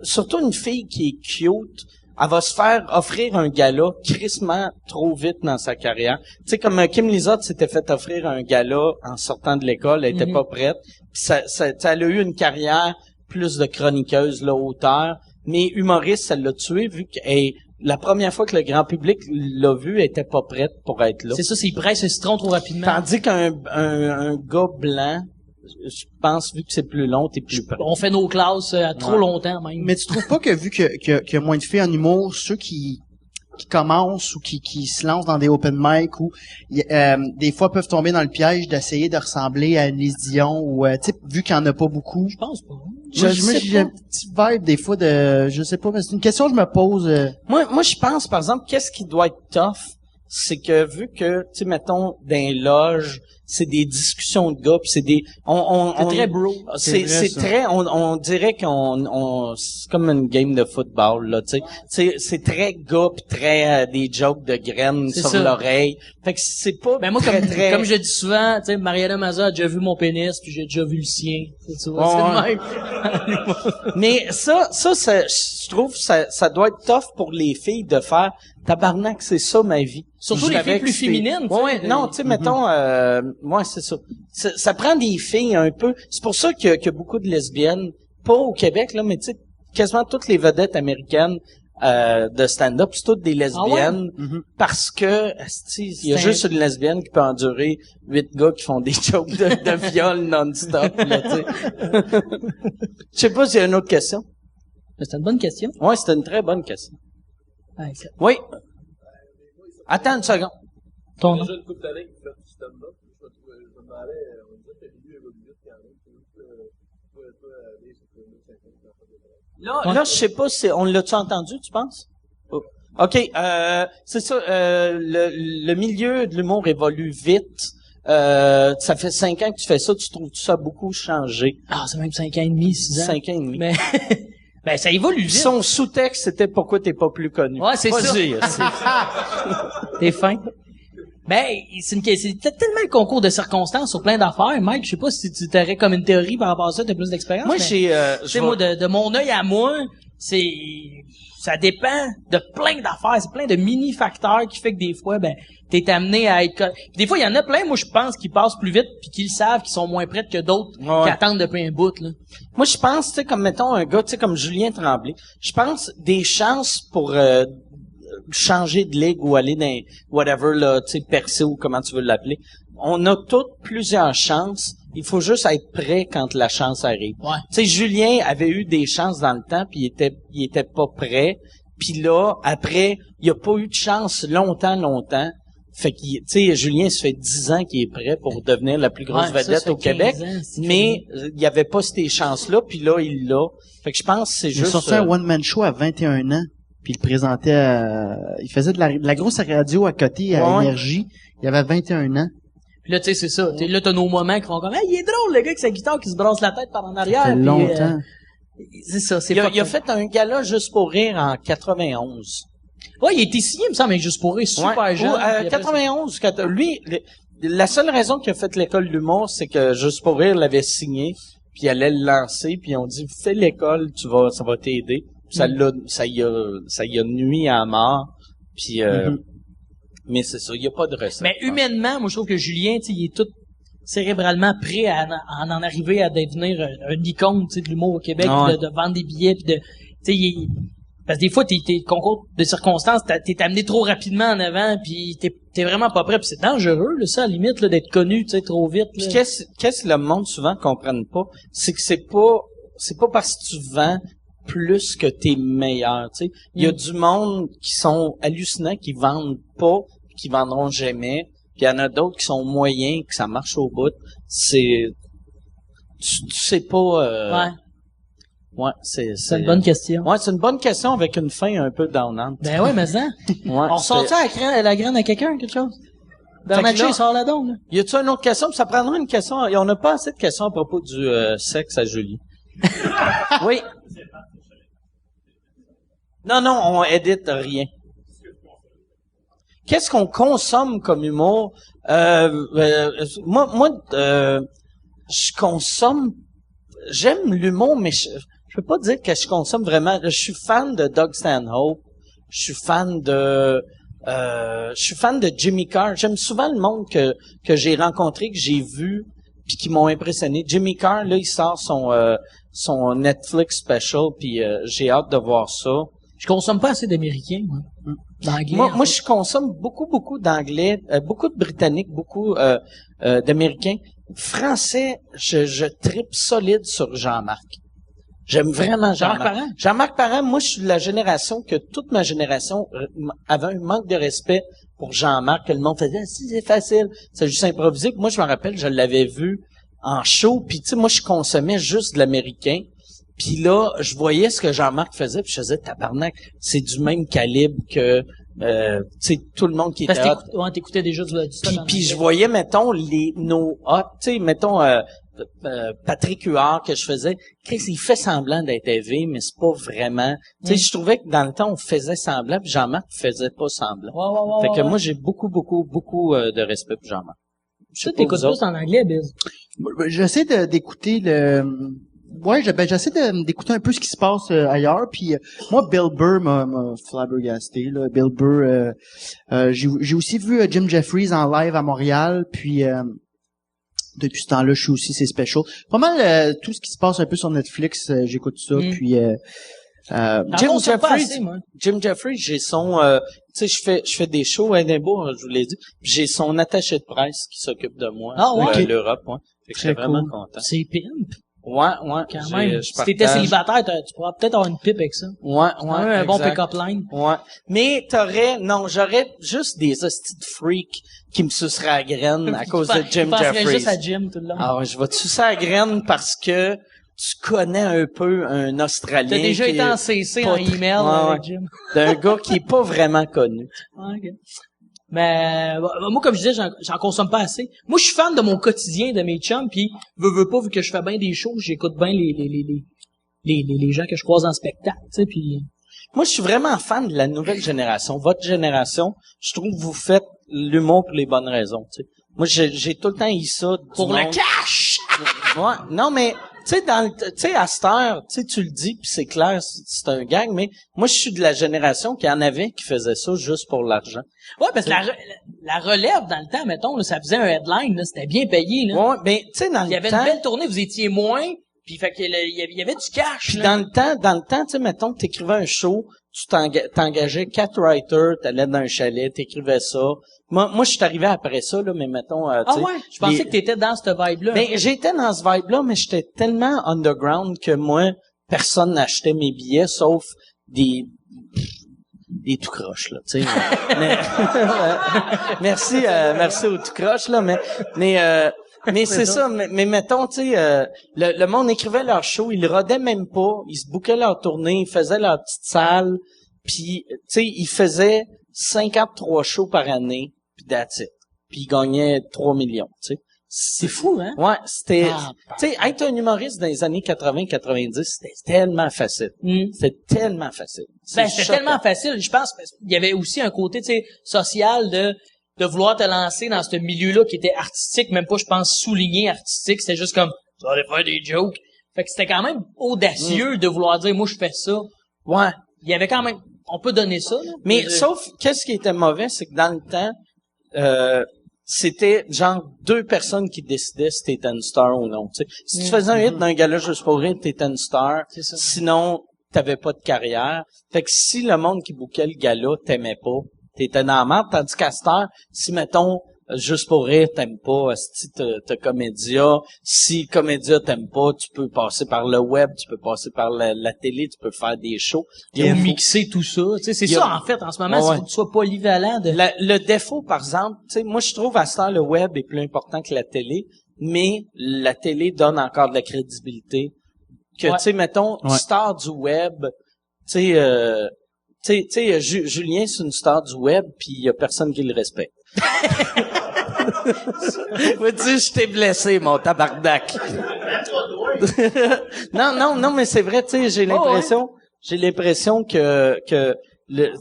Surtout une fille qui est cute, elle va se faire offrir un gala crissement trop vite dans sa carrière. Tu sais, comme Kim Lizotte s'était fait offrir un gala en sortant de l'école, elle était pas prête. Puis elle a eu une carrière plus de chroniqueuse, là, auteur, mais humoriste, elle l'a tué vu qu'elle la première fois que le grand public l'a vu, elle était pas prête pour être là. C'est ça, c'est presse le citron trop rapidement. Tandis qu'un gars blanc, je pense, vu que c'est plus long, t'es plus prêt. On fait nos classes à trop longtemps, même. Mais tu trouves pas que vu qu'il y a moins de filles en humour, ceux qui commencent ou qui se lancent dans des open mic ou des fois peuvent tomber dans le piège d'essayer de ressembler à Annelise Dion ou tu sais, vu qu'il y en a pas beaucoup. Je pense pas. Moi, j'ai un petit vibe des fois de je sais pas, mais c'est une question que je me pose. Moi, je pense, par exemple, qu'est-ce qui doit être tough, c'est que vu que, tu sais, mettons, dans les loges, c'est des discussions de gars, pis c'est des, C'est très bro. C'est très, on dirait c'est comme une game de football, là, tu sais. C'est très gars pis très, des jokes de graines C'est sur ça. l'oreille. Fait que c'est pas Ben moi, très, très... comme je dis souvent, tu sais, Mariana Mazza a déjà vu mon pénis, puis j'ai déjà vu le sien. Tu vois, c'est le même. Mais ça, je trouve, ça doit être tough pour les filles de faire, tabarnak, c'est ça ma vie. Surtout Je les savais filles que plus c'était- féminines, tu sais. Ouais, non, tu sais, mettons, ouais, c'est ça. Ça prend des filles un peu. C'est pour ça qu'il y a beaucoup de lesbiennes pas au Québec, là, mais tu sais, quasiment toutes les vedettes américaines de stand-up, c'est toutes des lesbiennes, parce que il y a juste une lesbienne qui peut endurer 8 gars qui font des jokes de viol non-stop, là, tu sais. Je sais pas s'il y a une autre question. C'est une bonne question. Ouais, c'était une très bonne question. Ouais, Oui. Attends une seconde. ton nom. Déjà une couple d'années que vous faites du stand-up. Je me demandais, on disait que le milieu évolue vite quand même. Là, je sais pas si on l'a-tu entendu, tu penses? Oh. OK, c'est ça, le milieu de l'humour évolue vite. Ça fait 5 ans que tu fais ça, tu trouves ça beaucoup changé? Ah, c'est même 5 ans et demi, 6 ans. 5 ans et demi. Mais, ben, ça évolue vite. Son sous-texte, c'était pourquoi t'es pas plus connu. Ouais, c'est ça. Vas-y, T'es fin. Ben, c'est tellement le concours de circonstances sur plein d'affaires. Mike, je sais pas si tu t'aurais comme une théorie par rapport à ça, t'as plus d'expérience. Moi, mais, j'ai... tu sais, moi, de mon œil à moi, ça dépend de plein d'affaires. C'est plein de mini-facteurs qui fait que des fois, ben, t'es amené à être... Puis des fois, il y en a plein, moi, je pense, qui passent plus vite puis qui le savent, qui sont moins prêts que d'autres qui attendent depuis un bout, là. Moi, je pense, tu sais, comme, mettons, un gars, tu sais, comme Julien Tremblay, je pense des chances pour changer de ligue ou aller dans whatever, là, tu sais, percer ou comment tu veux l'appeler. On a toutes plusieurs chances. Il faut juste être prêt quand la chance arrive. Ouais. Tu sais, Julien avait eu des chances dans le temps puis il était pas prêt. Puis là, après, il a pas eu de chance longtemps. Fait que, tu sais, Julien, ça fait 10 ans qu'il est prêt pour devenir la plus grosse Ouais, ça vedette fait au Québec. 15 ans, c'est Mais il y avait pas ces chances-là, puis là, il l'a. Fait que je pense que c'est Il juste... a sorti un one-man show à 21 ans, puis il présentait il faisait de la grosse radio à côté, à Ouais. Énergie. Il avait 21 ans. Puis là, tu sais, c'est ça. Là, t'as nos moments qui font comme, hey, il est drôle, le gars avec sa guitare qui se brasse la tête par en arrière. Ça fait puis, longtemps. c'est ça, c'est Il pas a fait un gala juste pour rire en 91. Ouais, il a été signé, il me semble, mais juste pour rire, super Ouais. jeune. Ou, puis après 91, lui, la seule raison qu'il a fait l'école d'humour, c'est que Juste pour rire l'avait signé, puis il allait le lancer, puis on dit, fais l'école, ça va t'aider. Ça y a nuit à mort, puis mais c'est ça, il y a pas de recette. Mais humainement, moi, je trouve que Julien, tu sais, il est tout cérébralement prêt à en arriver à devenir un icône, tu sais, de l'humour au Québec, Ouais. de vendre des billets, puis de, tu sais, parce que des fois, t'es concours de circonstances, t'es amené trop rapidement en avant, puis t'es vraiment pas prêt, puis c'est dangereux, là, ça, à la limite, là, d'être connu, tu sais, trop vite, là. Puis qu'est-ce que le monde souvent comprenne pas, c'est que c'est pas parce que tu vends plus que t'es meilleur, tu sais. Il y a du monde qui sont hallucinants, qui vendent pas, qui vendront jamais, puis il y en a d'autres qui sont moyens, que ça marche au bout. Tu sais pas, ouais, c'est une bonne question. Ouais, c'est une bonne question avec une fin un peu downante. Ben ouais, mais ça. Ouais, On sort ça à la graine à quelqu'un, quelque chose? Bernatchez, là- il sort la donne, là. Y a-tu une autre question? Ça prendra une question. Et on n'a pas assez de questions à propos du sexe à Julie. Oui. Non, on édite rien. Qu'est-ce qu'on consomme comme humour? Moi, je consomme... J'aime l'humour, mais je peux pas dire que je consomme vraiment. Je suis fan de Doug Stanhope. Je suis fan de Jimmy Carr. J'aime souvent le monde que j'ai rencontré, que j'ai vu, puis qui m'ont impressionné. Jimmy Carr, là, il sort son Netflix special, puis j'ai hâte de voir ça. Je consomme pas assez d'Américains, moi. D'anglais. Moi, je consomme beaucoup d'anglais, beaucoup de britanniques, beaucoup d'américains. Français, je tripe solide sur Jean-Marc. J'aime vraiment Jean-Marc Jean-Marc. Parent? Jean-Marc Parent, moi, je suis de la génération que toute ma génération avait un manque de respect pour Jean-Marc, que le monde faisait, si c'est facile, c'est juste improvisé. Puis moi, je me rappelle, je l'avais vu en show, puis tu sais, moi, je consommais juste de l'américain. Puis là, je voyais ce que Jean-Marc faisait, puis je faisais tabarnak, c'est du même calibre que tu sais, tout le monde qui était Parce hot. que t'écoutais déjà du stock en Puis je anglais. voyais, mettons, nos hot, tu sais, mettons, Patrick Huard que je faisais, Chris, il fait semblant d'être élevé, mais c'est pas vraiment. Tu sais, je trouvais que dans le temps, on faisait semblant, puis Jean-Marc faisait pas semblant. Ouais. Fait que moi, j'ai beaucoup de respect pour Jean-Marc. Je sais Ça, pas t'écoutes vous autres. plus en anglais, Biz. J'essaie d'écouter j'essaie d'écouter un peu ce qui se passe ailleurs, puis moi Bill Burr m'a flabbergasté là. Bill Burr, j'ai aussi vu Jim Jeffries en live à Montréal, puis Depuis ce temps-là, je suis aussi ses specials. Pas mal tout ce qui se passe un peu sur Netflix, j'écoute ça. Puis Jim Jeffries, j'ai son, tu sais, je fais des shows à Edinburgh, je vous l'ai dit. Puis j'ai son attaché de presse qui s'occupe de moi. L'Europe, ouais. Fait que je suis vraiment content. C'est pimp. Ouais. Quand même. Si t'étais célibataire, tu pourras peut-être avoir une pipe avec ça. Ouais. Un bon pick-up line. Ouais. Mais j'aurais juste des hosties de freaks qui me suceraient la graine à cause de Jim Jeffries. Juste à Jim tout le long. Ah ouais, je vais te sucer la graine parce que tu connais un peu un Australien. T'as déjà été en CC, en email avec Jim. D'un gars qui est pas vraiment connu. Okay. Mais moi, comme je disais, j'en consomme pas assez. Moi, je suis fan de mon quotidien, de mes chums, puis veux pas, vu que je fais bien des shows, j'écoute bien les gens que je croise en spectacle, tu sais, puis... Moi, je suis vraiment fan de la nouvelle génération. Votre génération, je trouve que vous faites l'humour pour les bonnes raisons, tu sais. Moi, j'ai tout le temps eu ça. Pour le cash! Ouais. Non, mais, tu sais, à cette heure, tu sais, tu le dis, puis c'est clair, c'est un gag, mais moi, je suis de la génération qui en avait qui faisait ça juste pour l'argent. Ouais, parce que la relève, dans le temps, mettons, là, ça faisait un headline, là, c'était bien payé, là. Ouais, ben, tu sais, dans le temps... Il y avait une belle tournée, vous étiez moins, puis fait qu'il y avait du cash, puis là. dans le temps, tu sais, mettons que t'écrivais un show, tu t'engageais 4 writers, t'allais dans un chalet, t'écrivais ça. Moi, je suis arrivé après ça, là, mais mettons, tu sais. Je pensais que t'étais dans cette vibe-là. Ben, j'étais dans ce vibe-là, mais j'étais tellement underground que moi, personne n'achetait mes billets, sauf des tout croches, là, tu sais. merci aux tout croches, là, mais c'est ça, mais mettons, tu sais, le monde écrivait leur show, ils rodaient même pas, ils se bouquaient leur tournée, ils faisaient leur petite salle, puis, tu sais, ils faisaient 53 shows par année, puis that's it. Puis ils gagnaient 3 millions, tu sais. C'est fou, hein? Ouais, c'était, tu sais, être un humoriste dans les années 80-90, c'était tellement facile. C'était tellement facile. C'était tellement facile, je pense, parce qu'il y avait aussi un côté, tu sais, social de vouloir te lancer dans ce milieu-là qui était artistique, même pas, je pense, souligné artistique, c'était juste comme, ça allait faire des jokes. Fait que c'était quand même audacieux de vouloir dire, moi, je fais ça. Ouais. Il y avait quand même, on peut donner ça, là. Mais sauf, qu'est-ce qui était mauvais, c'est que dans le temps, c'était genre 2 personnes qui décidaient si t'étais une star ou non. Tu sais. Si tu faisais un hit dans un gala juste pour rire, t'étais une star. Sinon, t'avais pas de carrière. Fait que si le monde qui bouquait le gala t'aimait pas, t'étais dans la merde. Tandis qu'à cette heure, si mettons juste pour rire t'aimes pas, si t'as Comédia, si Comédia t'aimes pas, tu peux passer par le web, tu peux passer par la télé, tu peux faire des shows. Et mixer tout ça. Tu sais, c'est ça, en fait, en ce moment, c'est que tu sois polyvalent de... Le défaut, par exemple, tu sais, moi, je trouve à cette heure, le web est plus important que la télé, mais la télé donne encore de la crédibilité. Que, tu sais, mettons, star du web, tu sais, Julien, c'est une star du web, puis il y a personne qui le respecte. Moi, tu sais, je t'ai blessé, mon tabarnak. non, mais c'est vrai, tu sais, j'ai l'impression que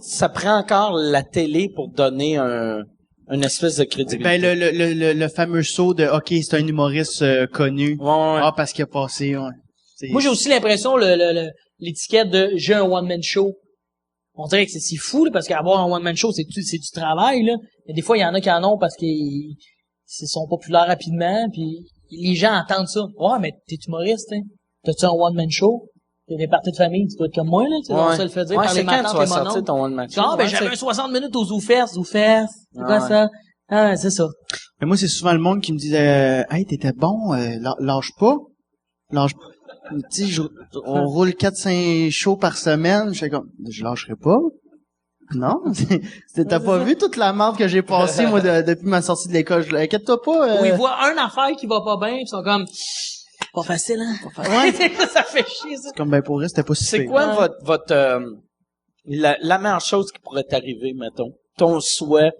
ça prend encore la télé pour donner une espèce de crédibilité. Ben, le fameux saut de, OK, c'est un humoriste connu. Ouais. Ah, parce qu'il a passé, Moi, j'ai aussi l'impression, l'étiquette de j'ai un one-man show. On dirait que c'est fou, là, parce qu'avoir un one-man show, c'est du travail, là. Mais des fois, il y en a qui en ont parce qu'ils sont populaires rapidement, puis les gens entendent ça. Ouais, mais t'es humoriste, hein. T'as-tu un one-man show? T'as des parties de famille, tu dois être comme moi, là. Tu sais, on se le fait dire par les matantes et mon oncle. Ton one-man show. Ah, ben, j'avais un 60 minutes aux Zoufers. C'est quoi ça? Ah, c'est ça. Mais moi, c'est souvent le monde qui me dit, hey, t'étais bon, lâche pas. Tu sais, on roule 4-5 shows par semaine. Je fais comme, je lâcherai pas. Non, t'as pas vu toute la merde que j'ai passée, moi, depuis ma sortie de l'école. Inquiète-toi pas. Ou ils voient un affaire qui va pas bien, pis ils sont comme, pas facile, hein? Ouais. Ça fait chier, ça. C'est comme, ben, pour vrai, c'était pas si C'est quoi votre la meilleure chose qui pourrait t'arriver, mettons? Ton souhait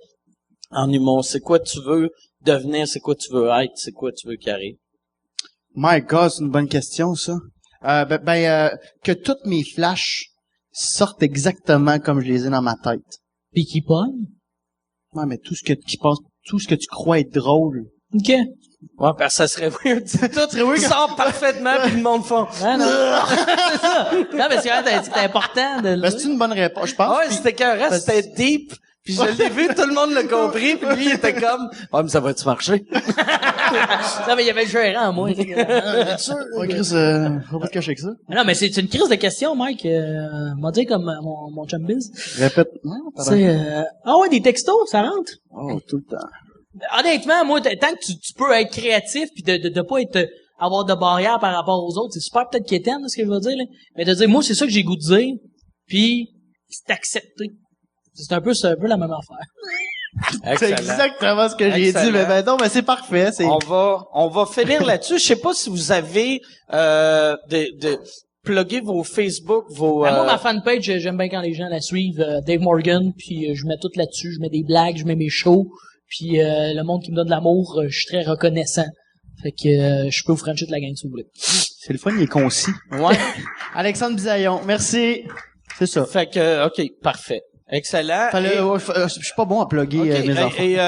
en humour, c'est quoi tu veux devenir, c'est quoi tu veux être, c'est quoi tu veux qu'il arrive? My God, c'est une bonne question, ça. Que toutes mes flashs sortent exactement comme je les ai dans ma tête. Pis qui pogne? Ouais, mais tout ce que tu crois être drôle. OK. Ouais, parce que ça serait weird. Tout serait weird. Sort parfaitement pis le monde fond. Ah, non. C'est ça. Non, mais c'est important de... Ben, c'est une bonne réponse, je pense. Ouais, c'était carré, c'était deep. Puis je l'ai vu, tout le monde l'a compris, puis lui, il était comme, ah, mais ça va-tu marcher? Non, mais il y avait le gérant, moi. Ouais, Chris, faut pas te cacher que ça. Non, mais c'est une crise de questions, Mike. M'a dit comme mon chum Biz. Répète. Ouais, Ah ouais, des textos, ça rentre? Oh, tout le temps. Honnêtement, moi, tant que tu peux être créatif puis de pas être avoir de barrières par rapport aux autres, c'est super peut-être quétaine, ce que je veux dire, là. Mais de dire, moi, c'est ça que j'ai goût de dire, puis c'est accepté. C'est un peu la même affaire. C'est exactement ce que j'ai dit, mais ben non, mais c'est parfait. On va finir là-dessus. Je sais pas si vous avez de plugger vos Facebook, vos. Moi, ma fanpage, j'aime bien quand les gens la suivent. Dave Morgan, puis je mets tout là-dessus. Je mets des blagues, je mets mes shows, puis le monde qui me donne de l'amour, je suis très reconnaissant. Fait que je peux vous franchir de la gang si vous voulez. C'est le fun, il est concis. Ouais. Alexandre Bisaillon, merci. C'est ça. Fait que ok, parfait. Excellent. Je suis pas bon à plugger mes enfants. Et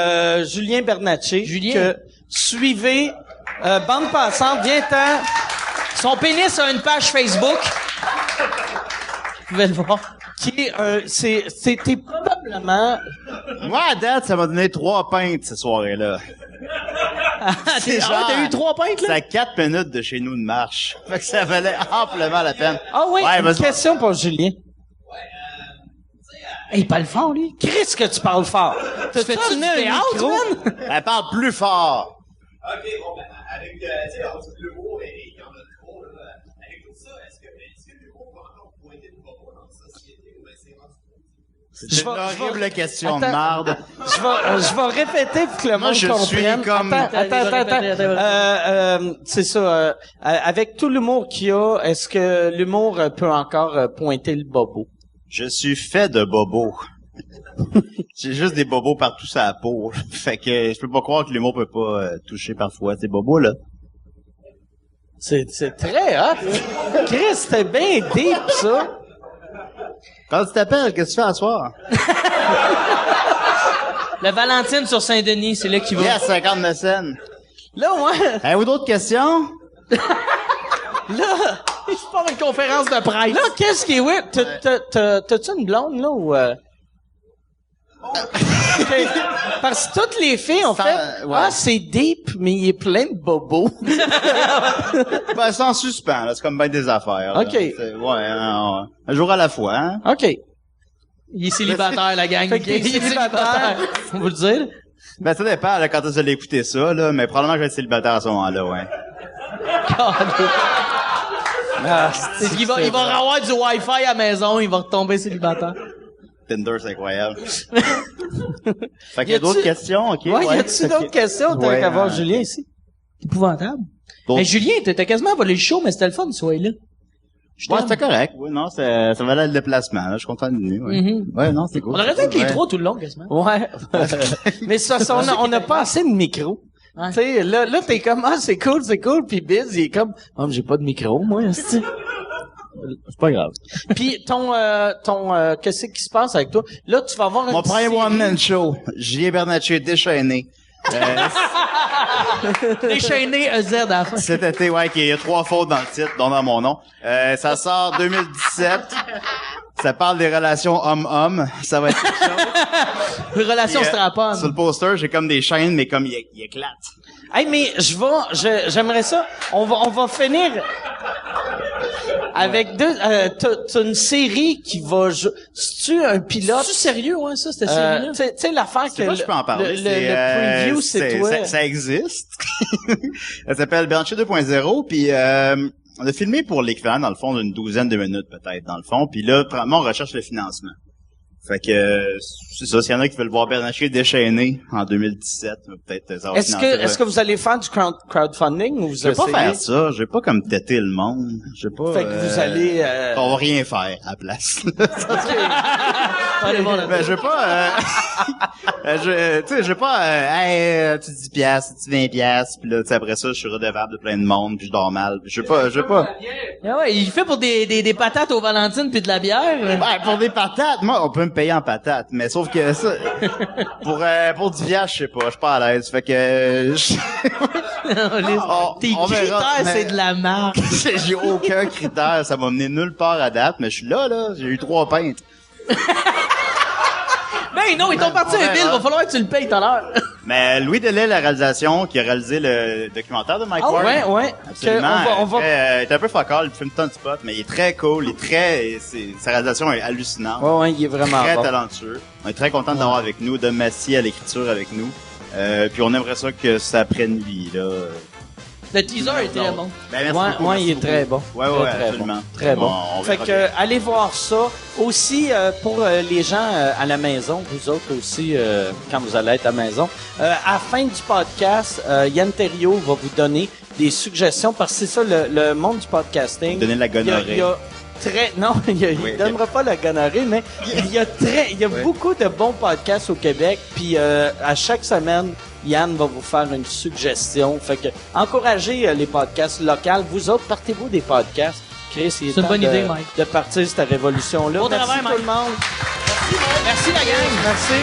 Julien Bernatchez, que suivez bande passante, viens-t'en. Son pénis a une page Facebook. Vous pouvez le voir. Qui c'était probablement. Moi, à date, ça m'a donné 3 pintes, cette soirée-là. T'as eu 3 pintes, là? C'est à 4 minutes de chez nous de marche. Fait que ça valait amplement la peine. Ah oui, ouais, une question pour Julien. Il parle fort, lui. Qu'est-ce que tu parles fort? Tu fais-tu du théâtre, man? Elle parle plus fort. OK, bon, ben, avec, tu sais, l'humour et quand on a trop, là, avec tout ça, est-ce que l'humour va encore pointer le bobo dans la société ou bien c'est rendu? C'est une horrible question de marde. Je vais répéter pour que le monde comprenne. Comme... Attends. C'est ça. Avec tout l'humour qu'il y a, est-ce que l'humour peut encore pointer le bobo? Je suis fait de bobos. J'ai juste des bobos partout sur la peau. Fait que je peux pas croire que l'humour peut pas toucher parfois ces bobos là. C'est très hot. Chris, c'était bien deep, ça. Quand tu t'appelles, qu'est-ce que tu fais à soir? Le Valentine sur Saint-Denis, c'est là qu'il va. Il y a 50 scènes. Là, ouais. Avez-vous d'autres questions? Là, Il se part une conférence de presse. là, qu'est-ce qui est weird? T'as-tu une blonde, là, ou... Ok. Parce que toutes les filles ont Ça, fait, ouais. ah, c'est deep, mais il est plein de bobos. Ben, c'est en suspens, là. C'est comme bien des affaires. là. OK. Ouais, un jour à la fois, hein. OK. Il est célibataire, la gang. Fait qu'il est célibataire. On va le dire. Ben, ça dépend, là, quand tu as écouté ça, là. Mais probablement que je vais être célibataire à ce moment-là, ouais. Il va avoir du Wi-Fi à la maison, il va retomber célibataire. Tinder, c'est incroyable. Fait qu'il y Y a a-tu- d'autres questions, OK? Ouais, y a-tu d'autres questions? T'as Ouais, qu'à voir Julien ici. Épouvantable. D'autres- Mais Julien, t'as quasiment volé le show, mais c'était le fun, ce soir-là. Je Ouais, t'aime. c'était correct. Oui, non, ça valait le déplacement, là. Je suis content de venir, ouais. Mhm. Ouais, non, c'est cool. On aurait dû être les Ouais. 3 tout le long, quasiment. Ouais. Mais ça, on n'a pas assez de micro. Ouais. Tu sais, là, t'es comme, ah, c'est cool, puis Biz, il est comme, ah, mais j'ai pas de micro, moi, c'est pas grave. Puis qu'est-ce qui se passe avec toi? Là, tu vas avoir une Mon premier série- one-man show. Julien Bernatchez déchaîné. Déchaîné EZ à la fin. Cet été, ouais, il y a 3 fautes dans le titre, dont dans mon nom. Ça sort 2017. Ça parle des relations homme-homme. Ça va être quelque chose. Une relation Puis, strap-on. Sur le poster, j'ai comme des chaînes, mais comme il éclate. Hey, mais j'aimerais ça. On va finir avec t'as une série qui va, c'est-tu un pilote? C'est sérieux, ouais, ça, cette série-là? Tu sais, l'affaire Je sais que pas, je peux en parler. le preview, c'est toi. Ça existe. Elle s'appelle Bernatchez 2.0, puis on a filmé pour l'équivalent, dans le fond, d'une douzaine de minutes, peut-être, dans le fond. Puis là, probablement, on recherche le financement. Fait que, c'est ça, s'il y en a qui veulent voir Bernatchez déchaîné en 2017, peut-être ça va financer. Est-ce que vous allez faire du crowdfunding ou vous Je vais pas essayez? faire ça. Je vais pas comme têter le monde. Je vais pas. Fait que vous allez, On va rien faire à la place. Allez voir Ben, je veux pas, tu sais, je veux pas, hey, tu 10 piastres, tu 20 piastres, pis là, tu sais, après ça, je suis redevable de plein de monde, puis je dors mal. Je veux pas. Ah ouais, il fait pour des patates aux Valentines puis de la bière. Ouais, pour des patates, moi, on peut me payer en patates, mais sauf que ça, pour du viage, je sais pas, je suis pas à l'aise. Fait que, Tes on verra, critères, mais- c'est de la marque. j'ai aucun critère, ça m'a mené nulle part à date, mais je suis là, j'ai eu 3 pintes. Ben non, ils t'ont parti un bill, va falloir que tu le payes tout à l'heure. Mais Louis Delisle, la réalisation, qui a réalisé le documentaire de Mike Ward. Ouais. Absolument. On va... Il est un peu focal, il filme tant de spots, mais il est très cool, sa réalisation est hallucinante. Ouais, il est vraiment très bon. talentueux. On est très content d'avoir avec nous, de Massy à l'écriture avec nous. Puis on aimerait ça que ça prenne vie, là. Le teaser est très bon. Ben, merci beaucoup, Ouais, merci il est beaucoup. très bon. Ouais, Très absolument. bon. Très bon. On Fait verra que bien. allez voir ça. Aussi pour les gens à la maison, vous autres aussi quand vous allez être à la maison. À la fin du podcast, Yann Terriot va vous donner des suggestions parce que c'est ça le monde du podcasting. Donner la gonorrhée. Il y a non, il donnera pas la gonorrhée, mais il y a beaucoup de bons podcasts au Québec. Puis à chaque semaine, Yann va vous faire une suggestion. Fait que encouragez les podcasts locaux. Vous autres, partez-vous des podcasts. Chris, il est C'est une temps bonne idée, Mike. de partir cette révolution-là. Bon Merci travail, tout Mike. le monde. Merci, la gang. Merci.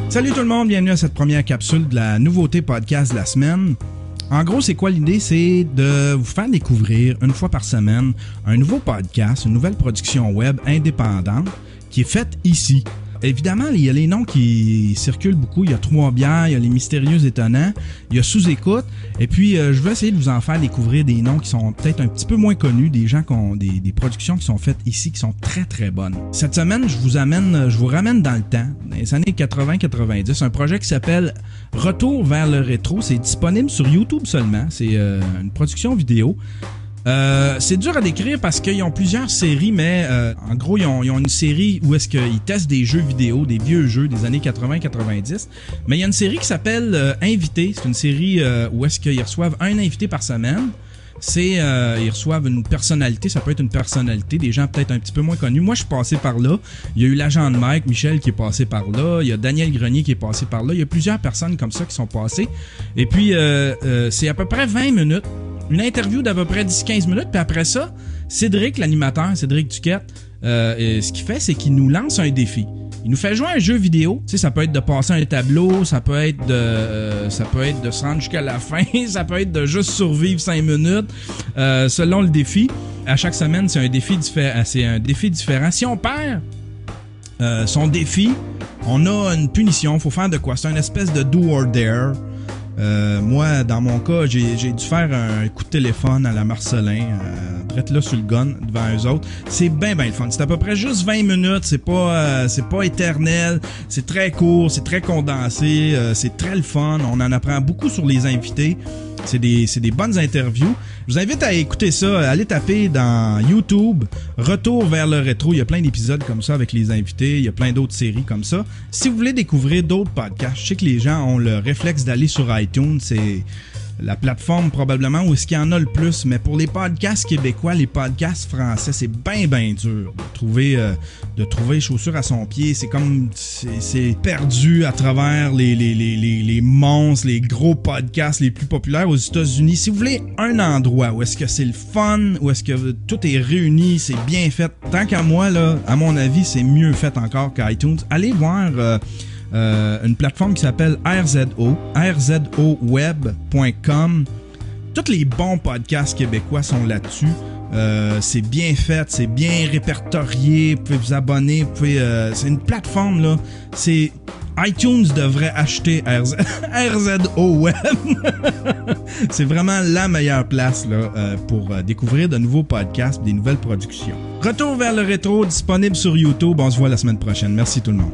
Salut tout le monde, bienvenue à cette première capsule de la nouveauté podcast de la semaine. En gros, c'est quoi l'idée? C'est de vous faire découvrir une fois par semaine un nouveau podcast, une nouvelle production web indépendante qui est faite ici. Évidemment, il y a les noms qui circulent beaucoup. Il y a Trois Bières, il y a Les Mystérieux Étonnants, il y a Sous-Écoute. Et puis, je vais essayer de vous en faire découvrir des noms qui sont peut-être un petit peu moins connus, des gens qui ont des productions qui sont faites ici, qui sont très, très bonnes. Cette semaine, je vous ramène dans le temps, dans les années 80-90, un projet qui s'appelle Retour vers le rétro. C'est disponible sur YouTube seulement. C'est une production vidéo. C'est dur à décrire parce qu'ils ont plusieurs séries, mais en gros, ils ont une série où est-ce qu'ils testent des jeux vidéo, des vieux jeux des années 80-90. Mais il y a une série qui s'appelle Invité. C'est une série où est-ce qu'ils reçoivent un invité par semaine. Ils reçoivent une personnalité, ça peut être une personnalité, des gens peut-être un petit peu moins connus. Moi, je suis passé par là. Il y a eu l'agent de Mike, Michel, qui est passé par là. Il y a Daniel Grenier qui est passé par là. Il y a plusieurs personnes comme ça qui sont passées. Et puis, c'est à peu près 20 minutes. Une interview d'à peu près 10-15 minutes, puis après ça, Cédric, l'animateur, Cédric Duquette, ce qu'il fait, c'est qu'il nous lance un défi. Il nous fait jouer un jeu vidéo. Tu sais, ça peut être de passer un tableau, ça peut être de se rendre jusqu'à la fin, ça peut être de juste survivre 5 minutes, selon le défi. À chaque semaine, c'est un défi différent. Si on perd son défi, on a une punition. Faut faire de quoi? C'est une espèce de do or dare. Moi, dans mon cas, j'ai dû faire un coup de téléphone à la Marcelin, direct là sur le gun devant eux autres. C'est bien le fun. C'est à peu près juste 20 minutes. C'est pas éternel. C'est très court, c'est très condensé. C'est très le fun. On en apprend beaucoup sur les invités. C'est des bonnes interviews. Je vous invite à écouter ça. Allez taper dans YouTube Retour vers le rétro. Il y a plein d'épisodes comme ça avec les invités. Il y a plein d'autres séries comme ça. Si vous voulez découvrir d'autres podcasts, je sais que les gens ont le réflexe d'aller sur iTunes. C'est la plateforme probablement où est-ce qu'il y en a le plus, mais pour les podcasts québécois, les podcasts français, c'est bien dur de trouver chaussure à son pied. C'est comme c'est perdu à travers les monstres, les gros podcasts les plus populaires aux États-Unis. Si vous voulez un endroit où est-ce que c'est le fun, où est-ce que tout est réuni, c'est bien fait, tant qu'à moi là, à mon avis, c'est mieux fait encore qu'iTunes. Allez voir une plateforme qui s'appelle rzoweb.com. Tous les bons podcasts québécois sont là-dessus. C'est bien fait, c'est bien répertorié. Vous pouvez vous abonner, c'est une plateforme là. C'est iTunes devrait acheter RZO Web. C'est vraiment la meilleure place là pour découvrir de nouveaux podcasts, des nouvelles productions. Retour vers le rétro disponible sur YouTube. On se voit la semaine prochaine. Merci tout le monde.